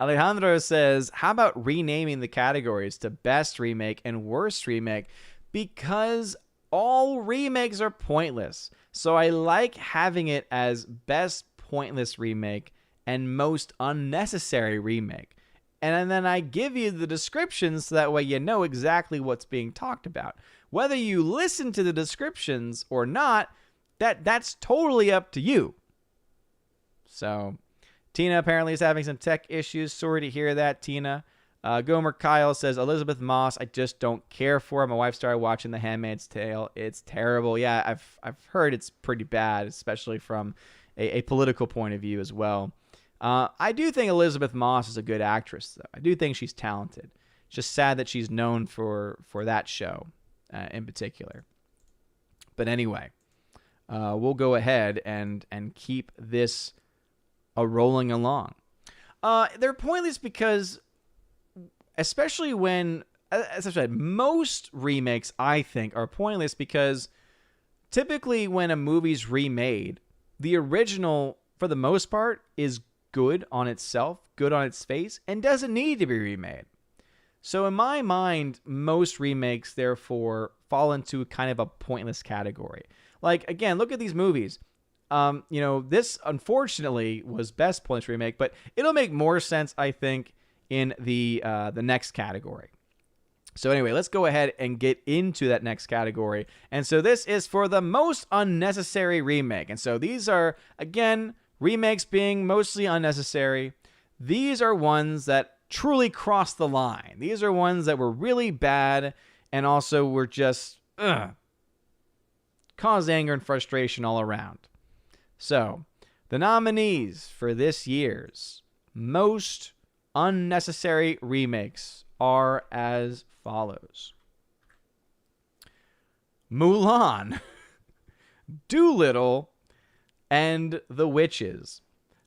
Speaker 1: Alejandro says, how about renaming the categories to best remake and worst remake? Because all remakes are pointless. So I like having it as best pointless remake and most unnecessary remake. And then I give you the descriptions so that way you know exactly what's being talked about. Whether you listen to the descriptions or not, that's totally up to you. So, Tina apparently is having some tech issues. Sorry to hear that, Tina. Gomer Kyle says, Elizabeth Moss, I just don't care for her. My wife started watching The Handmaid's Tale. It's terrible. Yeah, I've heard it's pretty bad, especially from a political point of view as well. I do think Elizabeth Moss is a good actress, though. I do think she's talented. It's just sad that she's known for that show in particular. But anyway, we'll go ahead and keep this rolling along. They're pointless because, especially when, as I said, most remakes, I think, are pointless because typically when a movie's remade, the original, for the most part, is good on itself, good on its face, and doesn't need to be remade. So in my mind, most remakes, therefore, fall into kind of a pointless category. Like, again, look at these movies. This, unfortunately, was best pointless remake, but it'll make more sense, I think, in the next category. So anyway, let's go ahead and get into that next category. And so this is for the most unnecessary remake. And so these are, again, remakes being mostly unnecessary. These are ones that truly crossed the line. These are ones that were really bad and also were just caused anger and frustration all around. So, the nominees for this year's most unnecessary remakes are as follows: Mulan, Dolittle, and The Witches.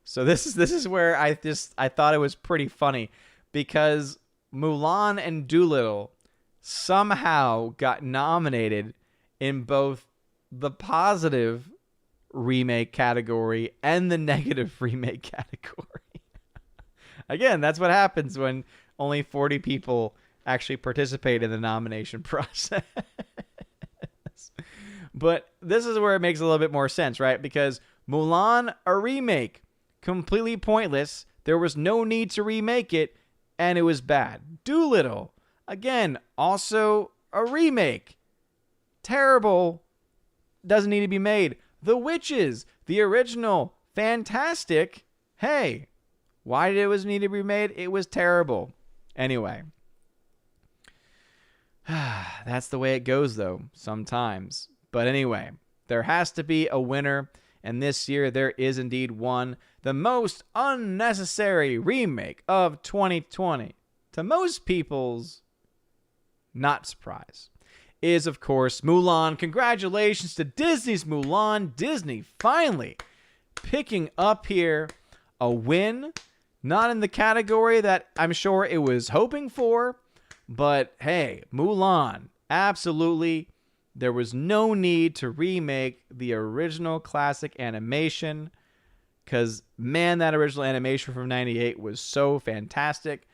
Speaker 1: So this is where I thought it was pretty funny because Mulan and Dolittle somehow got nominated in both the positive remake category and the negative remake category. Again, that's what happens when only 40 people actually participate in the nomination process. But this is where it makes a little bit more sense, right? Because Mulan, a remake, completely pointless. There was no need to remake it, and it was bad. Dolittle, again, also a remake. Terrible. Doesn't need to be made. The Witches, the original, fantastic. Hey, why did it need to be made? It was terrible. Anyway, that's the way it goes, though, sometimes. But anyway, there has to be a winner, and this year there is indeed one. The most unnecessary remake of 2020, to most people's not surprise, is, of course, Mulan. Congratulations to Disney's Mulan. Disney finally picking up here a win. Not in the category that I'm sure it was hoping for, but hey, Mulan, absolutely. There was no need to remake the original classic animation because, man, that original animation from 98 was so fantastic.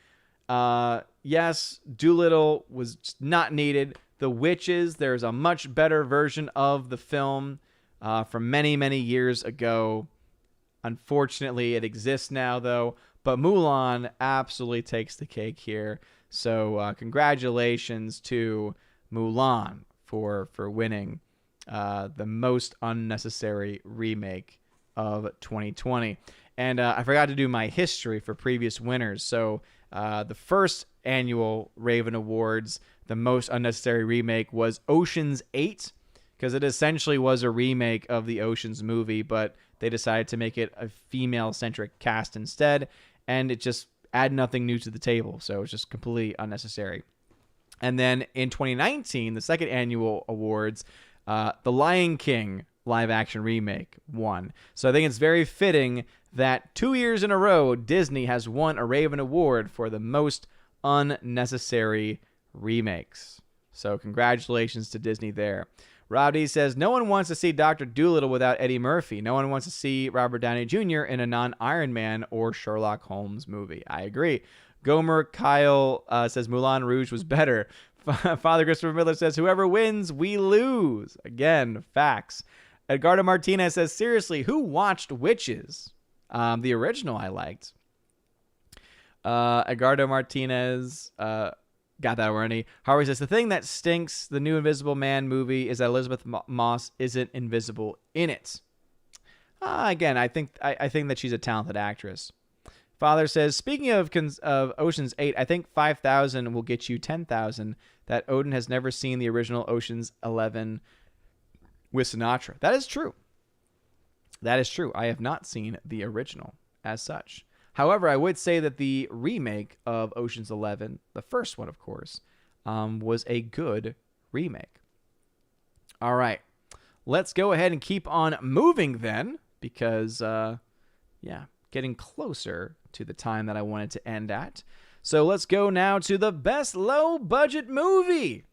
Speaker 1: Yes, Dolittle was not needed. The Witches, there's a much better version of the film from many, many years ago. Unfortunately, it exists now, though. But Mulan absolutely takes the cake here. So congratulations to Mulan for winning the most unnecessary remake of 2020. And I forgot to do my history for previous winners. So the first annual Raven Awards, the most unnecessary remake was Ocean's 8, because it essentially was a remake of the Ocean's movie, but they decided to make it a female-centric cast instead, and it just added nothing new to the table, so it's just completely unnecessary. And then in 2019, the second annual awards, The Lion King live-action remake won. So I think it's very fitting that 2 years in a row, Disney has won a Raven Award for the most unnecessary remakes. So congratulations to Disney there. Rob D says, no one wants to see Dr. Dolittle without Eddie Murphy. No one wants to see Robert Downey Jr. in a non-Iron Man or Sherlock Holmes movie. I agree. Gomer Kyle says Moulin Rouge was better. Father Christopher Miller says, whoever wins, we lose. Again, facts. Edgardo Martinez says, seriously, who watched Witches? The original I liked. Edgardo Martinez got that already. Harvey says, the thing that stinks the new Invisible Man movie is that Elizabeth Moss isn't invisible in it. Again, I think that she's a talented actress. Father says, speaking of Ocean's 8, I think 5,000 will get you 10,000. That Odin has never seen the original Ocean's 11 with Sinatra. That is true. That is true. I have not seen the original as such. However, I would say that the remake of Ocean's 11, the first one, of course, was a good remake. All right. Let's go ahead and keep on moving then, because, getting closer to the time that I wanted to end at. So let's go now to the best low-budget movie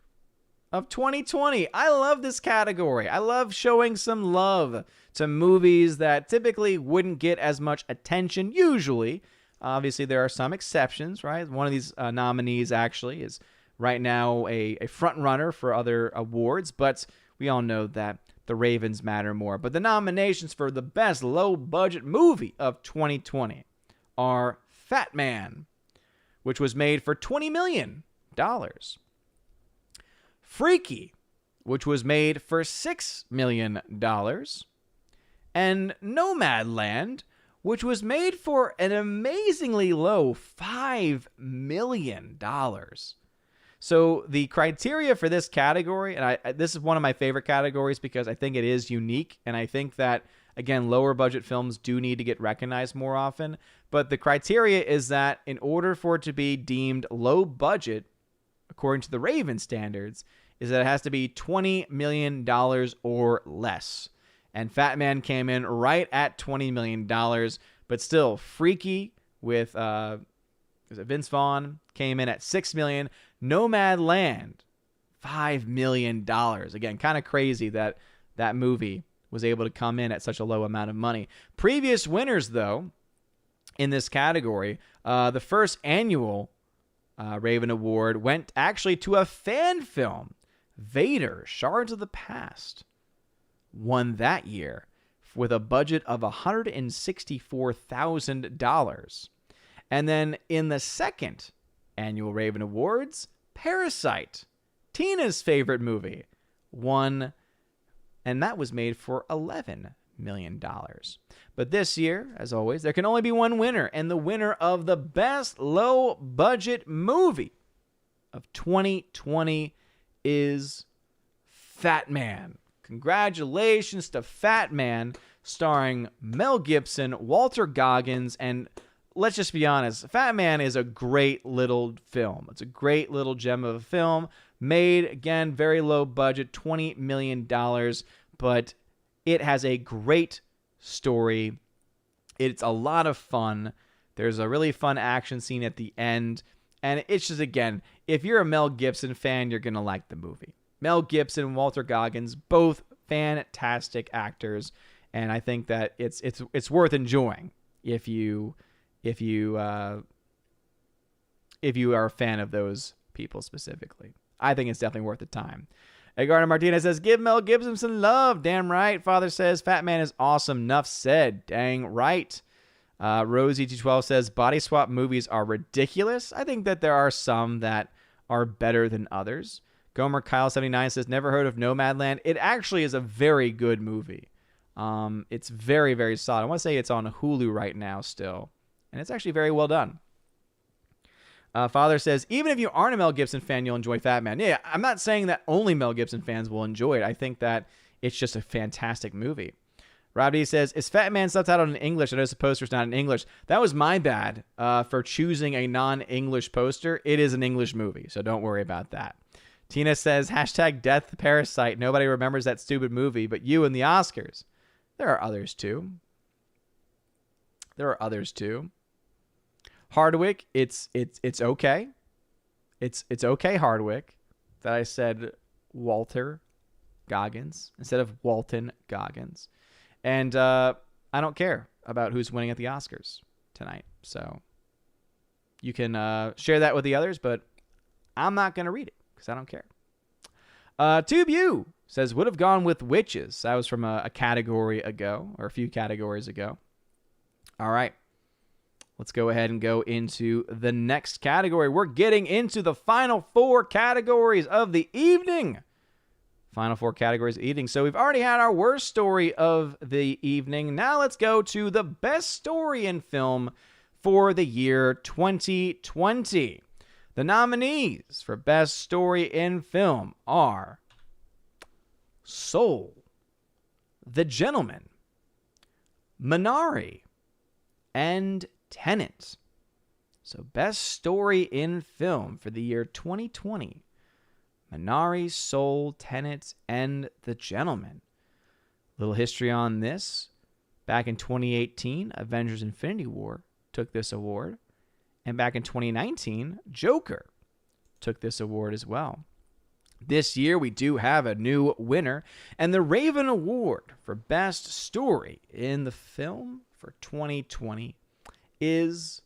Speaker 1: of 2020. I love this category. I love showing some love to movies that typically wouldn't get as much attention usually. Obviously, there are some exceptions, right? One of these nominees actually is right now a front runner for other awards, but we all know that the Ravens matter more. But the nominations for the best low-budget movie of 2020 are Fat Man, which was made for $20 million. Freaky, which was made for $6 million. And Nomadland, which was made for an amazingly low $5 million. So the criteria for this category, and this is one of my favorite categories because I think it is unique, and I think that, again, lower budget films do need to get recognized more often. But the criteria is that in order for it to be deemed low budget, according to the Raven standards, is that it has to be $20 million or less. And Fat Man came in right at $20 million, but still Freaky with Vince Vaughn came in at $6 million. Nomadland, $5 million. Again, kind of crazy that that movie was able to come in at such a low amount of money. Previous winners, though, in this category, the first annual Raven Award went actually to a fan film. Vader, Shards of the Past, won that year with a budget of $164,000. And then in the second annual Raven Awards, Parasite, Tina's favorite movie, won, and that was made for $11 million. But this year, as always, there can only be one winner, and the winner of the best low-budget movie of 2020 is Fat Man. Congratulations to Fat Man, starring Mel Gibson, Walter Goggins, and let's just be honest, Fat Man is a great little film. It's a great little gem of a film, made, again, very low budget, $20 million, but it has a great story. It's a lot of fun. There's a really fun action scene at the end, and it's just, again, if you're a Mel Gibson fan, you're going to like the movie. Mel Gibson and Walter Goggins, both fantastic actors, and I think that it's worth enjoying if you are a fan of those people specifically. I think it's definitely worth the time. Edgardo Martinez says, give Mel Gibson some love. Damn right. Father says, Fat Man is awesome. Enough said. Dang right. Rosie212 says, body swap movies are ridiculous. I think that there are some that are better than others. Gomer Kyle79 says, never heard of Nomadland. It actually is a very good movie. It's very, very solid. I want to say it's on Hulu right now still. And it's actually very well done. Father says, even if you aren't a Mel Gibson fan, you'll enjoy Fat Man. Yeah, I'm not saying that only Mel Gibson fans will enjoy it. I think that it's just a fantastic movie. Rob D says, is Fat Man subtitled in English? I noticed the poster's not in English. That was my bad for choosing a non-English poster. It is an English movie, so don't worry about that. Tina says, hashtag death Parasite. Nobody remembers that stupid movie, but you and the Oscars. There are others, too. Hardwick, it's okay. It's okay, Hardwick, that I said Walter Goggins instead of Walton Goggins. And I don't care about who's winning at the Oscars tonight. So you can share that with the others, but I'm not going to read it because I don't care. Tube U says, would have gone with Witches. That was from a category ago, or a few categories ago. All right. Let's go ahead and go into the next category. We're getting into the final 4 categories of the evening. Final 4 categories of the evening. So we've already had our worst story of the evening. Now let's go to the best story in film for the year 2020. The nominees for best story in film are Soul, The Gentleman, Minari, and Tenet. So best story in film for the year 2020. Minari, Soul, Tenet, and The Gentleman. Little history on this. Back in 2018, Avengers Infinity War took this award. And back in 2019, Joker took this award as well. This year, we do have a new winner. And the Raven Award for Best Story in the Film for 2020 is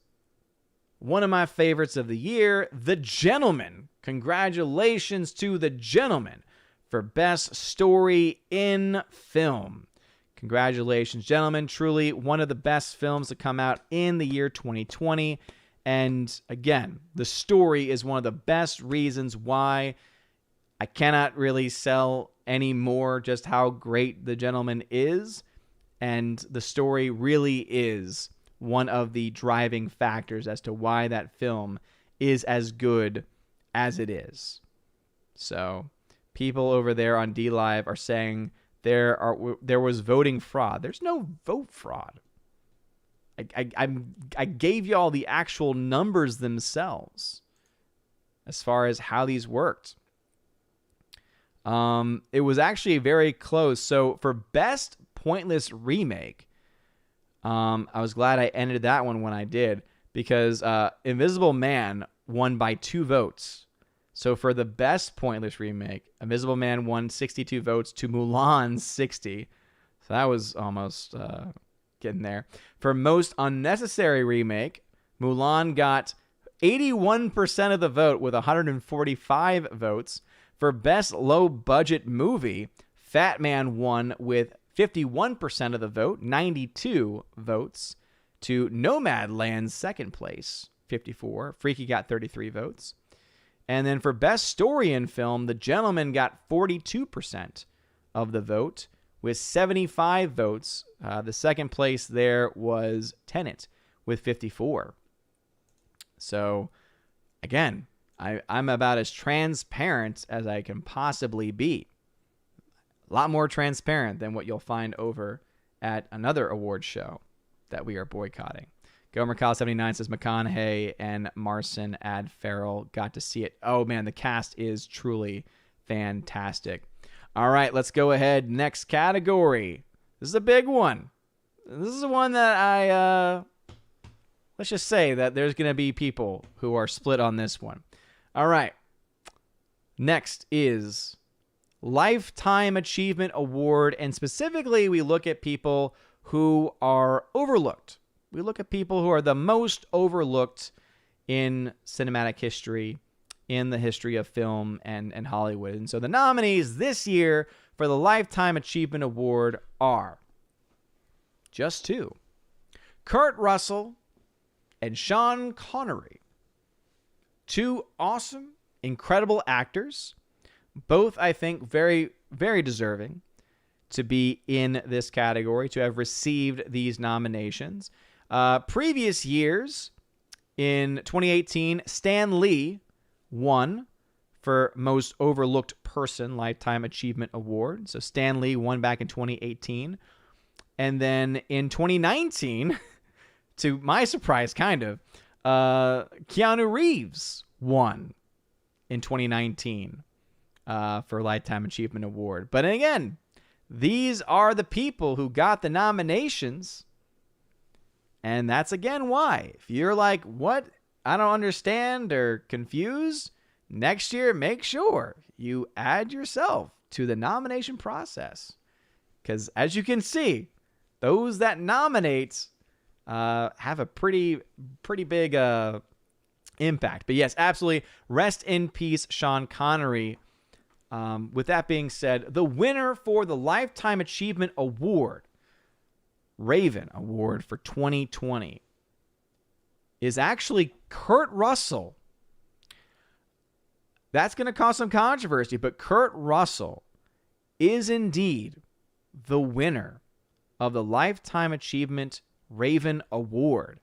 Speaker 1: one of my favorites of the year, The Gentleman. Congratulations to The Gentleman for Best Story in Film. Congratulations, gentlemen. Truly one of the best films to come out in the year 2020. And again, the story is one of the best reasons why I cannot really sell any more just how great The Gentleman is. And the story really is one of the driving factors as to why that film is as good as it is. So people over there on DLive are saying there was voting fraud. There's no vote fraud. I gave you all the actual numbers themselves as far as how these worked. It was actually very close. So for best pointless remake, I was glad I ended that one when I did, because Invisible Man won by 2 votes. So for the best pointless remake, Invisible Man won 62 votes to Mulan's 60. So that was almost getting there. For most unnecessary remake, Mulan got 81% of the vote with 145 votes. For best low-budget movie, Fat Man won with 51% of the vote, 92 votes, to Nomadland's second place, 54. Freaky got 33 votes. And then for best story in film, The Gentleman got 42% of the vote with 75 votes. The second place there was Tenet with 54. So, again, I'm about as transparent as I can possibly be. A lot more transparent than what you'll find over at another award show that we are boycotting. Gomer Kyle 79 says McConaughey and Marson add Farrell. Got to see it. Oh, man, the cast is truly fantastic. All right, let's go ahead. Next category. This is a big one. This is the one that let's just say that there's going to be people who are split on this one. All right. Next is Lifetime Achievement Award, and specifically we look at people who are overlooked. We look at people who are the most overlooked in cinematic history, in the history of film and Hollywood. And so the nominees this year for the Lifetime Achievement Award are just 2. Kurt Russell and Sean Connery. 2 awesome, incredible actors. Both, I think, very, very deserving to be in this category, to have received these nominations. Previous years, in 2018, Stan Lee won for Most Overlooked Person Lifetime Achievement Award. So Stan Lee won back in 2018. And then in 2019, to my surprise, kind of, Keanu Reeves won in 2019 for Lifetime Achievement Award. But again, these are the people who got the nominations. And that's, again, why. If you're like, what? I don't understand or confused, next year, make sure you add yourself to the nomination process. Because as you can see, those that nominate have a pretty big impact. But yes, absolutely. Rest in peace, Sean Connery. With that being said, the winner for the Lifetime Achievement Award, Raven Award for 2020, is actually Kurt Russell. That's going to cause some controversy, but Kurt Russell is indeed the winner of the Lifetime Achievement Raven Award.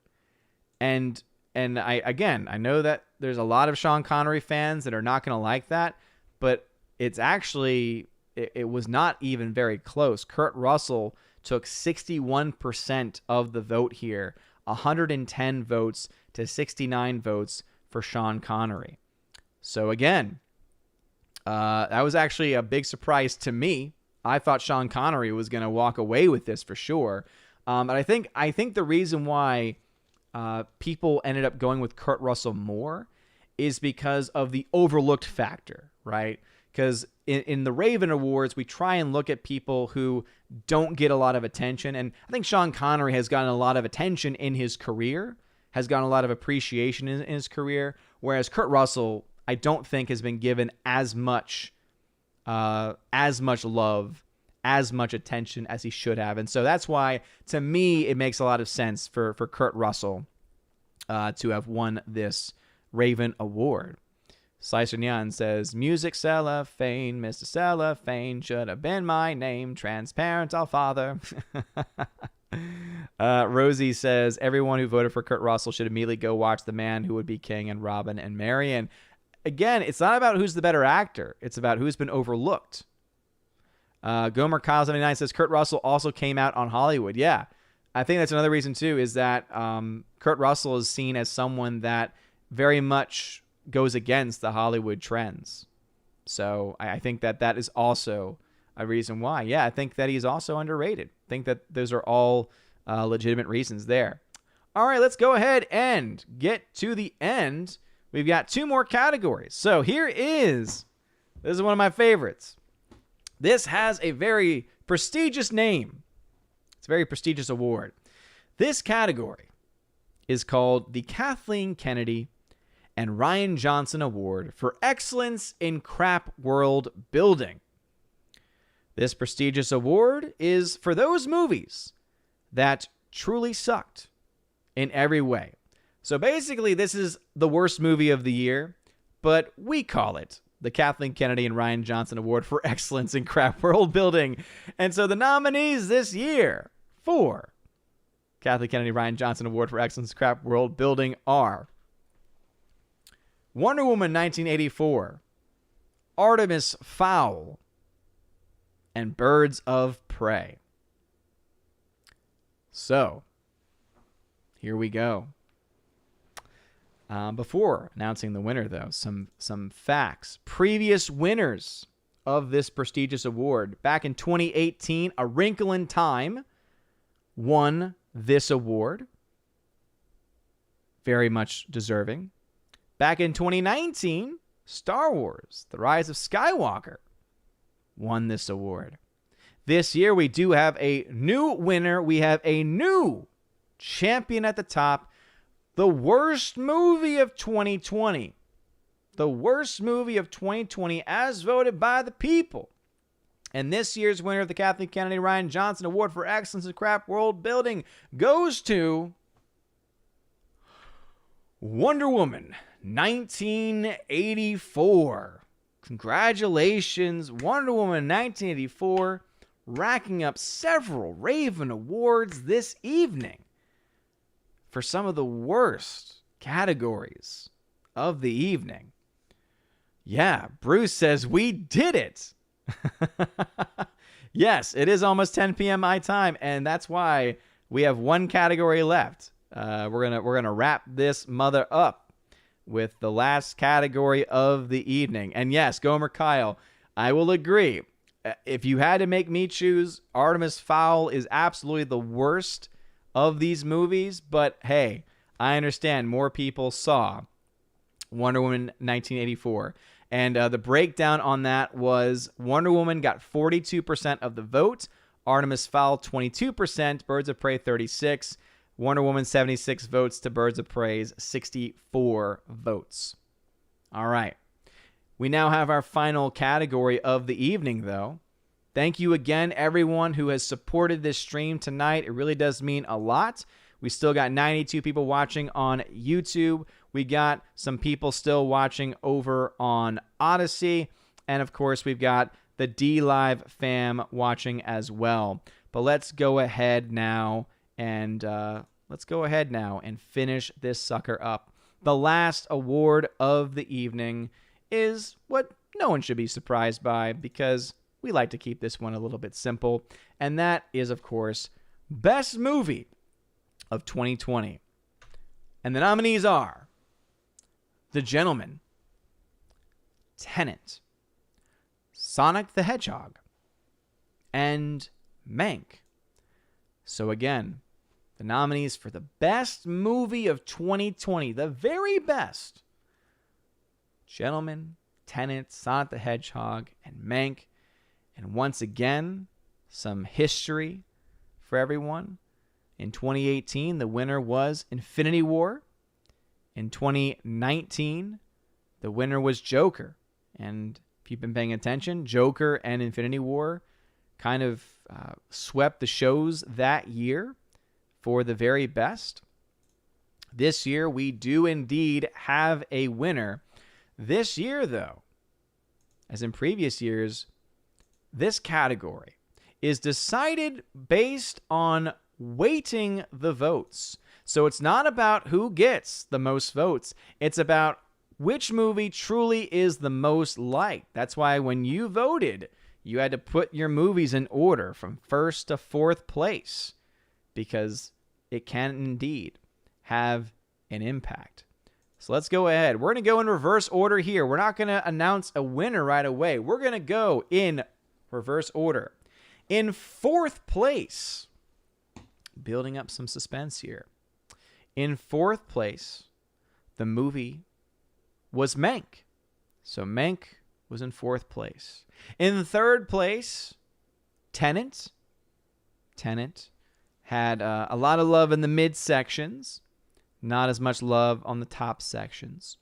Speaker 1: And I know that there's a lot of Sean Connery fans that are not going to like that, but it's actually, it was not even very close. Kurt Russell took 61% of the vote here, 110 votes to 69 votes for Sean Connery. So again, that was actually a big surprise to me. I thought Sean Connery was going to walk away with this for sure. But I think the reason why people ended up going with Kurt Russell more is because of the overlooked factor, right? Because in the Raven Awards, we try and look at people who don't get a lot of attention. And I think Sean Connery has gotten a lot of attention in his career, has gotten a lot of appreciation in his career, whereas Kurt Russell, I don't think, has been given as much love, as much attention as he should have. And so that's why, to me, it makes a lot of sense for Kurt Russell to have won this Raven Award. Slicer Nyan says, music cellophane, Mr. Cellophane should have been my name, transparent all father. Rosie says, everyone who voted for Kurt Russell should immediately go watch The Man Who Would Be King and Robin and Marion. Again, it's not about who's the better actor. It's about who's been overlooked. Gomer Kyle 79 says, Kurt Russell also came out on Hollywood. Yeah, I think that's another reason too, is that Kurt Russell is seen as someone that very much goes against the Hollywood trends. So I think that is also a reason why. Yeah, I think that he's also underrated. I think that those are all legitimate reasons there. All right, let's go ahead and get to the end. We've got two more categories. So this is one of my favorites. This has a very prestigious name. It's a very prestigious award. This category is called the Kathleen Kennedy and Ryan Johnson Award for Excellence in Crap World Building. This prestigious award is for those movies that truly sucked in every way. So basically, this is the worst movie of the year, but we call it the Kathleen Kennedy and Ryan Johnson Award for Excellence in Crap World Building. And so the nominees this year for Kathleen Kennedy Ryan Johnson Award for Excellence in Crap World Building are Wonder Woman 1984, Artemis Fowl, and Birds of Prey. So, here we go. Before announcing the winner, though, some facts. Previous winners of this prestigious award. Back in 2018, A Wrinkle in Time won this award. Very much deserving. Back in 2019, Star Wars, The Rise of Skywalker won this award. This year, we do have a new winner. We have a new champion at the top. The worst movie of 2020. The worst movie of 2020 as voted by the people. And this year's winner of the Kathleen Kennedy Ryan Johnson Award for Excellence in Crap World Building goes to Wonder Woman 1984. Congratulations, Wonder Woman 1984, racking up several Raven Awards this evening for some of the worst categories of the evening. Yeah, Bruce says we did it. Yes, it is almost 10 p.m. my time, and that's why we have one category left. We're gonna wrap this mother up with the last category of the evening. And yes, Gomer Kyle, I will agree. If you had to make me choose, Artemis Fowl is absolutely the worst of these movies, but hey, I understand more people saw Wonder Woman 1984. And the breakdown on that was Wonder Woman got 42% of the vote, Artemis Fowl 22%, Birds of Prey 36%, Wonder Woman 76 votes to Birds of Prey's 64 votes. All right. We now have our final category of the evening, though. Thank you again, everyone who has supported this stream tonight. It really does mean a lot. We still got 92 people watching on YouTube. We got some people still watching over on Odyssey. And, of course, we've got the D-Live fam watching as well. But let's go ahead now and finish this sucker up. The last award of the evening is what no one should be surprised by, because we like to keep this one a little bit simple. And that is, of course, Best Movie of 2020. And the nominees are The Gentleman, Tenet, Sonic the Hedgehog, and Mank. So again, the nominees for the best movie of 2020, the very best: Gentleman, Tenet, Sonic the Hedgehog, and Mank. And once again, some history for everyone. In 2018, the winner was Infinity War. In 2019, the winner was Joker. And if you've been paying attention, Joker and Infinity War kind of swept the shows that year for the very best. This year, we do indeed have a winner. This year, though, as in previous years, this category is decided based on weighting the votes. So it's not about who gets the most votes. It's about which movie truly is the most liked. That's why when you voted, you had to put your movies in order from first to fourth place, because it can indeed have an impact. So let's go ahead. We're going to go in reverse order here. We're not going to announce a winner right away. We're going to go in reverse order. In fourth place, building up some suspense here. In fourth place, the movie was Mank. So Mank was in fourth place. In third place, Tenet. Tenet had a lot of love in the mid sections, not as much love on the top sections.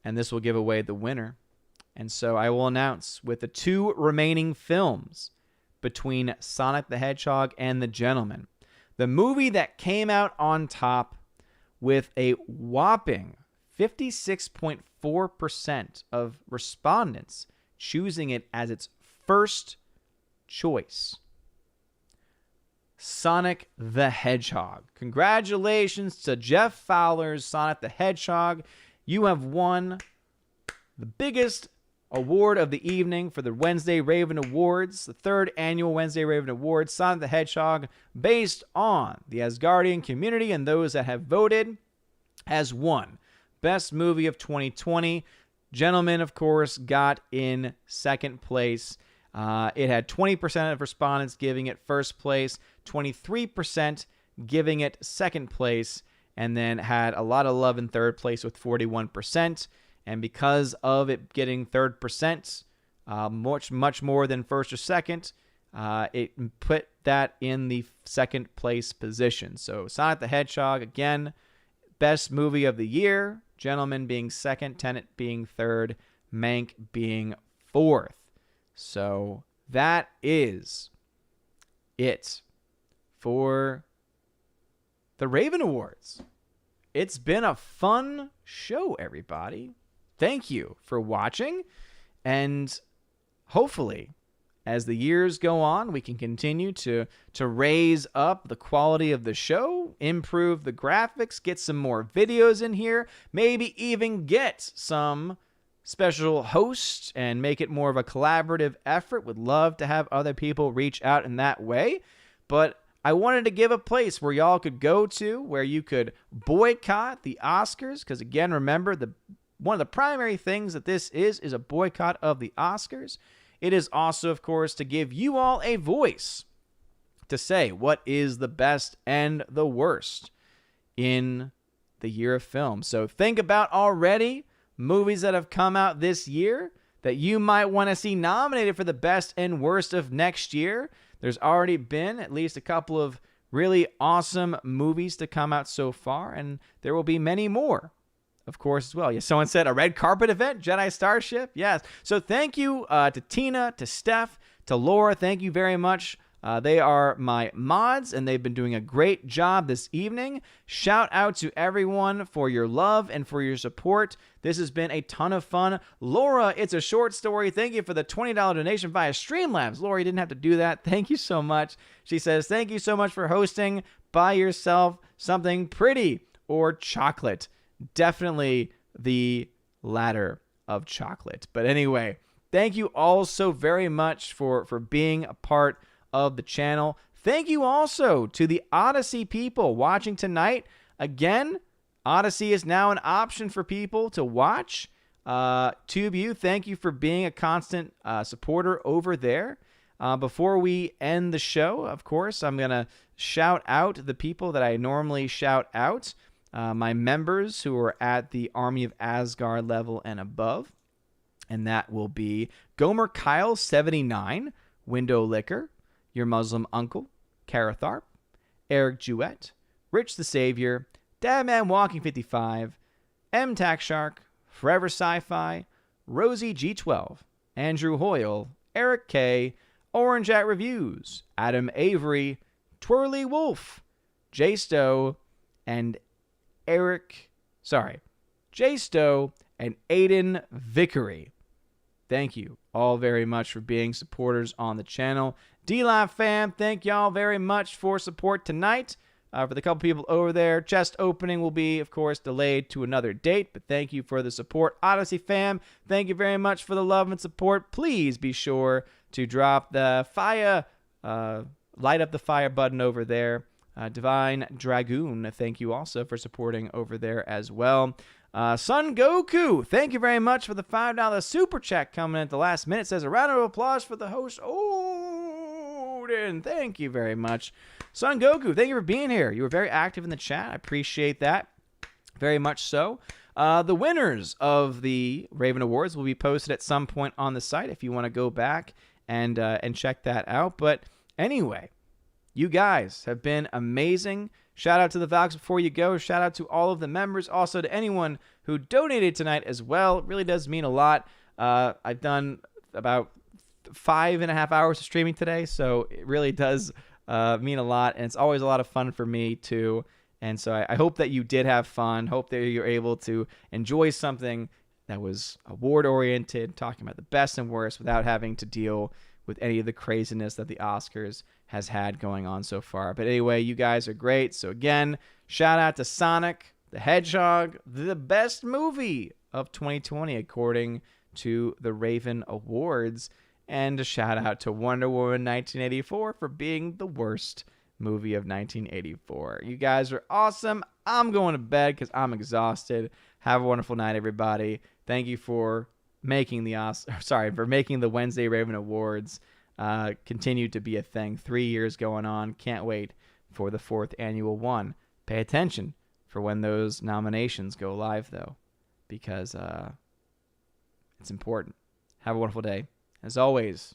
Speaker 1: And this will give away the winner. And so I will announce, with the two remaining films between Sonic the Hedgehog and The Gentleman, the movie that came out on top with a whopping 56.4% of respondents choosing it as its first choice: Sonic the Hedgehog. Congratulations to Jeff Fowler's Sonic the Hedgehog. You have won the biggest award of the evening for the Wednesday Raven Awards, the third annual Wednesday Raven Awards. Sonic the Hedgehog, based on the Asgardian community and those that have voted, has won Best Movie of 2020. Gentleman, of course, got in second place. It had 20% of respondents giving it first place, 23% giving it second place, and then had a lot of love in third place with 41%. And because of it getting third percent, much more than first or second, it put that in the second place position. So Sonic the Hedgehog, again, best movie of the year. Gentleman being second, Tenet being third, Mank being fourth. So that is it for the Raven Awards. It's been a fun show, everybody. Thank you for watching, and hopefully, as the years go on, we can continue to raise up the quality of the show, improve the graphics, get some more videos in here, maybe even get some special hosts and make it more of a collaborative effort. Would love to have other people reach out in that way, but I wanted to give a place where y'all could go to, where you could boycott the Oscars, because again, remember, one of the primary things that this is a boycott of the Oscars. It is also, of course, to give you all a voice to say what is the best and the worst in the year of film. So think about already movies that have come out this year that you might want to see nominated for the best and worst of next year. There's already been at least a couple of really awesome movies to come out so far, and there will be many more, of course, as well. Yes, someone said a red carpet event, Jedi Starship. Yes. So thank you to Tina, to Steph, to Laura. Thank you very much. They are my mods, and they've been doing a great job this evening. Shout out to everyone for your love and for your support. This has been a ton of fun. Laura, it's a short story. Thank you for the $20 donation via Streamlabs. Laura, you didn't have to do that. Thank you so much. She says, thank you so much for hosting. Buy yourself something pretty or chocolate. Definitely the latter of chocolate. But anyway, thank you all so very much for being a part of the channel. Thank you also to the Odyssey people watching tonight. Again, Odyssey is now an option for people to watch. TubeU, thank you for being a constant supporter over there. Before we end the show, of course, I'm going to shout out the people that I normally shout out. My members who are at the Army of Asgard level and above. And that will be Gomer Kyle 79, Window Liquor, Your Muslim Uncle, Caratharp, Eric Jewett, Rich the Savior, Dadman Walking 55, M Tax Shark, Forever Sci-Fi, Rosie G12, Andrew Hoyle, Eric K, Orange at Reviews, Adam Avery, Twirly Wolf, Jay Stowe, and Jay Stowe and Aiden Vickery. Thank you all very much for being supporters on the channel. D-Live fam, thank y'all very much for support tonight. For the couple people over there, chest opening will be, of course, delayed to another date, but thank you for the support. Odyssey fam, thank you very much for the love and support. Please be sure to drop the fire, light up the fire button over there. Divine Dragoon, thank you also for supporting over there as well. Son Goku, thank you very much for the $5 super chat coming in at the last minute. It says a round of applause for the host. Odin, thank you very much. Son Goku, thank you for being here. You were very active in the chat. I appreciate that very much so. The winners of the Raven Awards will be posted at some point on the site if you want to go back and check that out. But anyway, you guys have been amazing. Shout out to the Valks before you go. Shout out to all of the members. Also to anyone who donated tonight as well. It really does mean a lot. I've done about 5.5 hours of streaming today, so it really does mean a lot. And it's always a lot of fun for me too. And so I hope that you did have fun. Hope that you're able to enjoy something that was award-oriented, talking about the best and worst without having to deal with any of the craziness that the Oscars has had going on so far. But anyway, you guys are great. So again, shout out to Sonic the Hedgehog, the best movie of 2020 according to the Raven Awards. And a shout out to Wonder Woman 1984 for being the worst movie of 1984. You guys are awesome. I'm going to bed because I'm exhausted. Have a wonderful night, everybody. Thank you for making the Wednesday Raven Awards continue to be a thing. 3 years going on. Can't wait for the 4th annual one. Pay attention for when those nominations go live, though, because it's important. Have a wonderful day. As always,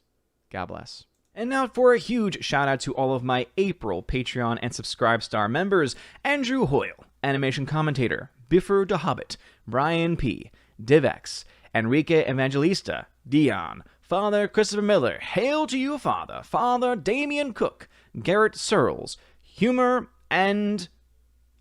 Speaker 1: God bless. And now for a huge shout out to all of my April Patreon and Subscribe Star members: Andrew Hoyle, Animation Commentator, Biffer the Hobbit, Brian P., Divex, Enrique Evangelista, Dion, Father Christopher Miller, Hail to you, Father, Father Damian Cook, Garrett Searles, Humor and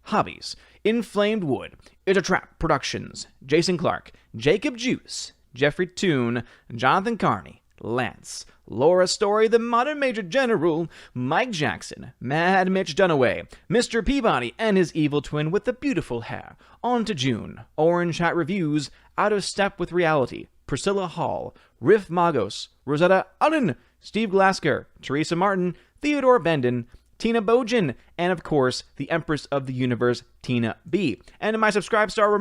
Speaker 1: Hobbies, Inflamed Wood, It's a Trap Productions, Jason Clark, Jacob Juice, Jeffrey Toone, Jonathan Carney, Lance, Laura Story, The Modern Major General, Mike Jackson, Mad Mitch Dunaway, Mr. Peabody and his evil twin with the beautiful hair, On to June, Orange Hat Reviews, Out of Step with Reality, Priscilla Hall, Riff Magos, Rosetta Allen, Steve Glasker, Teresa Martin, Theodore Bendon, Tina Bojan, and of course, the Empress of the Universe, Tina B. And my Subscribe Star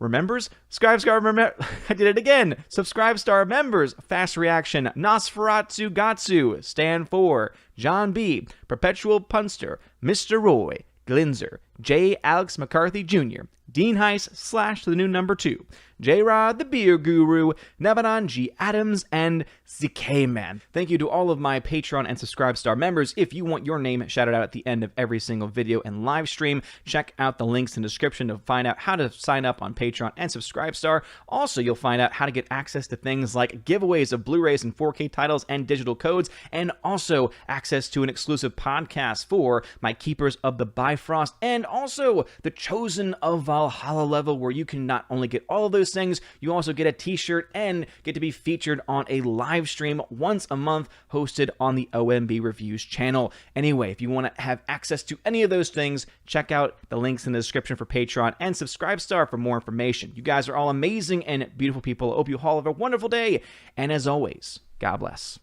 Speaker 1: I did it again. Subscribe Star members: Fast Reaction, Nosferatu Gatsu, Stan 4, John B., Perpetual Punster, Mr. Roy, Glinzer, J. Alex McCarthy Jr., Dean Heiss / the new number 2, J-Rod the Beer Guru, Nevanon G. Adams, and ZK-Man. Thank you to all of my Patreon and Subscribestar members. If you want your name shouted out at the end of every single video and live stream, check out the links in the description to find out how to sign up on Patreon and Subscribestar. Also, you'll find out how to get access to things like giveaways of Blu-rays and 4K titles and digital codes, and also access to an exclusive podcast for my Keepers of the Bifrost, and also the Chosen of Valhalla level, where you can not only get all of those things, you also get a t-shirt and get to be featured on a live stream once a month hosted on the OMB Reviews channel. Anyway, if you want to have access to any of those things, check out the links in the description for Patreon and Subscribestar for more information. You guys are all amazing and beautiful people. I hope you all have a wonderful day, and as always, God bless.